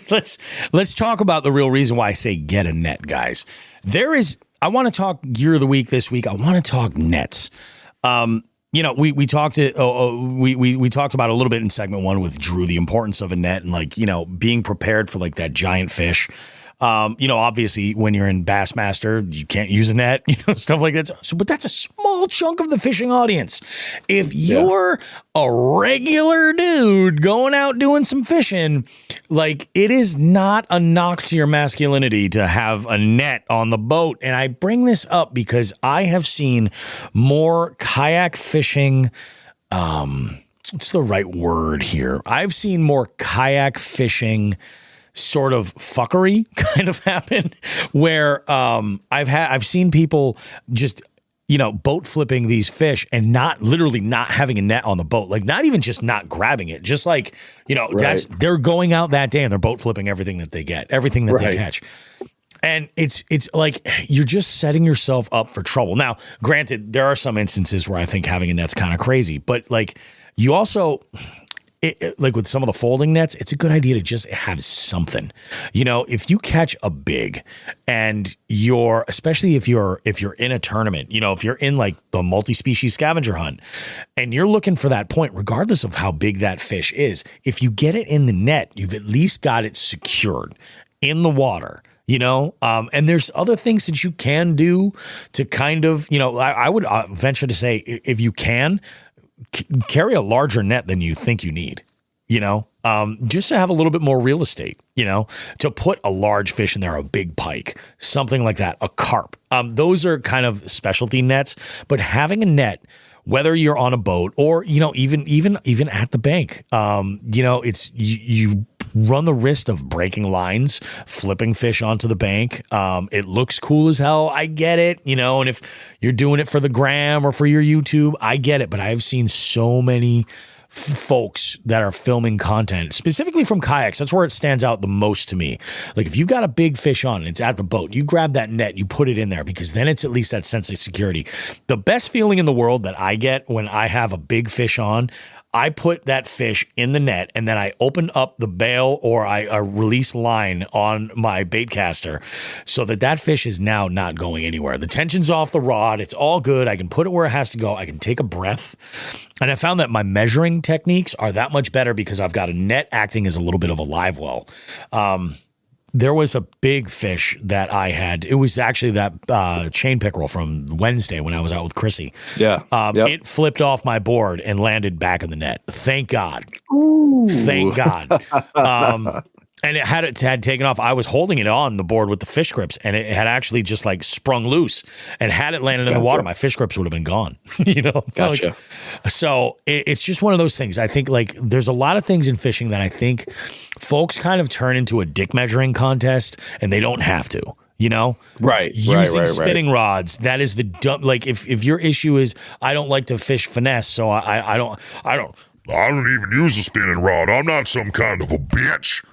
let's talk about the real reason why I say get a net, guys. I want to talk gear of the week this week. I want to talk nets. We talked we talked about a little bit in segment 1 with Drew, the importance of a net and being prepared for that giant fish. Obviously when you're in Bassmaster, you can't use a net, stuff like that. So, but that's a small chunk of the fishing audience. If you're a regular dude going out doing some fishing, it is not a knock to your masculinity to have a net on the boat. And I bring this up because I have seen more kayak fishing. What's the right word here? I've seen more kayak fishing sort of fuckery kind of happen where I've seen people just boat flipping these fish and not having a net on the boat, not even just not grabbing it, just that's they're going out that day and they're boat flipping everything that they get, everything that they catch. And it's like you're just setting yourself up for trouble. Now, granted, there are some instances where I think having a net's kind of crazy, but you also with some of the folding nets, it's a good idea to just have something. If you catch a big and especially if you're in a tournament, if you're in the Multi Species Scavenger Hunt and you're looking for that point, regardless of how big that fish is, if you get it in the net, you've at least got it secured in the water. And there's other things that you can do to kind of, I would venture to say if you can, carry a larger net than you think you need, just to have a little bit more real estate, to put a large fish in there, a big pike, something like that, a carp. Those are kind of specialty nets, but having a net, whether you're on a boat or, even at the bank, it's you run the risk of breaking lines, flipping fish onto the bank. It looks cool as hell. I get it, and if you're doing it for the gram or for your YouTube, I get it. But I've seen so many folks that are filming content, specifically from kayaks. That's where it stands out the most to me. If you've got a big fish on and it's at the boat, you grab that net, you put it in there, because then it's at least that sense of security. The best feeling in the world that I get when I have a big fish on, I put that fish in the net and then I open up the bail or I release line on my bait caster so that fish is now not going anywhere. The tension's off the rod. It's all good. I can put it where it has to go. I can take a breath. And I found that my measuring techniques are that much better because I've got a net acting as a little bit of a live well. There was a big fish that I had. It was actually that chain pickerel from Wednesday when I was out with Chrissy. Yeah. It flipped off my board and landed back in the net. Thank God. Ooh. Thank God. And it had taken off. I was holding it on the board with the fish grips, and it had actually just like sprung loose. And had it landed in the water, my fish grips would have been gone. Gotcha. So it's just one of those things. I think like there's a lot of things in fishing that I think folks kind of turn into a dick measuring contest, and they don't have to. Using spinning rods. That is the dumb. Like if your issue is I don't like to fish finesse, so I don't even use a spinning rod. I'm not some kind of a bitch.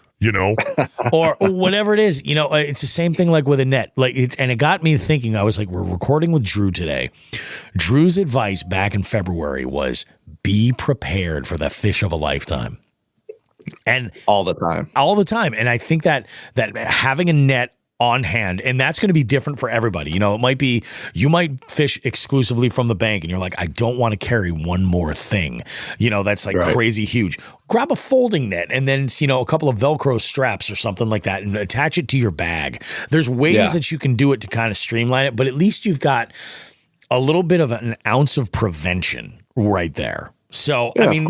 or whatever it is, it's the same thing like with a net. And it got me thinking. I was like, we're recording with Drew today. Drew's advice back in February was be prepared for the fish of a lifetime. And all the time. And I think that having a net on hand, and that's going to be different for everybody. It might be you might fish exclusively from the bank, and you're like, I don't want to carry one more thing. That's like crazy huge. Grab a folding net and then a couple of Velcro straps or something like that, and attach it to your bag. There's ways that you can do it to kind of streamline it, but at least you've got a little bit of an ounce of prevention right there. So I mean,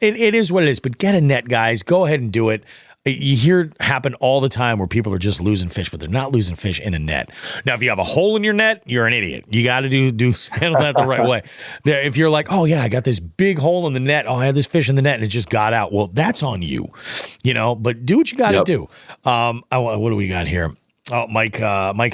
it is what it is. But get a net, guys. Go ahead and do it. You hear it happen all the time where people are just losing fish, but they're not losing fish in a net. Now, if you have a hole in your net, you're an idiot. You got to handle that the right way. If you're like, oh yeah, I got this big hole in the net. Oh, I had this fish in the net and it just got out. Well, that's on you, but do what you got to do. What do we got here? Oh, Mike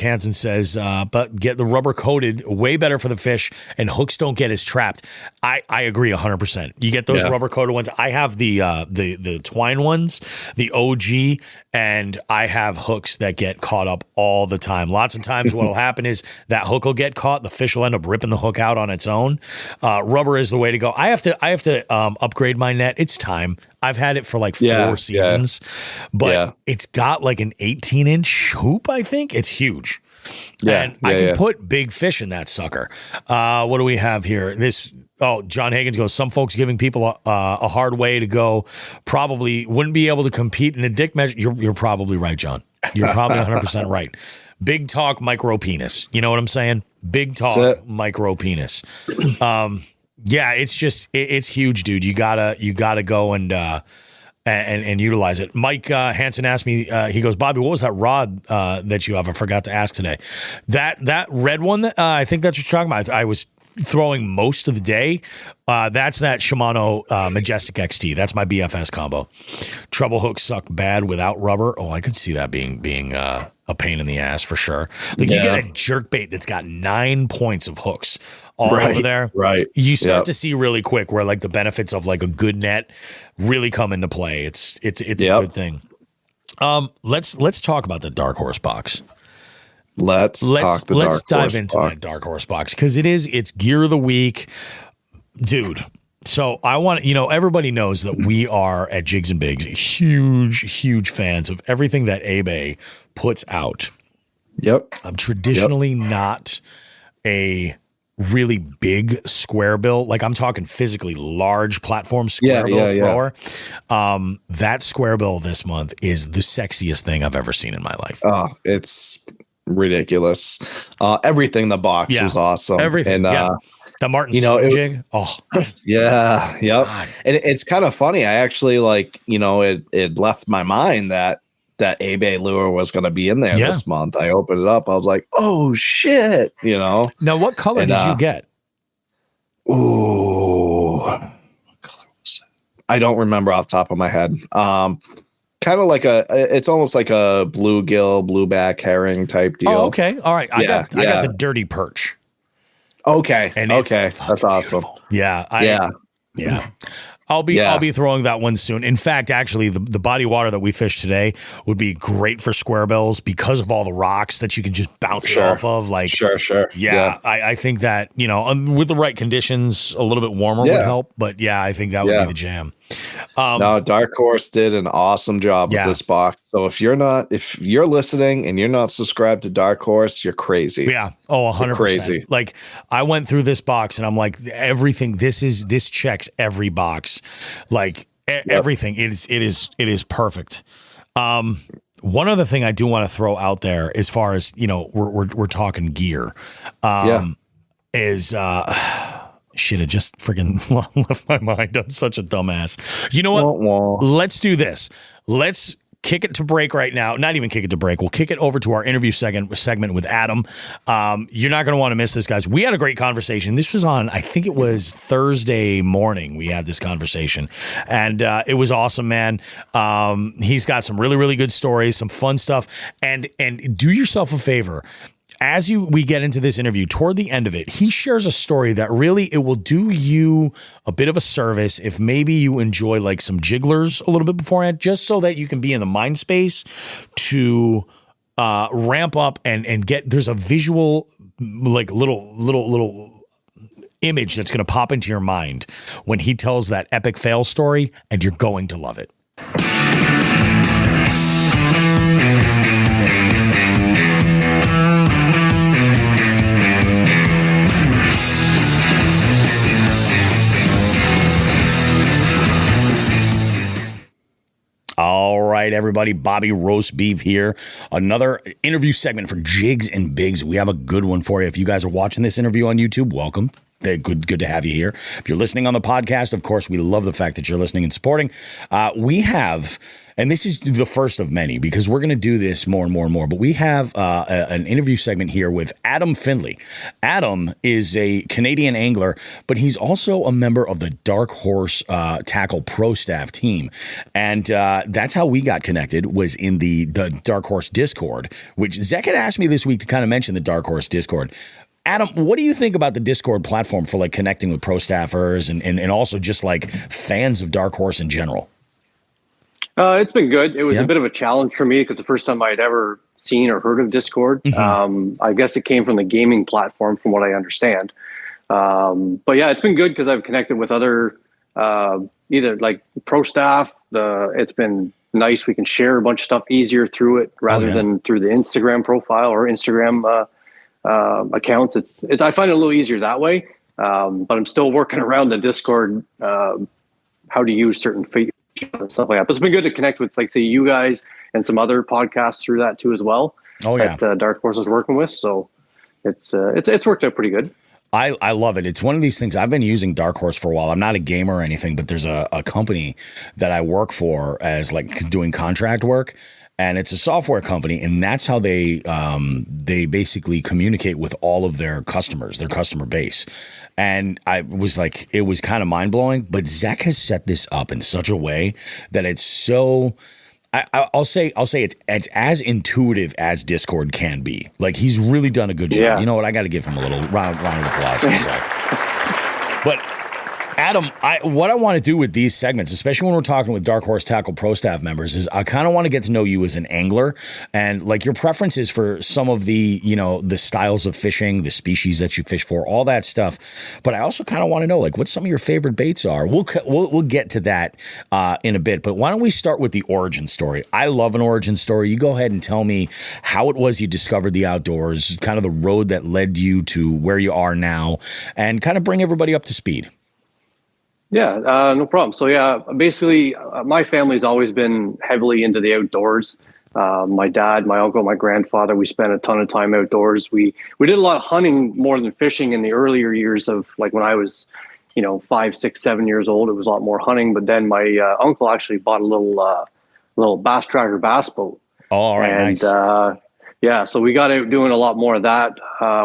Hansen says, but get the rubber coated, way better for the fish, and hooks don't get as trapped. I agree 100%. You get those rubber coated ones. I have the twine ones, the OG, and I have hooks that get caught up all the time. Lots of times what will happen is that hook will get caught. The fish will end up ripping the hook out on its own. Rubber is the way to go. I have to upgrade my net. It's time. I've had it for like 4 seasons, but it's got like an 18-inch hoop, I think. It's huge. And I can put big fish in that sucker. What do we have here? John Higgins goes, some folks giving people a hard way to go probably wouldn't be able to compete in a dick measure. You're probably right, John. You're probably 100% right. Big talk, micro penis. You know what I'm saying? Big talk, micro penis. Yeah, it's just it's huge, dude. You gotta go and utilize it. Mike Hansen asked me. He goes, Bobby, what was that rod that you have? I forgot to ask today. That red one. That I think that's what you're talking about. I was throwing most of the day. That's that Shimano Majestic XT. That's my BFS combo. Treble hooks suck bad without rubber. Oh, I could see that being a pain in the ass for sure. Like you get a jerkbait that's got 9 points of hooks all over there. Right. You start to see really quick where like the benefits of like a good net really come into play. It's a good thing. Let's talk about the Dark Horse box. Let's dive into that Dark Horse box because it's gear of the week, dude. So I want everybody knows that we are at Jigs and Bigs huge fans of everything that eBay puts out. Yep. I'm traditionally not a really big square bill. Like I'm talking physically large platform square bill thrower. That square bill this month is the sexiest thing I've ever seen in my life. Oh, it's ridiculous. Everything in the box was awesome. Everything. And, the Martin jig. Oh, yeah. Yep. God. And it's kind of funny. I actually it left my mind that eBay lure was going to be in there this month. I opened it up. I was like, oh shit. Now what color did you get? Ooh, what color was it? I don't remember off the top of my head. Kind of like it's almost like a bluegill, blueback herring type deal. Oh, okay. All right. I got the dirty perch. Okay. And that's awesome. Beautiful. Yeah. I'll be throwing that one soon. In fact, actually, the body water that we fished today would be great for square bills because of all the rocks that you can just bounce it off of. Like, sure. Yeah. I think that with the right conditions, a little bit warmer would help. But I think that would be the jam. No, Dark Horse did an awesome job with this box. So if you're listening and you're not subscribed to Dark Horse, you're crazy. Yeah. Oh, 100%. Crazy. Like I went through this box and I'm like, everything. This checks every box. Like everything. It is perfect. One other thing I do want to throw out there, as far as we're talking gear, is. Shit, it just freaking left my mind. I'm such a dumbass. You know what? Let's do this. Let's kick it to break right now. Not even kick it to break. We'll kick it over to our interview segment with Adam. You're not going to want to miss this, guys. We had a great conversation. This was on, I think it was Thursday morning we had this conversation. And it was awesome, man. He's got some really, really good stories, some fun stuff. And do yourself a favor. As we get into this interview, toward the end of it, he shares a story that really, it will do you a bit of a service if maybe you enjoy like some jigglers a little bit beforehand, just so that you can be in the mind space to ramp up and get, there's a visual, like little image that's going to pop into your mind when he tells that epic fail story, and you're going to love it. All right, everybody. Bobby Roast Beef here. Another interview segment for Jigs and Bigs. We have a good one for you. If you guys are watching this interview on YouTube, welcome. Good to have you here. If you're listening on the podcast, of course, we love the fact that you're listening and supporting. We have, and this is the first of many because we're going to do this more and more and more, but we have an interview segment here with Adam Findlay. Adam is a Canadian angler, but he's also a member of the Dark Horse Tackle Pro Staff team. And that's how we got connected, was in the Dark Horse Discord, which Zach had asked me this week to kind of mention the Dark Horse Discord. Adam, what do you think about the Discord platform for like connecting with pro staffers and also just like fans of Dark Horse in general? It's been good. It was a bit of a challenge for me because the first time I'd ever seen or heard of Discord. Mm-hmm. I guess it came from the gaming platform from what I understand. But yeah, it's been good because I've connected with other either like pro staff. It's been nice. We can share a bunch of stuff easier through it rather than through the Instagram profile or Instagram accounts. It's I find it a little easier that way, but I'm still working around the Discord, how to use certain features and stuff like that. But it's been good to connect with, like, say, you guys and some other podcasts through that too as well. That Dark Horse is working with, so it's worked out pretty good. I love it. It's one of these things. I've been using Dark Horse for a while. I'm not a gamer or anything, but there's a company that I work for as like doing contract work. And it's a software company, and that's how they basically communicate with all of their customers, their customer base. And I was like, it was kind of mind blowing. But Zach has set this up in such a way that it's so. I'll say it's as intuitive as Discord can be. Like, he's really done a good job. Yeah. You know what? I got to give him a little round of applause for Zach. But Adam, what I want to do with these segments, especially when we're talking with Dark Horse Tackle Pro Staff members, is I kind of want to get to know you as an angler and like your preferences for some of the, the styles of fishing, the species that you fish for, all that stuff. But I also kind of want to know like what some of your favorite baits are. We'll get to that in a bit. But why don't we start with the origin story? I love an origin story. You go ahead and tell me how it was you discovered the outdoors, kind of the road that led you to where you are now, and kind of bring everybody up to speed. Yeah, no problem. So yeah, basically my family's always been heavily into the outdoors. My dad, my uncle, my grandfather, we spent a ton of time outdoors. We did a lot of hunting more than fishing in the earlier years of like when I was, 5, 6, 7 years old. It was a lot more hunting. But then my uncle actually bought a little bass tracker bass boat. Oh, all right, nice. Yeah, so we got out doing a lot more of that.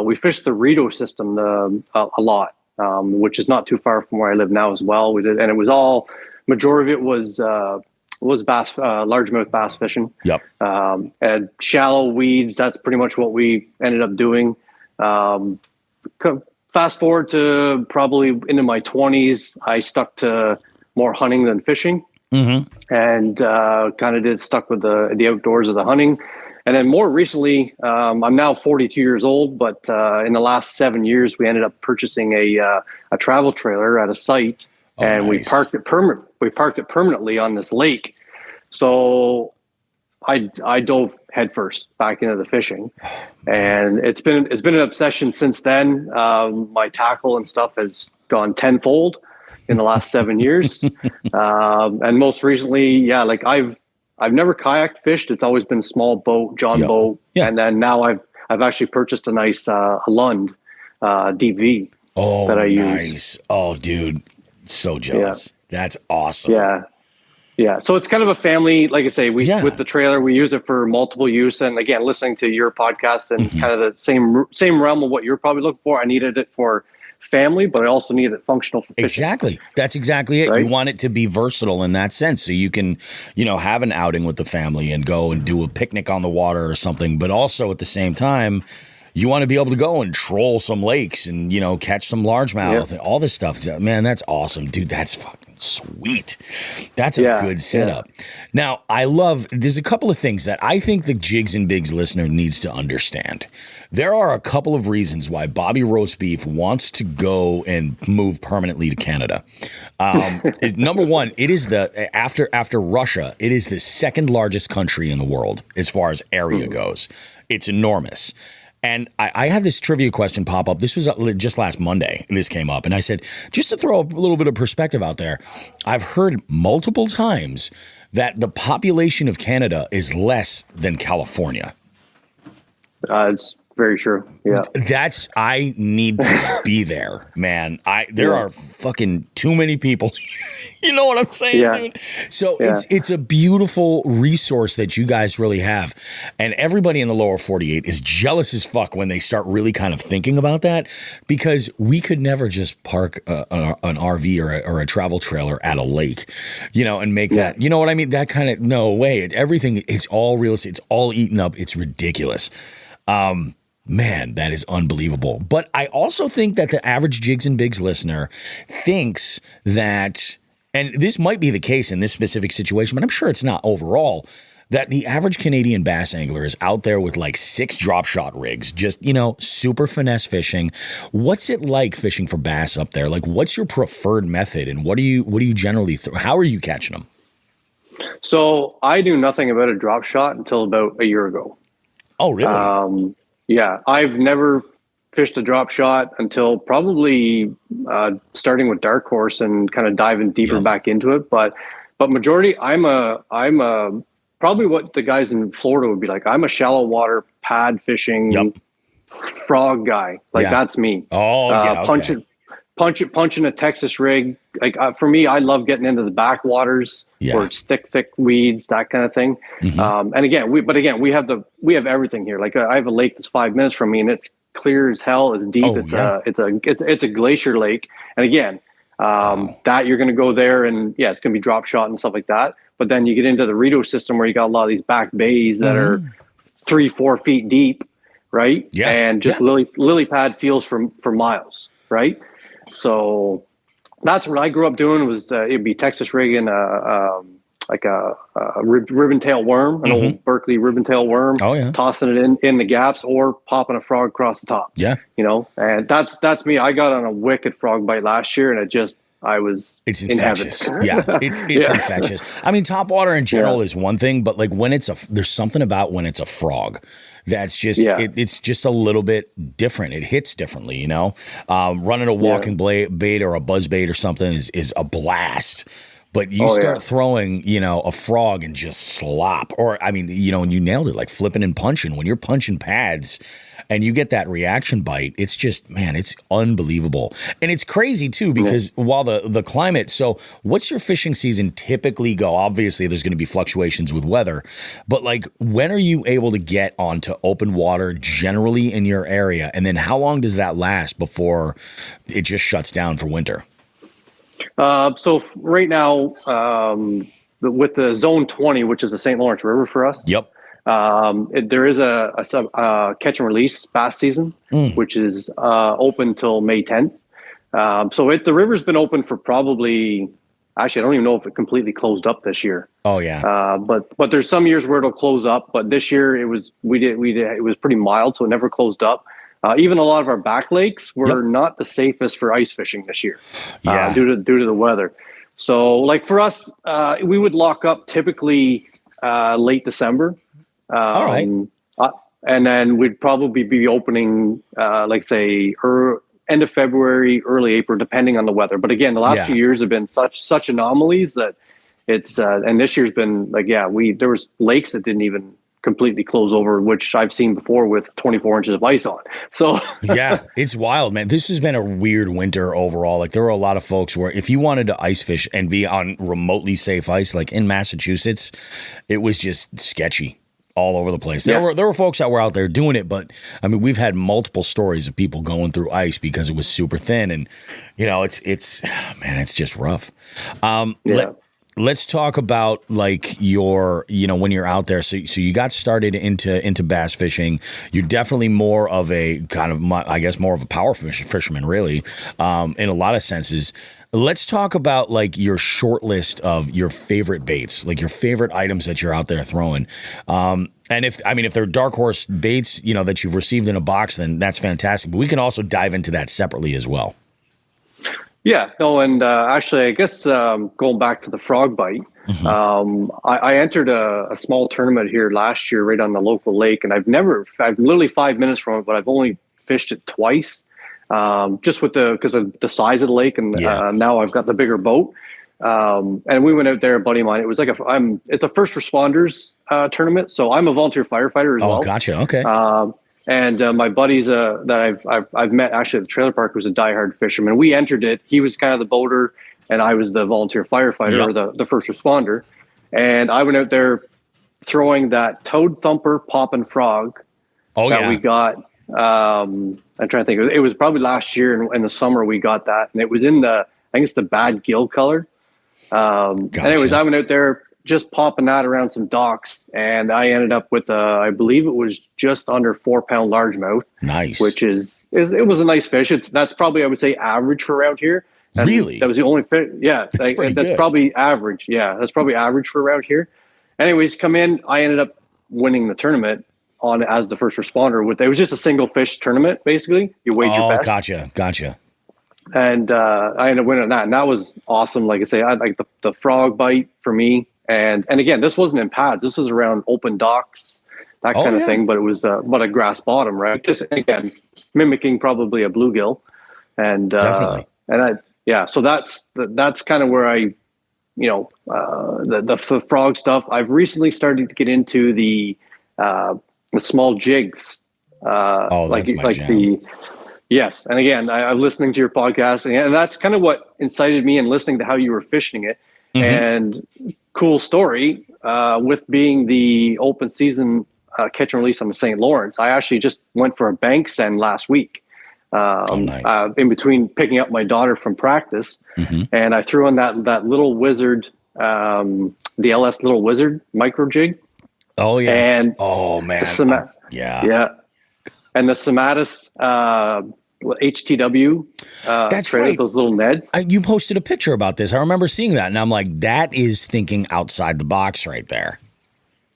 We fished the Rito system a lot. Which is not too far from where I live now as well. We did, and it was all majority of it was bass, largemouth bass fishing. Yep. And shallow weeds. That's pretty much what we ended up doing. Fast forward to probably into my 20s, I stuck to more hunting than fishing, and kind of stuck with the outdoors of the hunting. And then more recently, I'm now 42 years old, but in the last 7 years, we ended up purchasing a travel trailer at a site, and nice. we parked it permanently on this lake. So I dove headfirst back into the fishing, and it's been an obsession since then. My tackle and stuff has gone tenfold in the last 7 years, and most recently, like I've never kayaked fished. It's always been small boat, John boat. Yeah. And then now I've actually purchased a nice Lund DV that I use. Nice. Oh, dude. So jealous. Yeah. That's awesome. Yeah. Yeah, so it's kind of a family. Like I say, with the trailer, we use it for multiple use. And again, listening to your podcast and kind of the same realm of what you're probably looking for. I needed it for family, but I also needed it functional for fishing. Exactly. That's exactly it. Right? You want it to be versatile in that sense, so you can, have an outing with the family and go and do a picnic on the water or something. But also at the same time, you want to be able to go and troll some lakes and, catch some largemouth and all this stuff. Man, that's awesome, dude. That's fucking sweet. That's a good setup. Now, there's a couple of things that I think the Jigs and Bigs listener needs to understand. There are a couple of reasons why Bobby Roast Beef wants to go and move permanently to Canada. Number one, it is after Russia, it is the second largest country in the world as far as area goes. It's enormous. And I had this trivia question pop up. This was just last Monday. This came up. And I said, just to throw a little bit of perspective out there, I've heard multiple times that the population of Canada is less than California. It's very true. Yeah. I need to be there, man. There are fucking too many people. You know what I'm saying, dude? So it's a beautiful resource that you guys really have. And everybody in the lower 48 is jealous as fuck when they start really kind of thinking about that, because we could never just park an RV or a travel trailer at a lake, and make that, you know what I mean? That kind of, no way. It's all real estate. It's all eaten up. It's ridiculous. Man, that is unbelievable. But I also think that the average Jigs and Bigs listener thinks that, and this might be the case in this specific situation, but I'm sure it's not overall, that the average Canadian bass angler is out there with like 6 drop shot rigs, just, super finesse fishing. What's it like fishing for bass up there? Like, what's your preferred method, and what do you generally, how are you catching them? So I knew nothing about a drop shot until about a year ago. Oh, really? Yeah, I've never fished a drop shot until probably starting with Dark Horse and kind of diving deeper back into it. But majority, I'm probably what the guys in Florida would be like. I'm a shallow water pad fishing frog guy. That's me. Oh, yeah. Punching a Texas rig. Like for me, I love getting into the backwaters where it's thick weeds, that kind of thing. And again, we have everything here. Like I have a lake that's 5 minutes from me, and it's clear as hell. It's deep. It's a glacier lake. And again, that you're going to go there, and it's going to be drop shot and stuff like that. But then you get into the Rito system where you got a lot of these back bays that are 3-4 feet deep, right? Yeah. And just lily pad feels for miles, right? So that's what I grew up doing. Was it'd be Texas rigging a ribbon tail worm, an old Berkeley ribbon tail worm, tossing it in the gaps or popping a frog across the top. Yeah, and that's me. I got on a wicked frog bite last year, and it's infectious. It's infectious. I mean, top water in general is one thing, but like when there's something about when it's a frog that's just it's just a little bit different. It hits differently, running a walking bait or a buzz bait or something is a blast. But you start throwing, a frog and just slop. Or, I mean, and you nailed it, like flipping and punching. When you're punching pads and you get that reaction bite, it's just, man, it's unbelievable. And it's crazy, too, because while the climate, so what's your fishing season typically go? Obviously, there's going to be fluctuations with weather. But, like, when are you able to get onto open water generally in your area? And then how long does that last before it just shuts down for winter? So right now, with the Zone 20, which is the St. Lawrence River for us. Yep. There is a catch and release bass season, which is open till May 10th. So the river's been open for probably, actually, I don't even know if it completely closed up this year. Oh yeah. But there's some years where it'll close up. But this year it was pretty mild, so it never closed up. Even a lot of our back lakes were not the safest for ice fishing this year, due to the weather. So, like for us, we would lock up typically late December. All right. And then we'd probably be opening, say, end of February, early April, depending on the weather. But again, the last few years have been such anomalies that it's and this year's been like there was lakes that didn't even completely close over, which I've seen before with 24 inches of ice on. So yeah, it's wild, man. This has been a weird winter overall. Like there were a lot of folks where if you wanted to ice fish and be on remotely safe ice, like in Massachusetts, it was just sketchy all over the place. There were folks that were out there doing it, but I mean, we've had multiple stories of people going through ice because it was super thin, and you know, it's man, it's just rough. Let's talk about like your, you know, when you're out there. So you got started into bass fishing. You're definitely more of a kind of, I guess, more of a power fisherman, really, in a lot of senses. Let's talk about like your short list of your favorite baits, like your favorite items that you're out there throwing. And if they're dark horse baits, you know, that you've received in a box, then that's fantastic. But we can also dive into that separately as well. Yeah, no, and actually, I guess going back to the frog bite, I entered a small tournament here last year right on the local lake, and I've literally 5 minutes from it, but I've only fished it twice, just because of the size of the lake, and now I've got the bigger boat. And we went out there, a buddy of mine. It was like it's a first responders tournament, so I'm a volunteer firefighter as well. Oh, gotcha. Okay. And my buddies that I've met actually at the trailer park was a diehard fisherman. We entered it. He was kind of the boater, and I was the volunteer firefighter, or the first responder. And I went out there throwing that toad thumper poppin' frog that we got. I'm trying to think. It was probably last year in the summer we got that, and it was in I think it's the bad gill color. Gotcha. Anyways, I went out there just popping that around some docks, and I ended up with I believe it was just under 4 pound largemouth. Nice, which it was a nice fish. That's probably, I would say, average for around here. And really, that was the only fish. Yeah, that's probably average. Yeah, that's probably average for around here. Anyways, come in. I ended up winning the tournament as the first responder. It was just a single fish tournament, basically. You wager your best. Gotcha. And I ended up winning that, and that was awesome. Like I say, I like the frog bite for me. And again, this wasn't in pads. This was around open docks, that kind of thing. But it was but a grass bottom, right? Just again, mimicking probably a bluegill. And definitely. So that's kind of where I, the frog stuff. I've recently started to get into the small jigs. That's my jam. Yes, and again, I'm listening to your podcast, and that's kind of what incited me in listening to how you were fishing it. Mm-hmm. And cool story, with being the open season catch and release on the St. Lawrence, I actually just went for a bank send last week. Nice. In between picking up my daughter from practice, and I threw in that little wizard, the LS Little Wizard micro jig. Oh yeah, and yeah. And the Sematis HTW, that's right. Those little Neds. You posted a picture about this. I remember seeing that, and I'm like, that is thinking outside the box right there.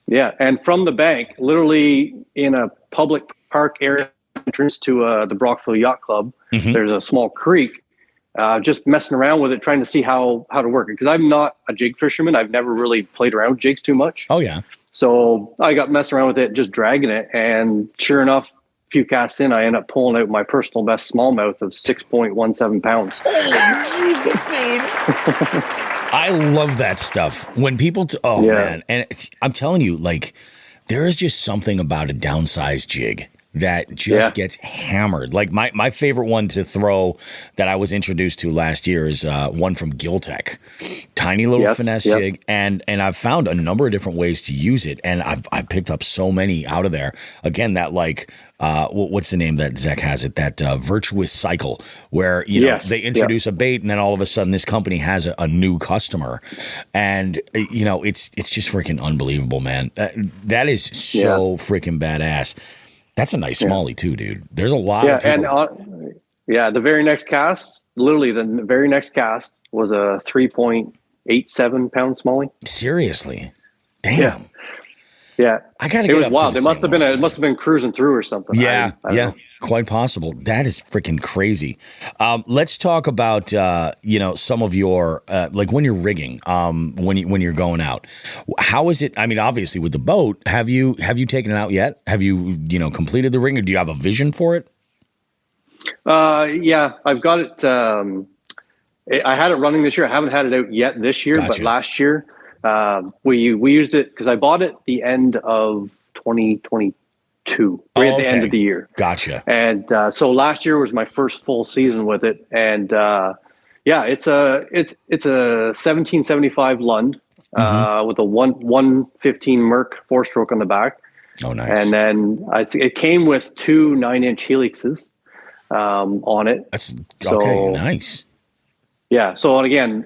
Yeah, and from the bank, literally in a public park area entrance to the Brockville Yacht Club, there's a small creek. Just messing around with it, trying to see how to work it, because I'm not a jig fisherman. I've never really played around with jigs too much. Oh yeah. So I got messing around with it, just dragging it, and sure enough, few casts in, I end up pulling out my personal best smallmouth of 6.17 pounds. Oh, Jesus, dude. I love that stuff. When people, man. And I'm telling you, like, there is just something about a downsized jig that just gets hammered. Like my favorite one to throw that I was introduced to last year is one from Giltech. Tiny little finesse jig, and I've found a number of different ways to use it, and I've picked up so many out of there. Again, that like what's the name that Zach has it? That virtuous cycle where they introduce a bait, and then all of a sudden this company has a new customer, and it's just freaking unbelievable, man. That is so freaking badass. That's a nice smallie too, dude. There's a lot of people. And the very next cast, literally the very next cast was a 3.87 pound smallie. Seriously? Damn. Yeah. I gotta get it was wild. It must have been cruising through or something. Yeah. I don't know. Quite possible. That is freaking crazy. Let's talk about some of your like when you're rigging, when you're going out. How is it? I mean, obviously with the boat, have you taken it out yet? Have you completed the rig, or do you have a vision for it? Yeah, I've got it. I had it running this year. I haven't had it out yet this year, but last year we used it because I bought it the end of 2022, right at the end of the year. Gotcha. And so last year was my first full season with it, and it's a 1775 Lund with a 115 Merc 4-stroke on the back. Oh, nice. And then it came with 2 9-inch helixes on it. That's okay. Nice. Yeah. So again,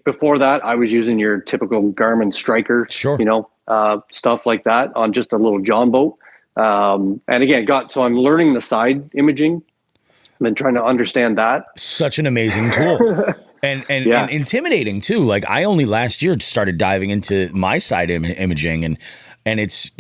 before that I was using your typical Garmin Striker, stuff like that on just a little John boat. And again, so I'm learning the side imaging and then trying to understand that. Such an amazing tool. And intimidating too. Like I only last year started diving into my side imaging and it's,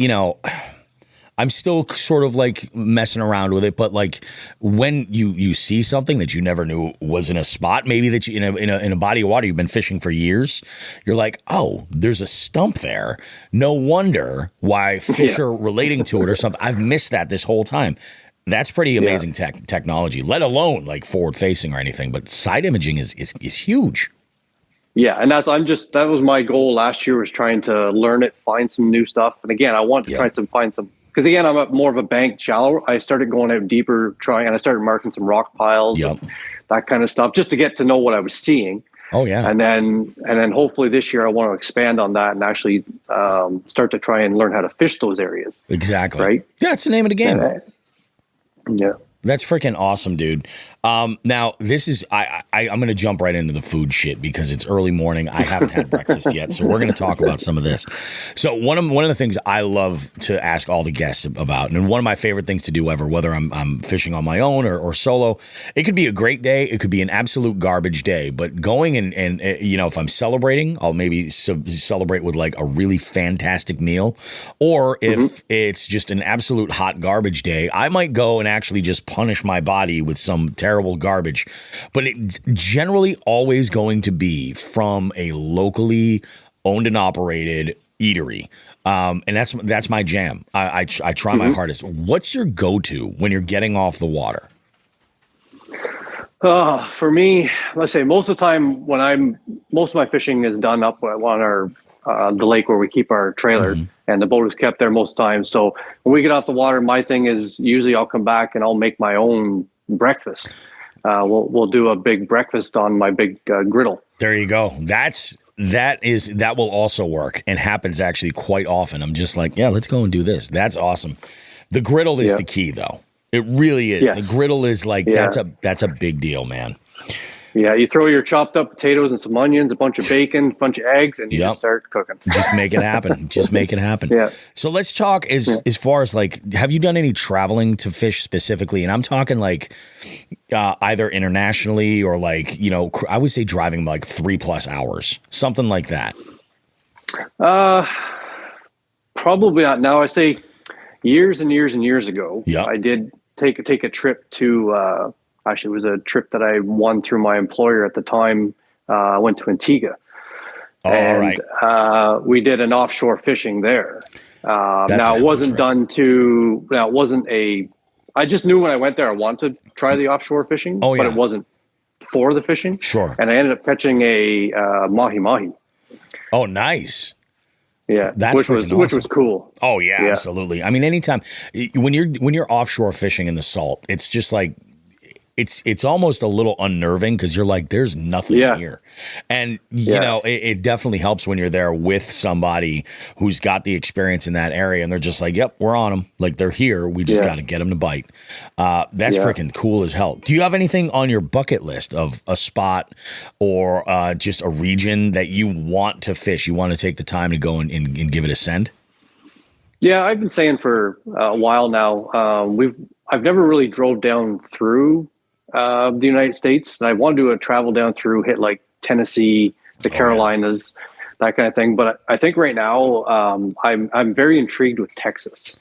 I'm still sort of like messing around with it, but like when you see something that you never knew was in a spot, maybe that you in a body of water you've been fishing for years, you're like, oh, there's a stump there. No wonder why fish are relating to it or something. I've missed that this whole time. That's pretty amazing technology, let alone like forward facing or anything. But side imaging is huge. Yeah, and that was my goal last year, was trying to learn it, find some new stuff. And again, I want to try to find some. Because again, I'm more of a bank shallow. I started going out deeper, and I started marking some rock piles, and that kind of stuff, just to get to know what I was seeing. Oh yeah. And then hopefully this year I want to expand on that and actually start to try and learn how to fish those areas. Exactly. Right. Yeah, it's the name of the game. Yeah. That's freaking awesome, dude. Now this is I'm gonna jump right into the food shit because it's early morning. I haven't had breakfast yet, so we're gonna talk about some of this. So one of the things I love to ask all the guests about, and one of my favorite things to do ever, whether I'm fishing on my own or solo, it could be a great day, it could be an absolute garbage day, but going and if I'm celebrating, I'll maybe celebrate with like a really fantastic meal, or if it's just an absolute hot garbage day, I might go and actually just punish my body with some terrible garbage, but it's generally always going to be from a locally owned and operated eatery, and that's my jam. I try my hardest. What's your go-to when you're getting off the water? For me, let's say most of the time most of my fishing is done up on our the lake where we keep our trailer, and the boat is kept there most times. So when we get off the water, my thing is usually I'll come back and I'll make my own breakfast. We'll do a big breakfast on my big griddle. There you go. That will also work and happens actually quite often. I'm just like, yeah, let's go and do this. That's awesome. The griddle is the key, though. It really is. Yes. The griddle is like that's a big deal, man. Yeah, you throw your chopped up potatoes and some onions, a bunch of bacon, a bunch of eggs, and you just start cooking. Just make it happen. Just make it happen. Yeah. So let's talk as far as like, have you done any traveling to fish specifically? And I'm talking like either internationally or like, I would say driving like 3+ hours, something like that. Probably not now. I say years and years and years ago, I did take a trip to actually, it was a trip that I won through my employer at the time. I went to Antigua, and we did an offshore fishing there. Now it wasn't done to. Now it wasn't a. I just knew when I went there I wanted to try the offshore fishing, but it wasn't for the fishing. Sure. And I ended up catching a mahi. Oh, nice. Yeah, which was cool. Oh yeah, absolutely. I mean, anytime when you're offshore fishing in the salt, it's just like. It's almost a little unnerving because you're like, there's nothing here. And, it definitely helps when you're there with somebody who's got the experience in that area and they're just like, yep, we're on them. Like they're here. We just got to get them to bite. That's freaking cool as hell. Do you have anything on your bucket list of a spot or just a region that you want to fish? You want to take the time to go and give it a send? Yeah, I've been saying for a while now, I've never really drove down through the United States, and I want to do a travel down through, hit like Tennessee, the Carolinas, that kind of thing. But I think right now, I'm very intrigued with Texas.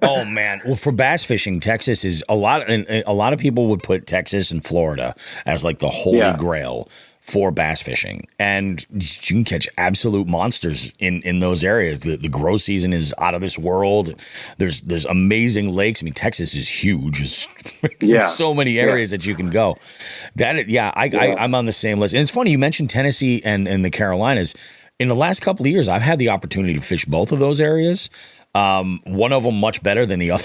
Oh man, well, for bass fishing, Texas is a lot of people would put Texas and Florida as like the holy grail for bass fishing, and you can catch absolute monsters in those areas. The grow season is out of this world. There's amazing lakes. I mean, Texas is huge. There's so many areas that you can go. I'm on the same list. And it's funny you mentioned Tennessee and the Carolinas. In the last couple of years, I've had the opportunity to fish both of those areas. One of them much better than the other.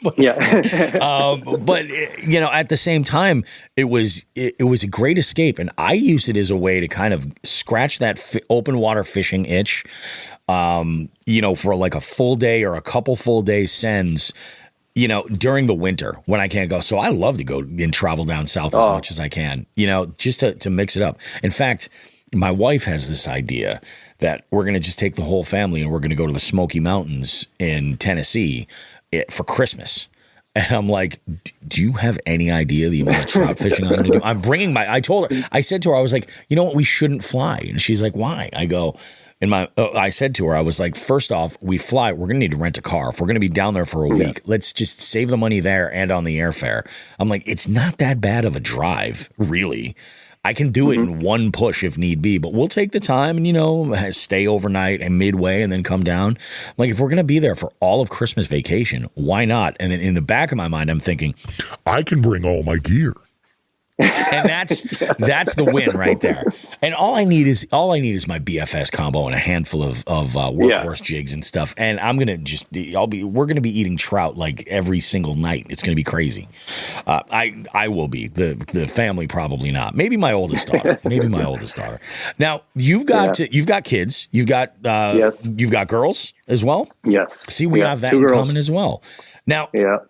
But you know, at the same time, it was a great escape, and I use it as a way to kind of scratch that open water fishing itch. You know, for like a full day or a couple full day sends. You know, during the winter when I can't go. So I love to go and travel down south as much as I can. You know, just to mix it up. In fact, my wife has this idea that we're going to just take the whole family and we're going to go to the Smoky Mountains in Tennessee for Christmas. And I'm like, do you have any idea the amount of trout fishing I'm going to do? I'm bringing I said to her, I was like, you know what? We shouldn't fly. And she's like, why? I go, I said to her, I was like, first off, we fly, we're going to need to rent a car. If we're going to be down there for a week, let's just save the money there and on the airfare. I'm like, it's not that bad of a drive, really. I can do it in one push if need be, but we'll take the time and, you know, stay overnight and midway and then come down. Like, if we're going to be there for all of Christmas vacation, why not? And then in the back of my mind, I'm thinking, I can bring all my gear. And that's the win right there. And all I need is my BFS combo and a handful of workhorse jigs and stuff. And I'm gonna we're gonna be eating trout like every single night. It's gonna be crazy. I will be. The family probably not. Maybe my oldest daughter. Now you've got kids. You've got girls as well. Yes. See, we have that in common as well. Now,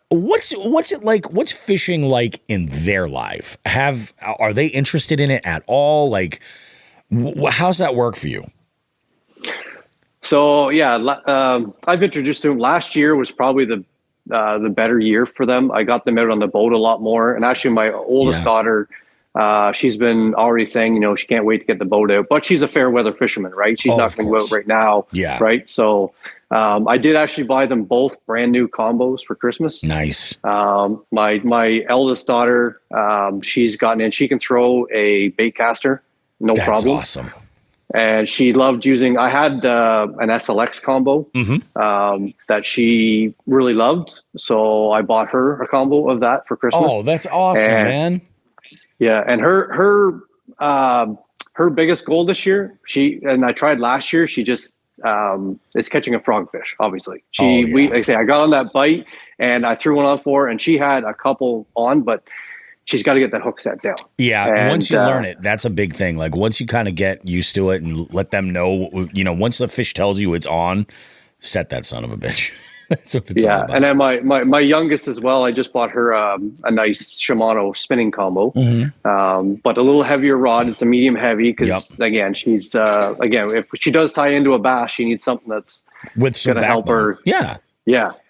what's it like? What's fishing like in their life? Are they interested in it at all? Like, how's that work for you? So I've introduced them. Last year was probably the better year for them. I got them out on the boat a lot more, and actually, my oldest daughter, she's been already saying, you know, she can't wait to get the boat out. But she's a fair weather fisherman, right? She's not going to go out right now, right? So. I did actually buy them both brand new combos for Christmas. Nice. My eldest daughter, she's gotten in. She can throw a bait caster, no problem. That's awesome. And she loved using. I had an SLX combo that she really loved, so I bought her a combo of that for Christmas. Oh, that's awesome, man! Yeah, and her biggest goal this year, I tried last year. She just is catching a frogfish, obviously. I got on that bite and I threw one on for her, and she had a couple on, but she's got to get that hook set down. Yeah. And once you learn it, that's a big thing. Like, once you kind of get used to it and let them know, you know, once the fish tells you it's on, set that son of a bitch. That's what it's all about. And then my youngest as well, I just bought her a nice Shimano spinning combo, but a little heavier rod. It's a medium heavy because again, she's if she does tie into a bass, she needs something that's going to help her. Yeah,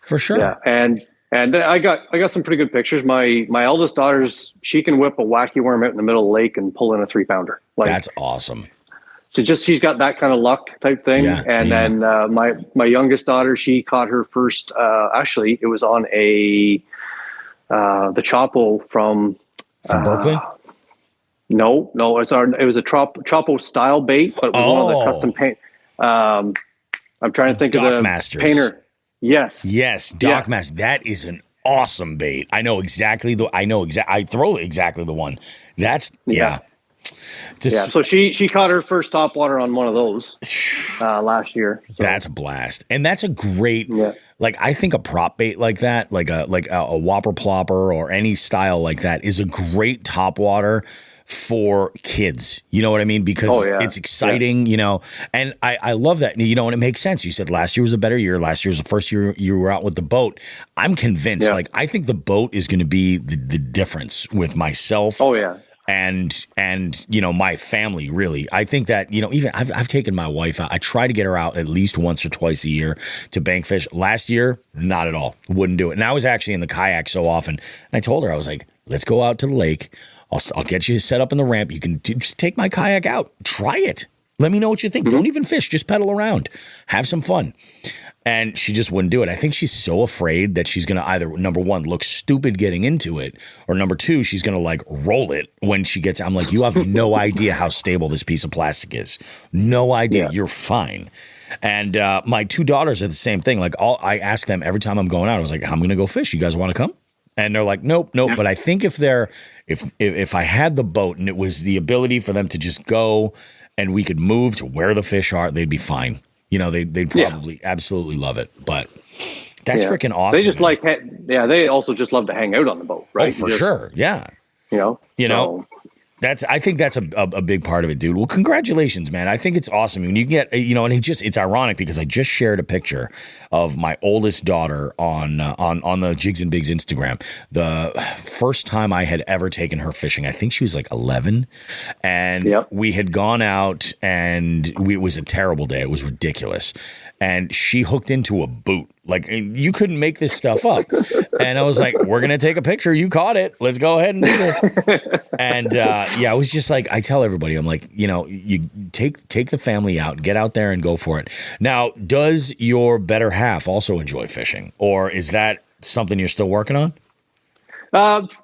for sure. Yeah, and I got some pretty good pictures. My eldest daughter's, she can whip a wacky worm out in the middle of the lake and pull in a 3-pounder. Like, that's awesome. So she's got that kind of luck type thing. Then my youngest daughter, she caught her first, actually it was on the Chopo from Berkeley. No, it was a Chopo style bait, but it was one of the custom paint. I'm trying to think of the Masters. Painter. Yes, Doc Master. That is an awesome bait. I throw exactly the one. That's so she caught her first topwater on one of those last year. So. That's a blast, and that's a great. Like, I think a prop bait like that, like a whopper plopper or any style like that, is a great topwater for kids. You know what I mean? Because it's exciting, you know, and I love that, you know, and it makes sense. You said last year was a better year. Last year was the first year you were out with the boat. I'm convinced, like, I think the boat is going to be the difference with myself. And you know, my family, really. I think that, you know, even I've taken my wife out. I try to get her out at least once or twice a year to bank fish. Last year, not at all. Wouldn't do it. And I was actually in the kayak so often. And I told her, I was like, let's go out to the lake. I'll get you set up in the ramp. You can just take my kayak out. Try it. Let me know what you think. Don't even fish. Just pedal around. Have some fun. And she just wouldn't do it. I think she's so afraid that she's going to either, number one, look stupid getting into it, or number two, she's going to like roll it when she gets, I'm like, you have no idea how stable this piece of plastic is. No idea. Yeah. You're fine. And my two daughters are the same thing. Like I ask them every time I'm going out, I was like, I'm going to go fish. You guys want to come? And they're like, nope. Yeah. But I think if I had the boat and it was the ability for them to just go and we could move to where the fish are, they'd be fine. You know, they'd probably absolutely love it. But that's freaking awesome. They just they also just love to hang out on the boat, right? Oh, for sure. Yeah. You know. I think that's a big part of it, dude. Well, congratulations, man. I think it's awesome. When you get, and it's ironic because I just shared a picture of my oldest daughter on the Jigs and Bigs Instagram. The first time I had ever taken her fishing, I think she was like 11, and we had gone out, and it was a terrible day. It was ridiculous. And she hooked into a boot. Like, you couldn't make this stuff up. And I was like, we're going to take a picture. You caught it. Let's go ahead and do this. And, I was just like, I tell everybody, I'm like, you take the family out, get out there and go for it. Now, does your better half also enjoy fishing? Or is that something you're still working on?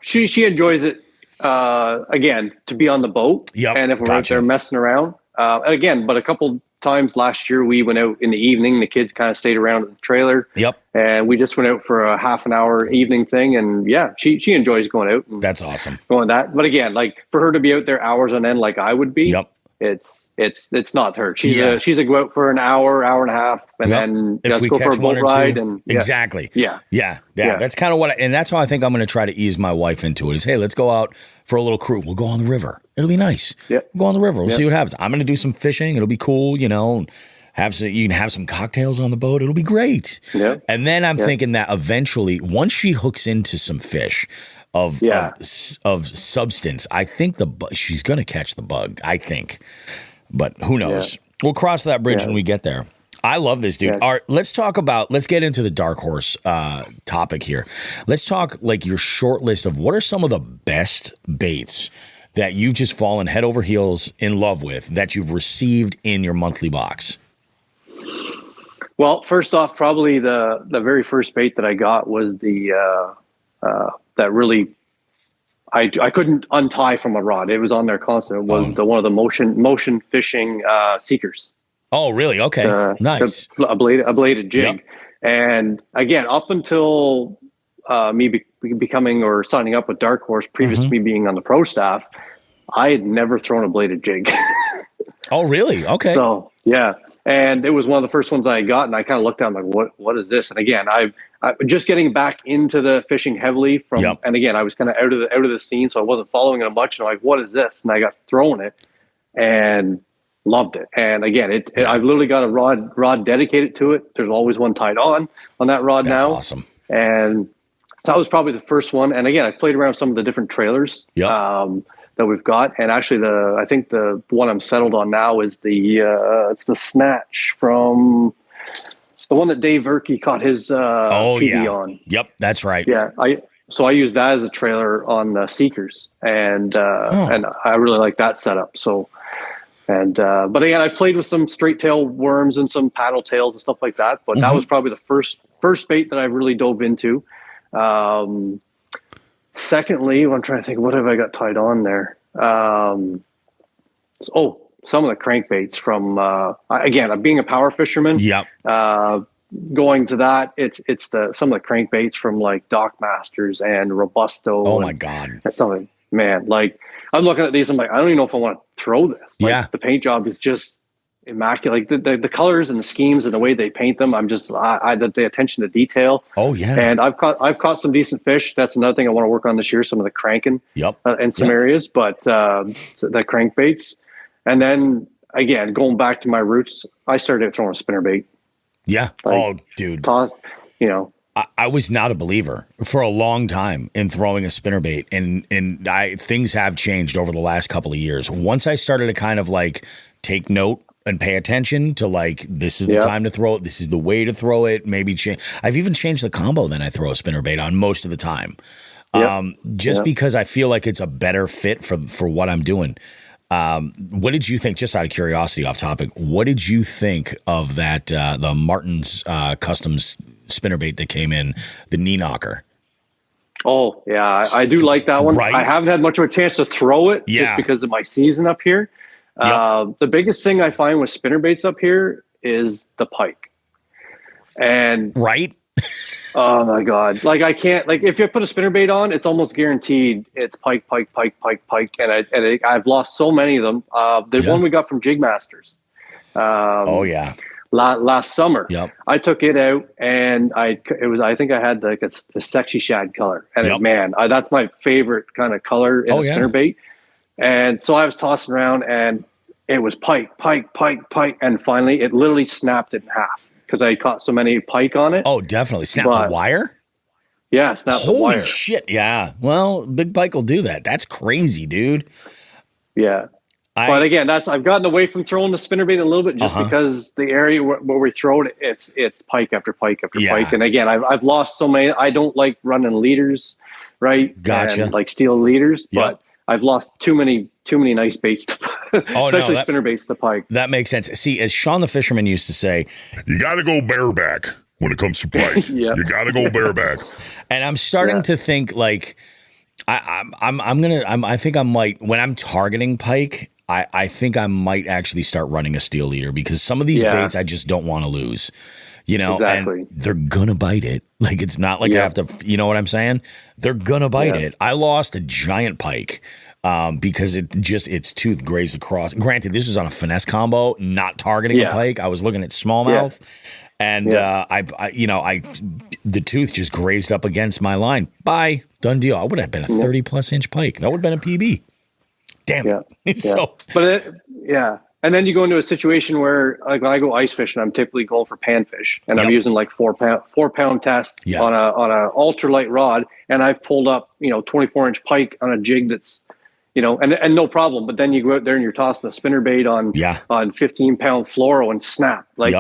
She enjoys it, again, to be on the boat. Yep, and if we're out there messing around. But a couple times last year we went out in the evening. The kids kind of stayed around at the trailer. Yep. And we just went out for a half an hour evening thing. And she enjoys going out. And that's awesome. Going that. But again, like for her to be out there hours on end like I would be, it's not her. She's a go out for an hour and a half, and then let's go for a boat ride. And exactly. Yeah. That's kind of and that's how I think I'm going to try to ease my wife into it. Is hey, let's go out for a little cruise. We'll go on the river. It'll be nice. Yeah. We'll go on the river. We'll see what happens. I'm going to do some fishing. It'll be cool. You can have some cocktails on the boat. It'll be great. Yeah. And then I'm thinking that eventually, once she hooks into some fish of substance, I think she's going to catch the bug. I think. But who knows? Yeah. We'll cross that bridge when we get there. I love this, dude. Yeah. Let's get into the dark horse topic here. Let's talk like your short list of what are some of the best baits that you've just fallen head over heels in love with that you've received in your monthly box. Well, first off, probably the very first bait that I got was the that really I couldn't untie from a rod. It was on there constant. It was one of the motion fishing seekers. Oh, really? Okay, nice. A bladed jig. Yep. And again, up until me becoming or signing up with Dark Horse, previous to me being on the pro staff, I had never thrown a bladed jig. Oh, really? Okay. So yeah, and it was one of the first ones I got, and I kind of looked at it, I'm like, what is this? And again, I'm just getting back into the fishing heavily from, and again, I was kind of out of the scene, so I wasn't following it much. And I'm like, what is this? And I got thrown it and loved it. And again, I've literally got a rod dedicated to it. There's always one tied on that rod. That's now. That's awesome. And that was probably the first one. And again, I played around some of the different trailers that we've got. And actually I think the one I'm settled on now is it's the Snatch from the one that Dave Verkey caught his PB on. Yep, that's right. Yeah, I use that as a trailer on the Seekers, and I really like that setup. So, but again, I played with some straight tail worms and some paddle tails and stuff like that. But that was probably the first bait that I really dove into. Secondly, I'm trying to think, what have I got tied on there? Some of the crankbaits from, again, being a power fisherman. Yep. Going to that, it's some of the crankbaits from like Dock Masters and Robusto. Oh my God. That's something, man. Like I'm looking at these, I'm like, I don't even know if I want to throw this. Like, the paint job is just immaculate. Like the colors and the schemes and the way they paint them. I'm just, the attention to detail. Oh yeah. And I've caught some decent fish. That's another thing I want to work on this year. Some of the cranking. Yep. In some areas, but the crankbaits. And then again, going back to my roots, I started throwing a spinnerbait. Yeah. Like, dude. I was not a believer for a long time in throwing a spinnerbait, and things have changed over the last couple of years. Once I started to kind of like take note and pay attention to like, this is the time to throw it. This is the way to throw it. Maybe I've even changed the combo that I throw a spinnerbait on most of the time. Because I feel like it's a better fit for what I'm doing. What did you think, just out of curiosity off topic, what did you think of that, the Martin's Customs spinnerbait that came in, the knee knocker? Oh, yeah, I do like that one. Right? I haven't had much of a chance to throw it just because of my season up here. The biggest thing I find with spinnerbaits up here is the pike. And right? Oh my God. Like I can't, like if you put a spinnerbait on, it's almost guaranteed it's pike. And I've lost so many of them. There's one we got from Jig Masters. Last summer. Yep. I took it out and I think I had like the sexy shad color. And man, that's my favorite kind of color in a spinnerbait. And so I was tossing around and it was pike. And finally it literally snapped it in half because I caught so many pike on it. Oh, definitely. Snapped the wire? Yeah, snapped the wire. Holy shit. Yeah. Well, big pike will do that. That's crazy, dude. Yeah. But again, I've gotten away from throwing the spinnerbait a little bit just because the area where we throw it, it's pike after pike after pike. And again, I've lost so many. I don't like running leaders, right? Gotcha. And like steel leaders, but I've lost too many nice baits, especially spinnerbaits to pike. That makes sense. See, as Sean the fisherman used to say, you got to go bareback when it comes to pike. You got to go bareback. And I'm starting to think like I think I might, when I'm targeting pike, I think I might actually start running a steel leader because some of these baits I just don't want to lose, you know, and they're going to bite it. Like, it's not like I have to, you know what I'm saying? They're going to bite it. I lost a giant pike because its tooth grazed across. Granted, this was on a finesse combo, not targeting a pike. I was looking at smallmouth and the tooth just grazed up against my line. Bye. Done deal. I would have been a 30 plus inch pike. That would have been a PB. Damn it. So, and then you go into a situation where like when I go ice fishing, I'm typically going for panfish and I'm using like 4 pound test on a ultralight rod. And I've pulled up, 24-inch pike on a jig that's, and no problem. But then you go out there and you're tossing a spinnerbait on 15 pound fluoro and snap. Like,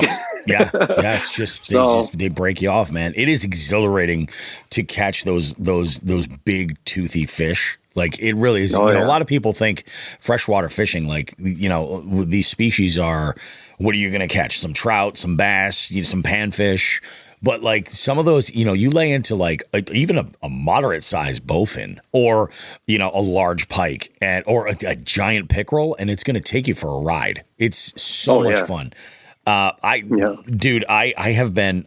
it's just, they break you off, man. It is exhilarating to catch those big toothy fish. Like, it really is. A lot of people think freshwater fishing, like, these species are, what are you going to catch? Some trout, some bass, some panfish. But like some of those, you lay into like even a moderate sized bowfin or, a large pike or a giant pickerel, and it's going to take you for a ride. It's so much fun. Dude, I have been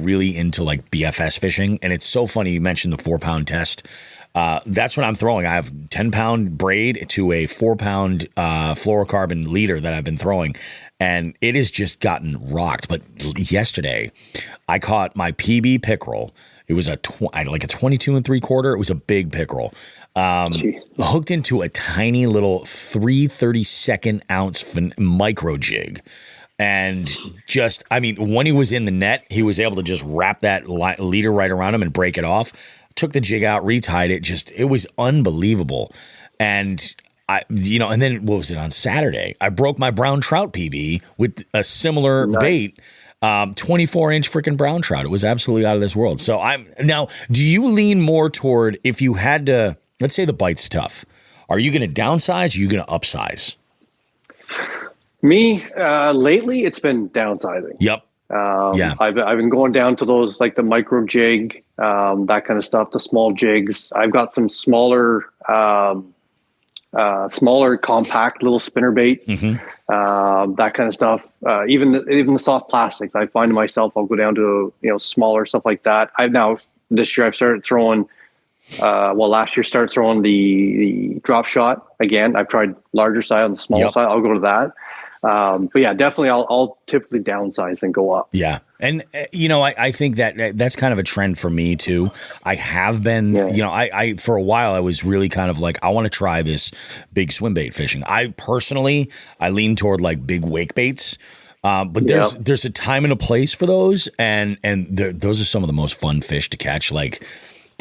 really into like BFS fishing, and it's so funny you mentioned the 4 pound test. That's what I'm throwing. I have 10 pound braid to a 4 pound fluorocarbon leader that I've been throwing, and it has just gotten rocked. But yesterday, I caught my PB pickerel. It was like a 22 3/4. It was a big pickerel. Hooked into a tiny little 3/32 ounce micro jig. And just, when he was in the net, he was able to just wrap that leader right around him and break it off. Took the jig out, retied it. it was unbelievable. And and then what was it on Saturday? I broke my brown trout PB with a similar bait, 24-inch freaking brown trout. It was absolutely out of this world. So now, do you lean more toward, if you had to, let's say the bite's tough, are you going to downsize or are you going to upsize? Me, lately it's been downsizing. Yep. I've been going down to those, like the micro jig, that kind of stuff, the small jigs. I've got some smaller compact little spinner baits, that kind of stuff. Even the soft plastics, I find myself, I'll go down to, smaller stuff like that. This year I've started throwing, last year started throwing the drop shot again. I've tried larger side on the smaller side. I'll go to that. But yeah, definitely I'll typically downsize and go up. Yeah. And, I think that's kind of a trend for me too. I have been, I for a while, I was really kind of like, I want to try this big swim bait fishing. I lean toward like big wake baits. But there's a time and a place for those. And those are some of the most fun fish to catch. Like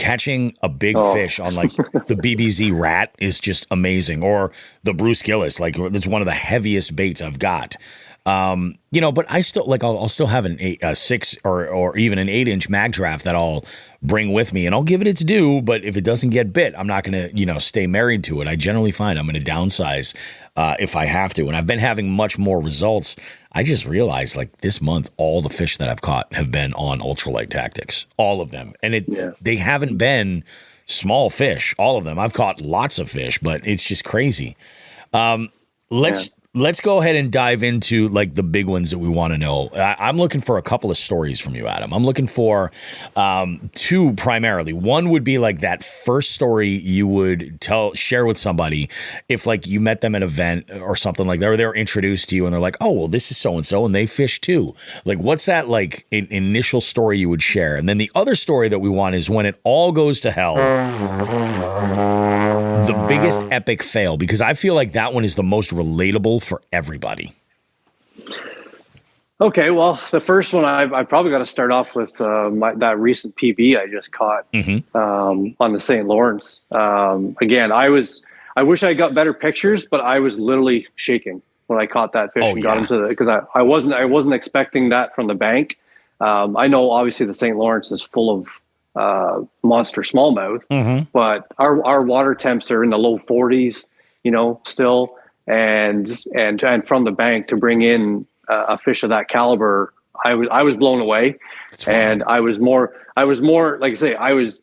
catching a big fish on like the BBZ rat is just amazing, or the Bruce Gillis. Like it's one of the heaviest baits I've got. But I still like I'll still have a 6 or even an 8-inch mag draft that I'll bring with me, and I'll give it its due. But if it doesn't get bit, I'm not going to stay married to it. I generally find I'm going to downsize if I have to, and I've been having much more results. I just realized like this month, all the fish that I've caught have been on ultralight tactics, all of them, and they haven't been small fish, all of them. I've caught lots of fish, but it's just crazy. Let's go ahead and dive into like the big ones that we want to know. I'm looking for a couple of stories from you, Adam. I'm looking for 2 primarily. One would be like that first story you would share with somebody if like you met them at an event or something like that, or they're introduced to you and they're like, oh, well, this is so-and-so and they fish too. Like, what's that like initial story you would share? And then the other story that we want is when it all goes to hell. The biggest epic fail, because I feel like that one is the most relatable for everybody. Okay, well, the first one I probably got to start off with that recent PB I just caught on the St. Lawrence. Again, I wish I got better pictures, but I was literally shaking when I caught that fish got into because I wasn't expecting that from the bank. I know obviously the St. Lawrence is full of monster smallmouth, but our water temps are in the low 40s, still, and from the bank to bring in a fish of that caliber, I was blown away. And I was more like I say, I was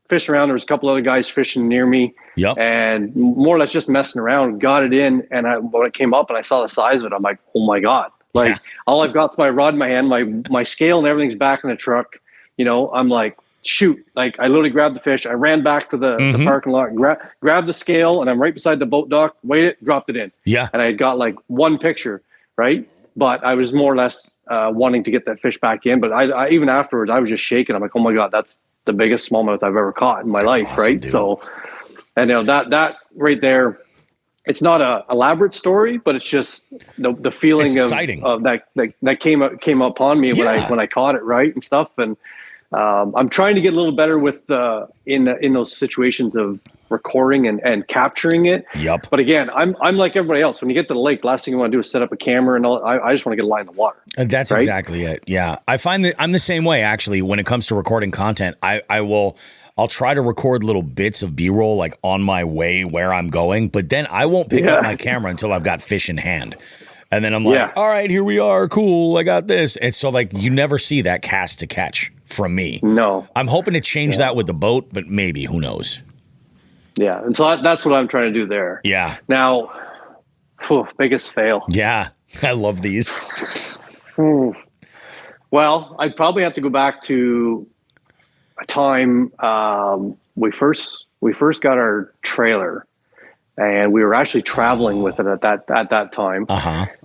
fishing around. There was a couple other guys fishing near me, and more or less just messing around. Got it in, and when it came up and I saw the size of it, I'm like, oh my god! Like all I've got is my rod in my hand, my scale and everything's back in the truck. I'm like, shoot, like I literally grabbed the fish. I ran back to the parking lot, grabbed the scale, and I'm right beside the boat dock, weighed it, dropped it in. Yeah. And I had got like one picture, right? But I was more or less wanting to get that fish back in. But I even afterwards, I was just shaking. I'm like, oh my God, that's the biggest smallmouth I've ever caught in my life, awesome, right? Dude. So, and that right there, it's not a elaborate story, but it's just the feeling of that came upon me when I caught it, right, and stuff. And I'm trying to get a little better with in those situations of recording and capturing it. Yep. But again, I'm like everybody else. When you get to the lake, last thing you want to do is set up a camera and all. I just want to get a line in the water. That's right? Exactly it. Yeah, I find that I'm the same way actually. When it comes to recording content, I'll try to record little bits of B-roll like on my way where I'm going, but then I won't pick up my camera until I've got fish in hand. And then I'm like, all right, here we are. Cool. I got this. And so like you never see that cast to catch from me. No. I'm hoping to change that with the boat, but maybe, who knows? Yeah. And so that's what I'm trying to do there. Yeah. Now, biggest fail. Yeah. I love these. Well, I'd probably have to go back to a time we first got our trailer, and we were actually traveling with it at that time.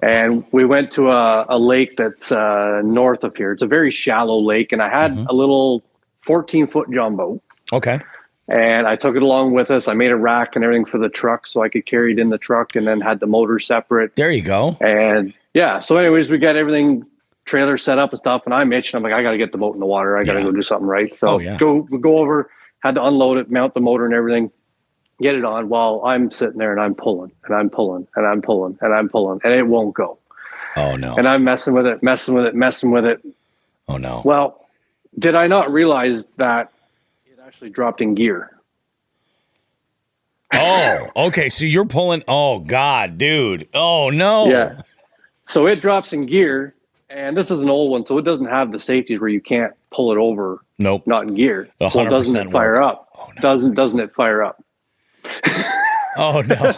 And we went to a lake that's north of here. It's a very shallow lake, and I had a little 14-foot jumbo. Okay. And I took it along with us. I made a rack and everything for the truck so I could carry it in the truck, and then had the motor separate. There you go. And yeah, so anyways, we got everything, trailer set up and stuff, and I'm itching. I'm like, I got to get the boat in the water. I got to go do something right. So go over, had to unload it, mount the motor and everything, get it on while I'm sitting there and I'm pulling and I'm pulling and I'm pulling and I'm pulling, and it won't go. Oh no. And I'm messing with it. Oh no. Well, did I not realize that it actually dropped in gear? Oh, okay. So you're pulling. Oh God, dude. Oh no. Yeah. So it drops in gear, and this is an old one, so it doesn't have the safeties where you can't pull it over. Nope. Not in gear. 100% well, doesn't it fire up? Oh, no. Doesn't it fire up? Oh no.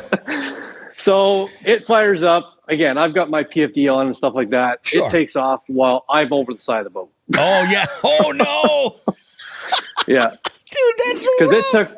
So it fires up again. I've got my PFD on and stuff like that. Sure. It takes off while I'm over the side of the boat. Oh yeah. Oh no. Yeah. Dude, that's rough.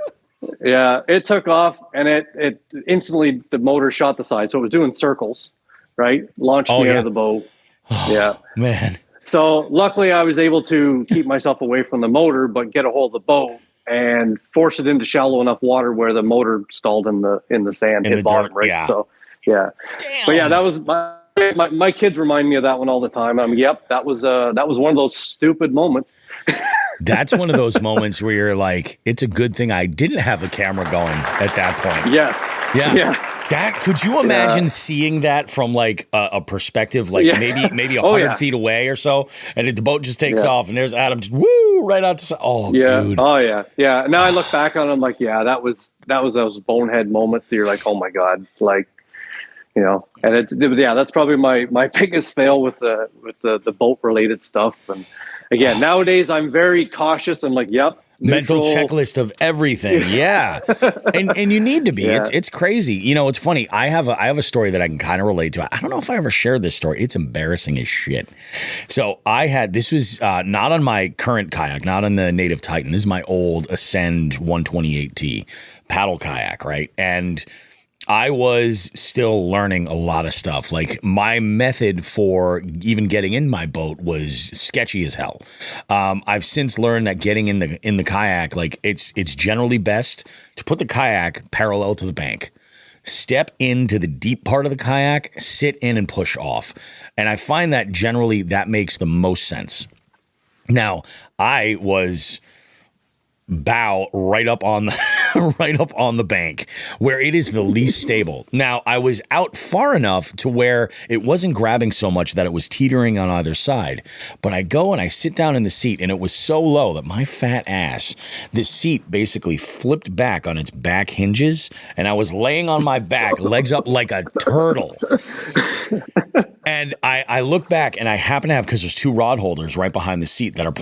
It took off, and it instantly, the motor shot the side, so it was doing circles, right? Launched me out of the boat. Oh, man. So luckily I was able to keep myself away from the motor, but get a hold of the boat and force it into shallow enough water where the motor stalled in the sand, hit bottom, right? Yeah. So yeah. Damn. But yeah, that was my kids remind me of that one all the time. That was one of those stupid moments. That's one of those moments where you're like, it's a good thing I didn't have a camera going at that point. Yes. Yeah. That, could you imagine seeing that from like a perspective, like maybe 100 feet away or so, and the boat just takes off, and there's Adam just right out to dude. Oh yeah. Now I look back on it, I'm like, that was those bonehead moments that you're like, oh my god, like, and that's probably my biggest fail with the boat related stuff. And again, nowadays I'm very cautious. I'm like, yep. Mental checklist of everything. Yeah. and you need to be. Yeah. It's crazy. It's funny. I have a story that I can kind of relate to. I don't know if I ever shared this story. It's embarrassing as shit. So this was not on my current kayak, not on the Native Titan. This is my old Ascend 128T paddle kayak, right? And I was still learning a lot of stuff. Like, my method for even getting in my boat was sketchy as hell. I've since learned that getting in the kayak, like, it's generally best to put the kayak parallel to the bank. Step into the deep part of the kayak, sit in and push off. And I find that generally that makes the most sense. Now, I was bow right up on the bank where it is the least stable. Now, I was out far enough to where it wasn't grabbing so much that it was teetering on either side. But I go and I sit down in the seat, and it was so low that my fat ass, the seat basically flipped back on its back hinges, and I was laying on my back, legs up like a turtle. And I look back, and I happen to have, because there's two rod holders right behind the seat that are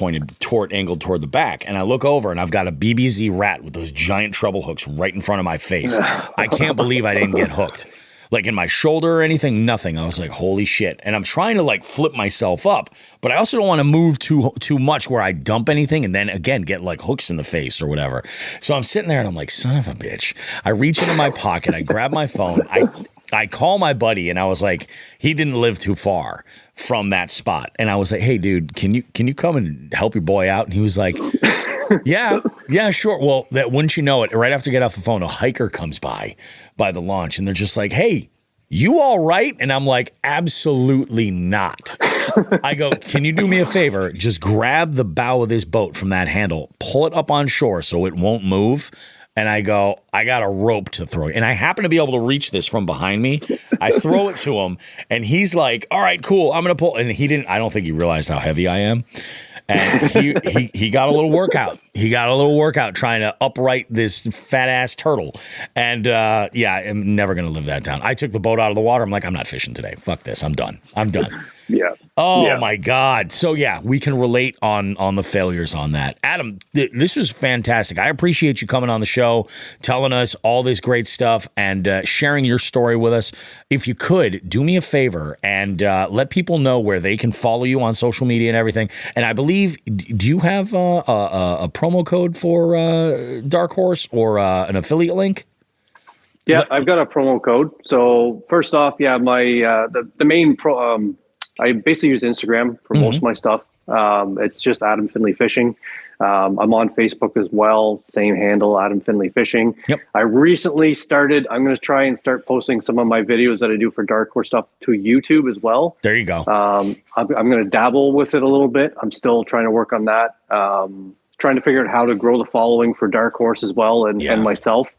angled toward the back. And I look over, and I've got a BBZ rat with those giant treble hooks right in front of my face. I can't believe I didn't get hooked. Like, in my shoulder or anything, nothing. I was like, holy shit. And I'm trying to like flip myself up, but I also don't want to move too much where I dump anything and then again get like hooks in the face or whatever. So I'm sitting there and I'm like, son of a bitch. I reach into my pocket, I grab my phone, I call my buddy, and I was like, he didn't live too far from that spot. And I was like, hey, dude, can you come and help your boy out? And he was like, yeah, sure. Well, wouldn't you know it, right after I get off the phone, a hiker comes by the launch, and they're just like, hey, you all right? And I'm like, absolutely not. I go, can you do me a favor? Just grab the bow of this boat from that handle, pull it up on shore so it won't move. And I go, I got a rope to throw. And I happen to be able to reach this from behind me. I throw it to him, and he's like, all right, cool, I'm going to pull. And I don't think he realized how heavy I am. And he got a little workout. He got a little workout trying to upright this fat ass turtle. And I'm never going to live that down. I took the boat out of the water. I'm like, I'm not fishing today. Fuck this. I'm done. Yeah. Oh my God. So yeah, we can relate on the failures on that. Adam, this was fantastic. I appreciate you coming on the show, telling us all this great stuff, and sharing your story with us. If you could, do me a favor and let people know where they can follow you on social media and everything. And I believe, do you have a promo code for Dark Horse or an affiliate link? Yeah, I've got a promo code. So first off, my the main I basically use Instagram for most of my stuff. It's just Adam Findlay Fishing. I'm on Facebook as well. Same handle, Adam Findlay Fishing. Yep. I recently started, I'm going to try and start posting some of my videos that I do for Dark Horse stuff to YouTube as well. There you go. I'm going to dabble with it a little bit. I'm still trying to work on that. Trying to figure out how to grow the following for Dark Horse as well and myself.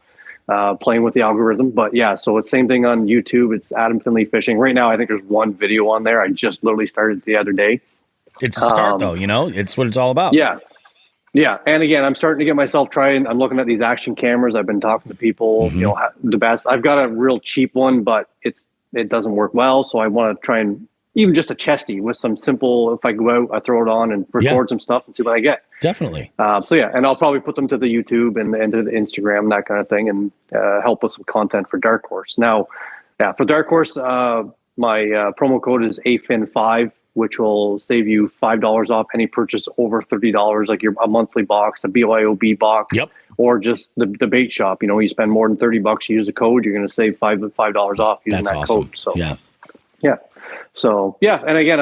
Playing with the algorithm. But yeah, so it's same thing on YouTube. It's Adam Findlay Fishing. Right now, I think there's one video on there. I just literally started the other day. It's a start though, it's what it's all about. Yeah. Yeah. And again, I'm starting to get myself trying. I'm looking at these action cameras. I've been talking to people, the best. I've got a real cheap one, but it doesn't work well. So I want to try and even just a chesty with some simple, if I go out, I throw it on and record some stuff and see what I get. Definitely. And I'll probably put them to the YouTube and to the Instagram, that kind of thing, and help with some content for Dark Horse. Now, for Dark Horse, my promo code is AFIN5, which will save you $5 off any purchase over $30, like a monthly box, a BYOB box, or just the bait shop. You spend more than $30, you use the code, you're going to save $5 off using that code. So yeah. So and again,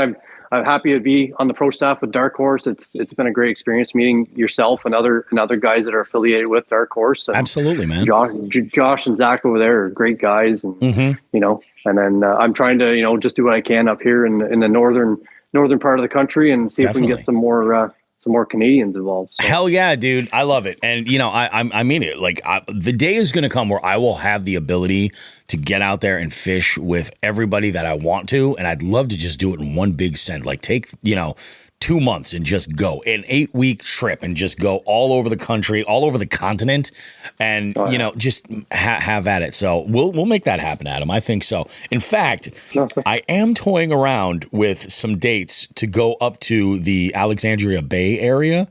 I'm happy to be on the pro staff with Dark Horse. It's been a great experience meeting yourself and other guys that are affiliated with Dark Horse. And absolutely, man. Josh and Zach over there are great guys, and and then I'm trying to just do what I can up here in the northern part of the country and see if we can get some more more Canadians involved. So. Hell yeah, dude. I love it. And, you know, I mean it. Like, the day is going to come where I will have the ability to get out there and fish with everybody that I want to. And I'd love to just do it in one big send. Like, take, you know, 2 months and just go an 8-week trip and just go all over the country, all over the continent, and you know, just have at it. So we'll make that happen, Adam. I think so. In fact, I am toying around with some dates to go up to the Alexandria Bay area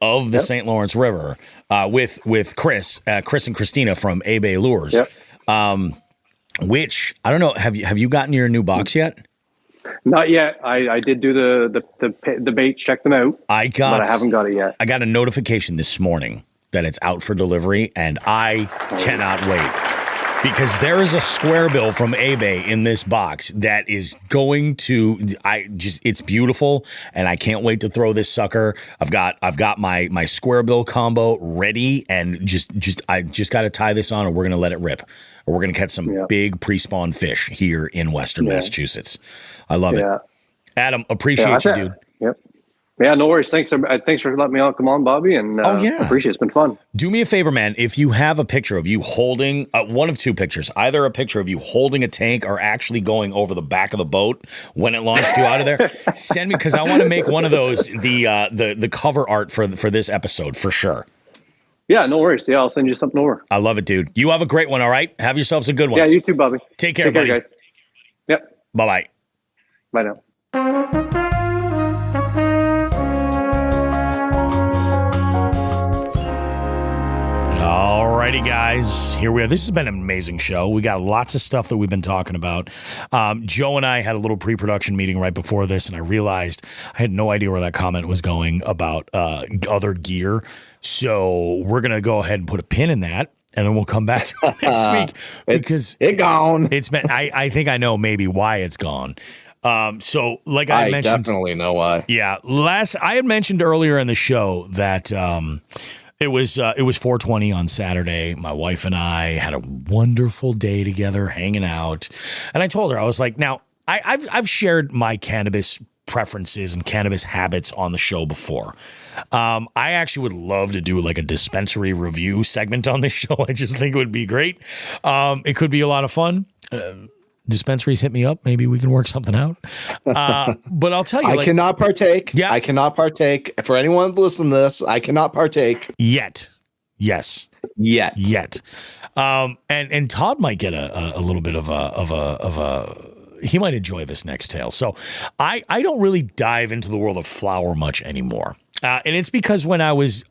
of the St. Lawrence River with Chris and Christina from A Bay Lures. Which I don't know. Have you gotten your new box yet? Not yet. I did do the baits, check them out. But I haven't got it yet. I got a notification this morning that it's out for delivery, and I cannot wait because there is a square bill from eBay in this box that is going to. It's beautiful, and I can't wait to throw this sucker. I've got my square bill combo ready, and I just got to tie this on, and we're gonna let it rip. Or we're going to catch some big pre-spawn fish here in Western Massachusetts. I love it. Adam, appreciate you, dude. Yep. Yeah, no worries. Thanks for letting me come on, Bobby. And appreciate it. It's been fun. Do me a favor, man. If you have a picture of you holding one of two pictures, either a picture of you holding a tank or actually going over the back of the boat when it launched you out of there, send me, because I want to make one of those the cover art for this episode for sure. Yeah, no worries. Yeah, I'll send you something over. I love it, dude. You have a great one, all right? Have yourselves a good one. Yeah, you too, Bobby. Take care, buddy. Guys. Yep. Bye-bye. Bye now. Alrighty, guys. Here we are. This has been an amazing show. We got lots of stuff that we've been talking about. Joe and I had a little pre-production meeting right before this, and I realized I had no idea where that comment was going about other gear. So we're going to go ahead and put a pin in that, and then we'll come back to it next week. Because it's gone. It's been. I think I know maybe why it's gone. So like I mentioned, definitely know why. Yeah. I had mentioned earlier in the show that it was 420 on Saturday. My wife and I had a wonderful day together hanging out. And I told her, I was like, now I've shared my cannabis preferences and cannabis habits on the show before. I actually would love to do like a dispensary review segment on this show. I just think it would be great. It could be a lot of fun. Dispensaries, hit me up. Maybe we can work something out. But I'll tell you, I cannot partake. Yeah, I cannot partake. For anyone that listens to this, I cannot partake yet. Yes, yet. And Todd might get a little bit of a. He might enjoy this next tale. So I don't really dive into the world of flower much anymore, and it's because when I was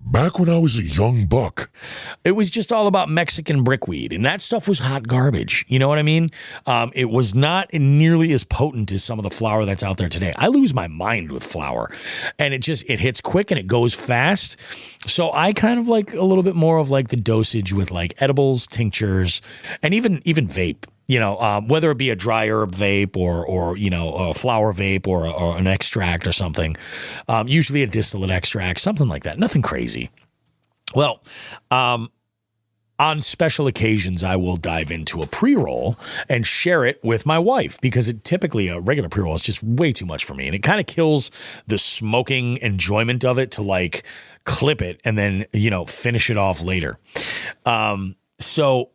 Back when I was a young buck, it was just all about Mexican brickweed, and that stuff was hot garbage. You know what I mean? It was not nearly as potent as some of the flour that's out there today. I lose my mind with flour, and it hits quick and it goes fast. So I kind of like a little bit more of like the dosage with like edibles, tinctures, and even vape. You know, whether it be a dry herb vape or you know, a flower vape or an extract or something, usually a distillate extract, something like that. Nothing crazy. Well, on special occasions, I will dive into a pre-roll and share it with my wife because typically a regular pre-roll is just way too much for me. And it kind of kills the smoking enjoyment of it to like clip it and then, you know, finish it off later. So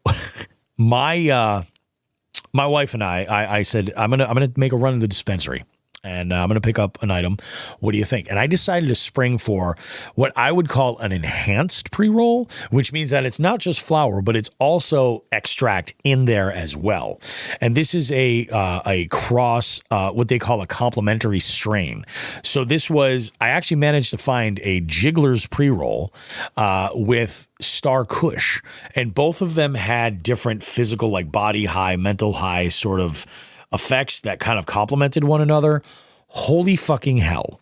my wife and I said, I'm gonna make a run to the dispensary and I'm gonna pick up an item. What do you think? And I decided to spring for what I would call an enhanced pre-roll, which means that it's not just flour, but it's also extract in there as well. And this is a cross, what they call a complementary strain. So I actually managed to find a Jiggler's pre-roll with Star Kush, and both of them had different physical, like body high, mental high sort of effects that kind of complemented one another. Holy fucking hell.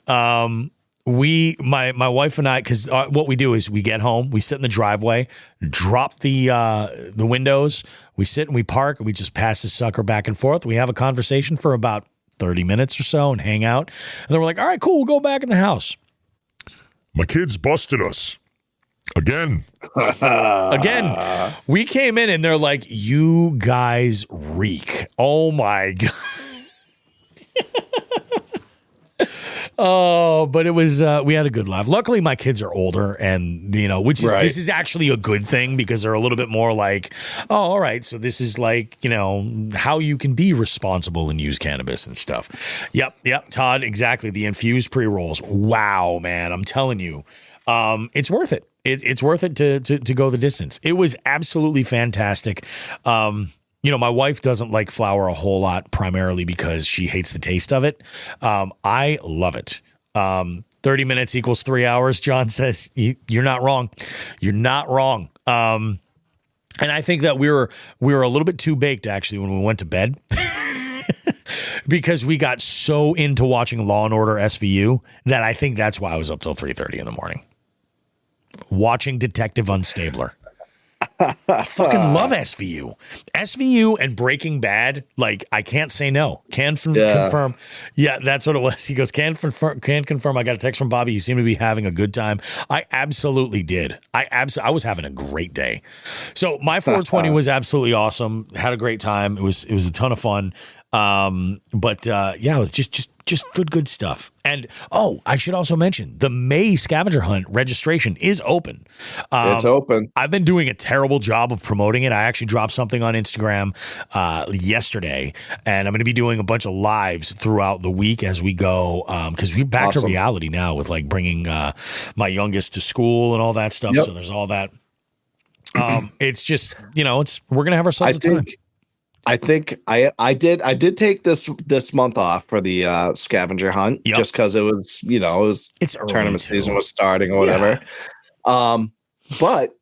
My wife and I, because what we do is we get home, we sit in the driveway, drop the windows, we sit and we park, and we just pass the sucker back and forth. We have a conversation for about 30 minutes or so and hang out. And then we're like, all right, cool, we'll go back in the house. My kids busted us. Again, we came in and they're like, you guys reek. Oh my God. But it was, we had a good laugh. Luckily, my kids are older and, which is, this is actually a good thing because they're a little bit more like, oh, all right. So this is like, how you can be responsible and use cannabis and stuff. Yep. Todd, exactly. The infused pre-rolls. Wow, man. I'm telling you, it's worth it. It's worth it to go the distance. It was absolutely fantastic. My wife doesn't like flower a whole lot, primarily because she hates the taste of it. I love it. 30 minutes equals 3 hours, John says. You're not wrong. You're not wrong. And I think that we were a little bit too baked, actually, when we went to bed. Because we got so into watching Law & Order SVU that I think that's why I was up till 3:30 in the morning. Watching Detective Unstabler. I fucking love SVU. SVU and Breaking Bad, like, I can't say no. Confirm. Yeah, that's what it was. He goes, can confirm. I got a text from Bobby. You seem to be having a good time. I absolutely did. I was having a great day. So my 420 was absolutely awesome. Had a great time. It was a ton of fun. It was just good stuff. And I should also mention the May scavenger hunt registration is open. It's open. I've been doing a terrible job of promoting it. I actually dropped something on Instagram yesterday, and I'm going to be doing a bunch of lives throughout the week as we go, because we're back to reality now with like bringing my youngest to school and all that stuff. Yep. So there's all that. It's just, we're going to have ourselves a time. I think I did take this month off for the scavenger hunt just because it was it's tournament season was starting or whatever. Yeah. But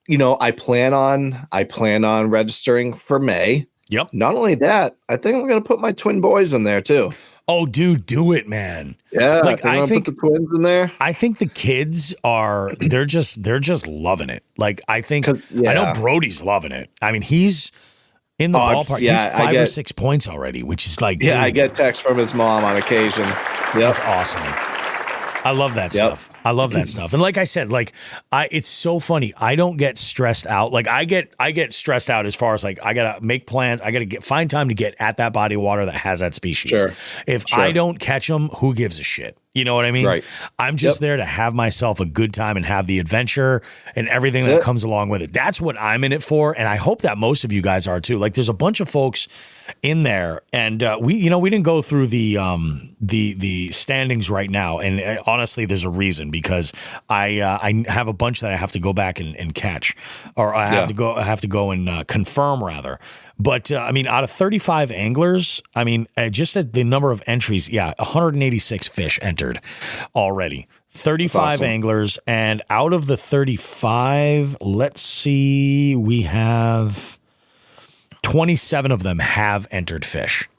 I plan on registering for May. Yep. Not only that, I think I'm gonna put my twin boys in there too. Oh, dude, do it, man. Yeah, I think put the twins in there. I think the kids they're just loving it. Like I know Brody's loving it. I mean, he's in the ballpark. He's 5 or 6 points already, which is like, dude, I get texts from his mom on occasion. That's awesome. I love that stuff. I love that stuff. And like I said, it's so funny. I don't get stressed out. Like I get stressed out as far as like, I got to make plans. I got to find time to get at that body of water that has that species. Sure. If I don't catch them, who gives a shit? You know what I mean? Right. I'm just there to have myself a good time and have the adventure and everything that comes along with it. That's what I'm in it for. And I hope that most of you guys are too. Like there's a bunch of folks in there, and we didn't go through the standings right now. And honestly, there's a reason, because I have a bunch that I have to go back and catch, or I have to go and confirm rather. But out of 35 anglers, just at the number of entries, 186 fish entered already. 35 anglers, and out of the 35, let's see, we have 27 of them have entered fish.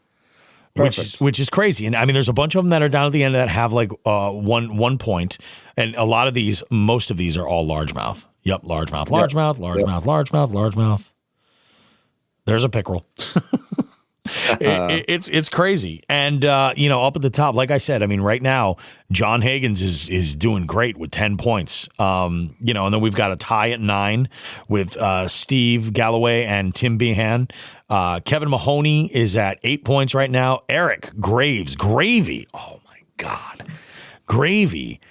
Which is crazy. And there's a bunch of them that are down at the end that have like one point, and a lot of these, most of these are all largemouth. Yep, largemouth. There's a pickerel. It's crazy. And, up at the top, like I said, right now, John Hagens is doing great with 10 points. And then we've got a tie at 9 with Steve Galloway and Tim Behan. Kevin Mahoney is at 8 points right now. Eric Gravy. Oh, my God. Gravy.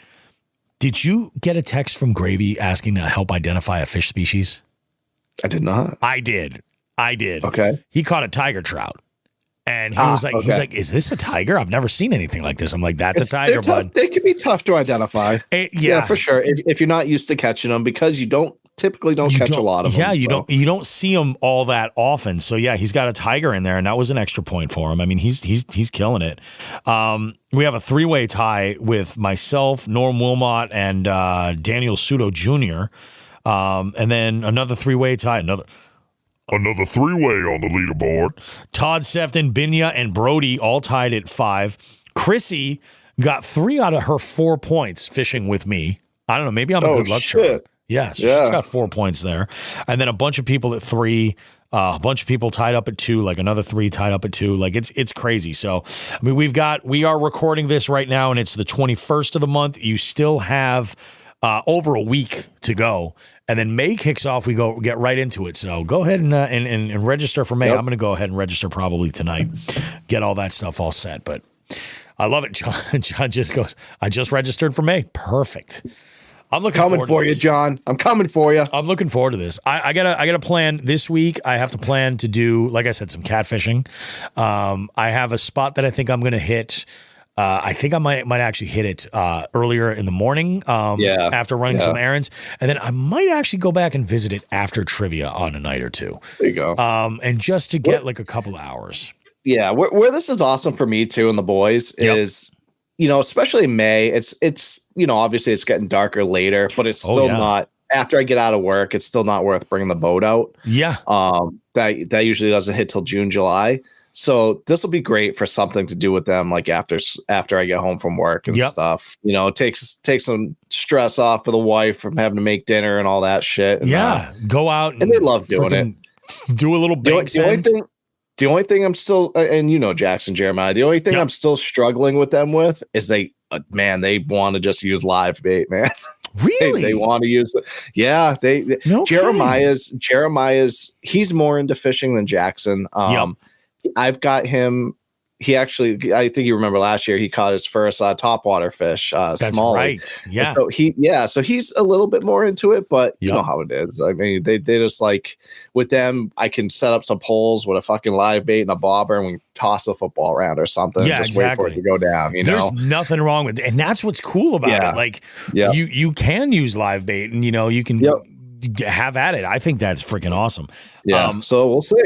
Did you get a text from Gravy asking to help identify a fish species? I did not. I did. Okay. He caught a tiger trout. And he was like, is this a tiger? I've never seen anything like this. I'm like, that's a tiger, bud. They can be tough to identify. Yeah, for sure. If you're not used to catching them, because you typically don't catch a lot of them. Yeah, you don't see them all that often. So yeah, he's got a tiger in there, and that was an extra point for him. He's killing it. We have a 3-way tie with myself, Norm Wilmot, and Daniel Sudo Jr. And then another 3-way tie, Another 3-way on the leaderboard. Todd Sefton, Binya, and Brody all tied at 5. Chrissy got 3 out of her 4 points fishing with me. I don't know. Maybe I'm a good luck charm. Yeah, so she's got 4 points there. And then a bunch of people at 3, a bunch of people tied up at 2, like another 3 tied up at 2. Like it's crazy. So, we are recording this right now, and it's the 21st of the month. You still have over a week to go. And then May kicks off. We get right into it. So go ahead and register for May. Yep. I'm going to go ahead and register probably tonight. Get all that stuff all set. But I love it. John just goes, I just registered for May. Perfect. I'm looking coming forward for to you, this. John. I'm coming for you. I'm looking forward to this. I gotta plan this week. I have to plan to do, like I said, some catfishing. I have a spot that I think I'm gonna hit. I think I might actually hit it earlier in the morning. After running some errands, and then I might actually go back and visit it after trivia on a night or two. There you go. And just to get like a couple of hours. Yeah, where this is awesome for me too, and the boys is, especially May. It's obviously it's getting darker later, but it's still not. After I get out of work, it's still not worth bringing the boat out. Yeah. That usually doesn't hit till June, July. So this will be great for something to do with them, like after I get home from work and stuff. It takes some stress off for the wife from having to make dinner and all that shit. And, go out and they love doing it. Do a little bake sand. The only thing I'm still, and Jackson Jeremiah, the only thing I'm still struggling with them with is they want to just use live bait, man. Really? They want to use it. Yeah. Jeremiah's, he's more into fishing than Jackson. I've got him. He actually, I think you remember last year, he caught his first topwater fish. That's small. Right. Yeah. So he's a little bit more into it, but you know how it is. I mean, they just like with them, I can set up some poles with a fucking live bait and a bobber, and we can toss a football around or something. Yeah, just wait for it to go down. There's nothing wrong with it. And that's what's cool about it. Like you can use live bait and you can have at it. I think that's freaking awesome. Yeah. So we'll see.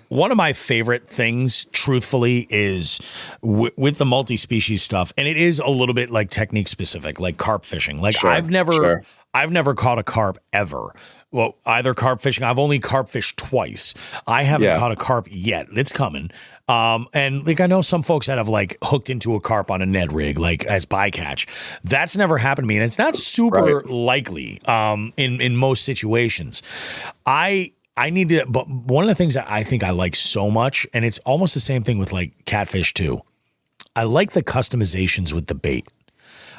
One of my favorite things, truthfully, is with the multi-species stuff, and it is a little bit like technique specific, like carp fishing. Like I've never caught a carp ever. Well, either carp fishing. I've only carp fished twice. I haven't caught a carp yet. It's coming. And like I know some folks that have like hooked into a carp on a Ned rig, like as bycatch. That's never happened to me, and it's not super likely in most situations. I need to, but one of the things that I think I like so much, and it's almost the same thing with like catfish too. I like the customizations with the bait.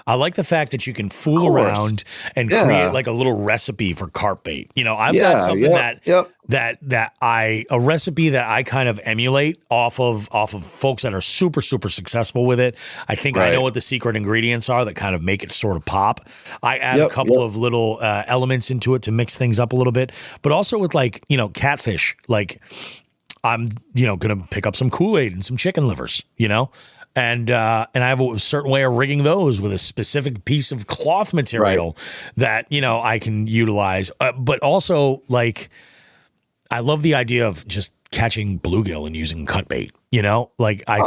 I like the fact that you can fool around and create like a little recipe for carp bait. I've got something a recipe that I kind of emulate off of folks that are super, super successful with it. I think I know what the secret ingredients are that kind of make it sort of pop. I add a couple of little elements into it to mix things up a little bit, but also with like, catfish, like I'm, going to pick up some Kool-Aid and some chicken livers, And I have a certain way of rigging those with a specific piece of cloth material that, I can utilize. But also, like, I love the idea of just catching bluegill and using cut bait, like it's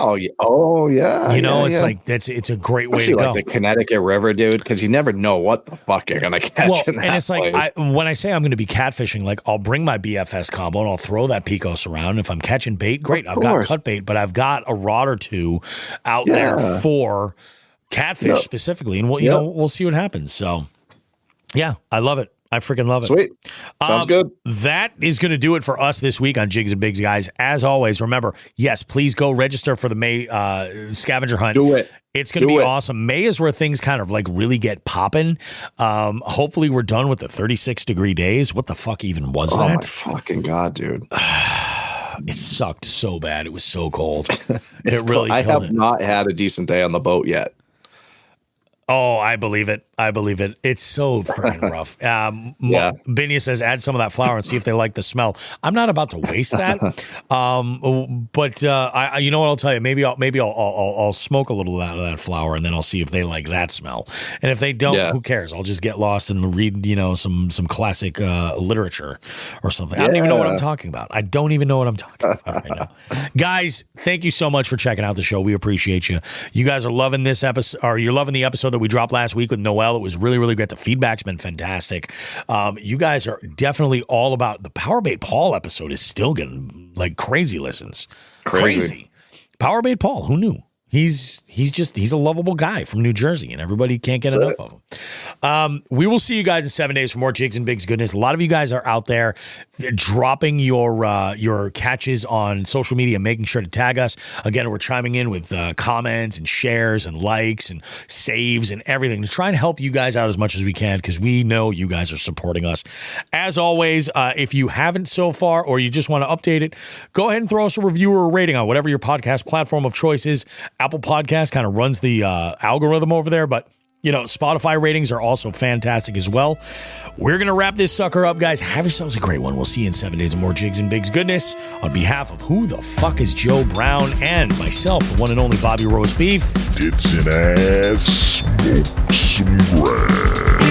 a great way to go. Like the Connecticut River, dude, because you never know what the fuck you're gonna catch. And it's place. Like when I say I'm going to be catfishing, like I'll bring my BFS combo and I'll throw that Picos around. If I'm catching bait, great. I've got cut bait, but I've got a rod or two out there for catfish specifically, and we'll see what happens. So, yeah, I love it. I freaking love it. Sweet. Sounds good. That is going to do it for us this week on Jigs and Bigs, guys. As always, remember, yes, please go register for the May scavenger hunt. Do it. It's going to be awesome. May is where things kind of like really get popping. Hopefully we're done with the 36-degree days. What the fuck even was that? Oh, my fucking God, dude. It sucked so bad. It was so cold. It really I killed have not had a decent day on the boat yet. Oh, I believe it. It's so freaking rough. Binya says, add some of that flour and see if they like the smell. I'm not about to waste that. But I you know what I'll tell you? Maybe I'll smoke a little out of that flour, and then I'll see if they like that smell. And if they don't, who cares? I'll just get lost and read, some classic literature or something. I don't even know what I'm talking about. I don't even know what I'm talking about right now. Guys, thank you so much for checking out the show. We appreciate you. You guys are loving this episode, or you're loving the episode that we dropped last week with Noel. It was really, really great. The feedback's been fantastic. You guys are definitely all about the Powerbait Paul episode is still getting like crazy listens. Crazy. Powerbait Paul, who knew? He's a lovable guy from New Jersey, and everybody can't get enough of him. We will see you guys in 7 days for more Jigs and Bigs goodness. A lot of you guys are out there dropping your catches on social media, making sure to tag us. Again, we're chiming in with comments and shares and likes and saves and everything to try and help you guys out as much as we can, because we know you guys are supporting us. As always, if you haven't so far, or you just want to update it, go ahead and throw us a review or a rating on whatever your podcast platform of choice is. Apple Podcast kind of runs the algorithm over there, but Spotify ratings are also fantastic as well. We're going to wrap this sucker up, guys. Have yourselves a great one. We'll see you in 7 days of more Jigs and Bigs goodness. On behalf of Who the Fuck is Joe Brown and myself, the one and only Bobby Roast Beef. Tits and ass, smoke some grass.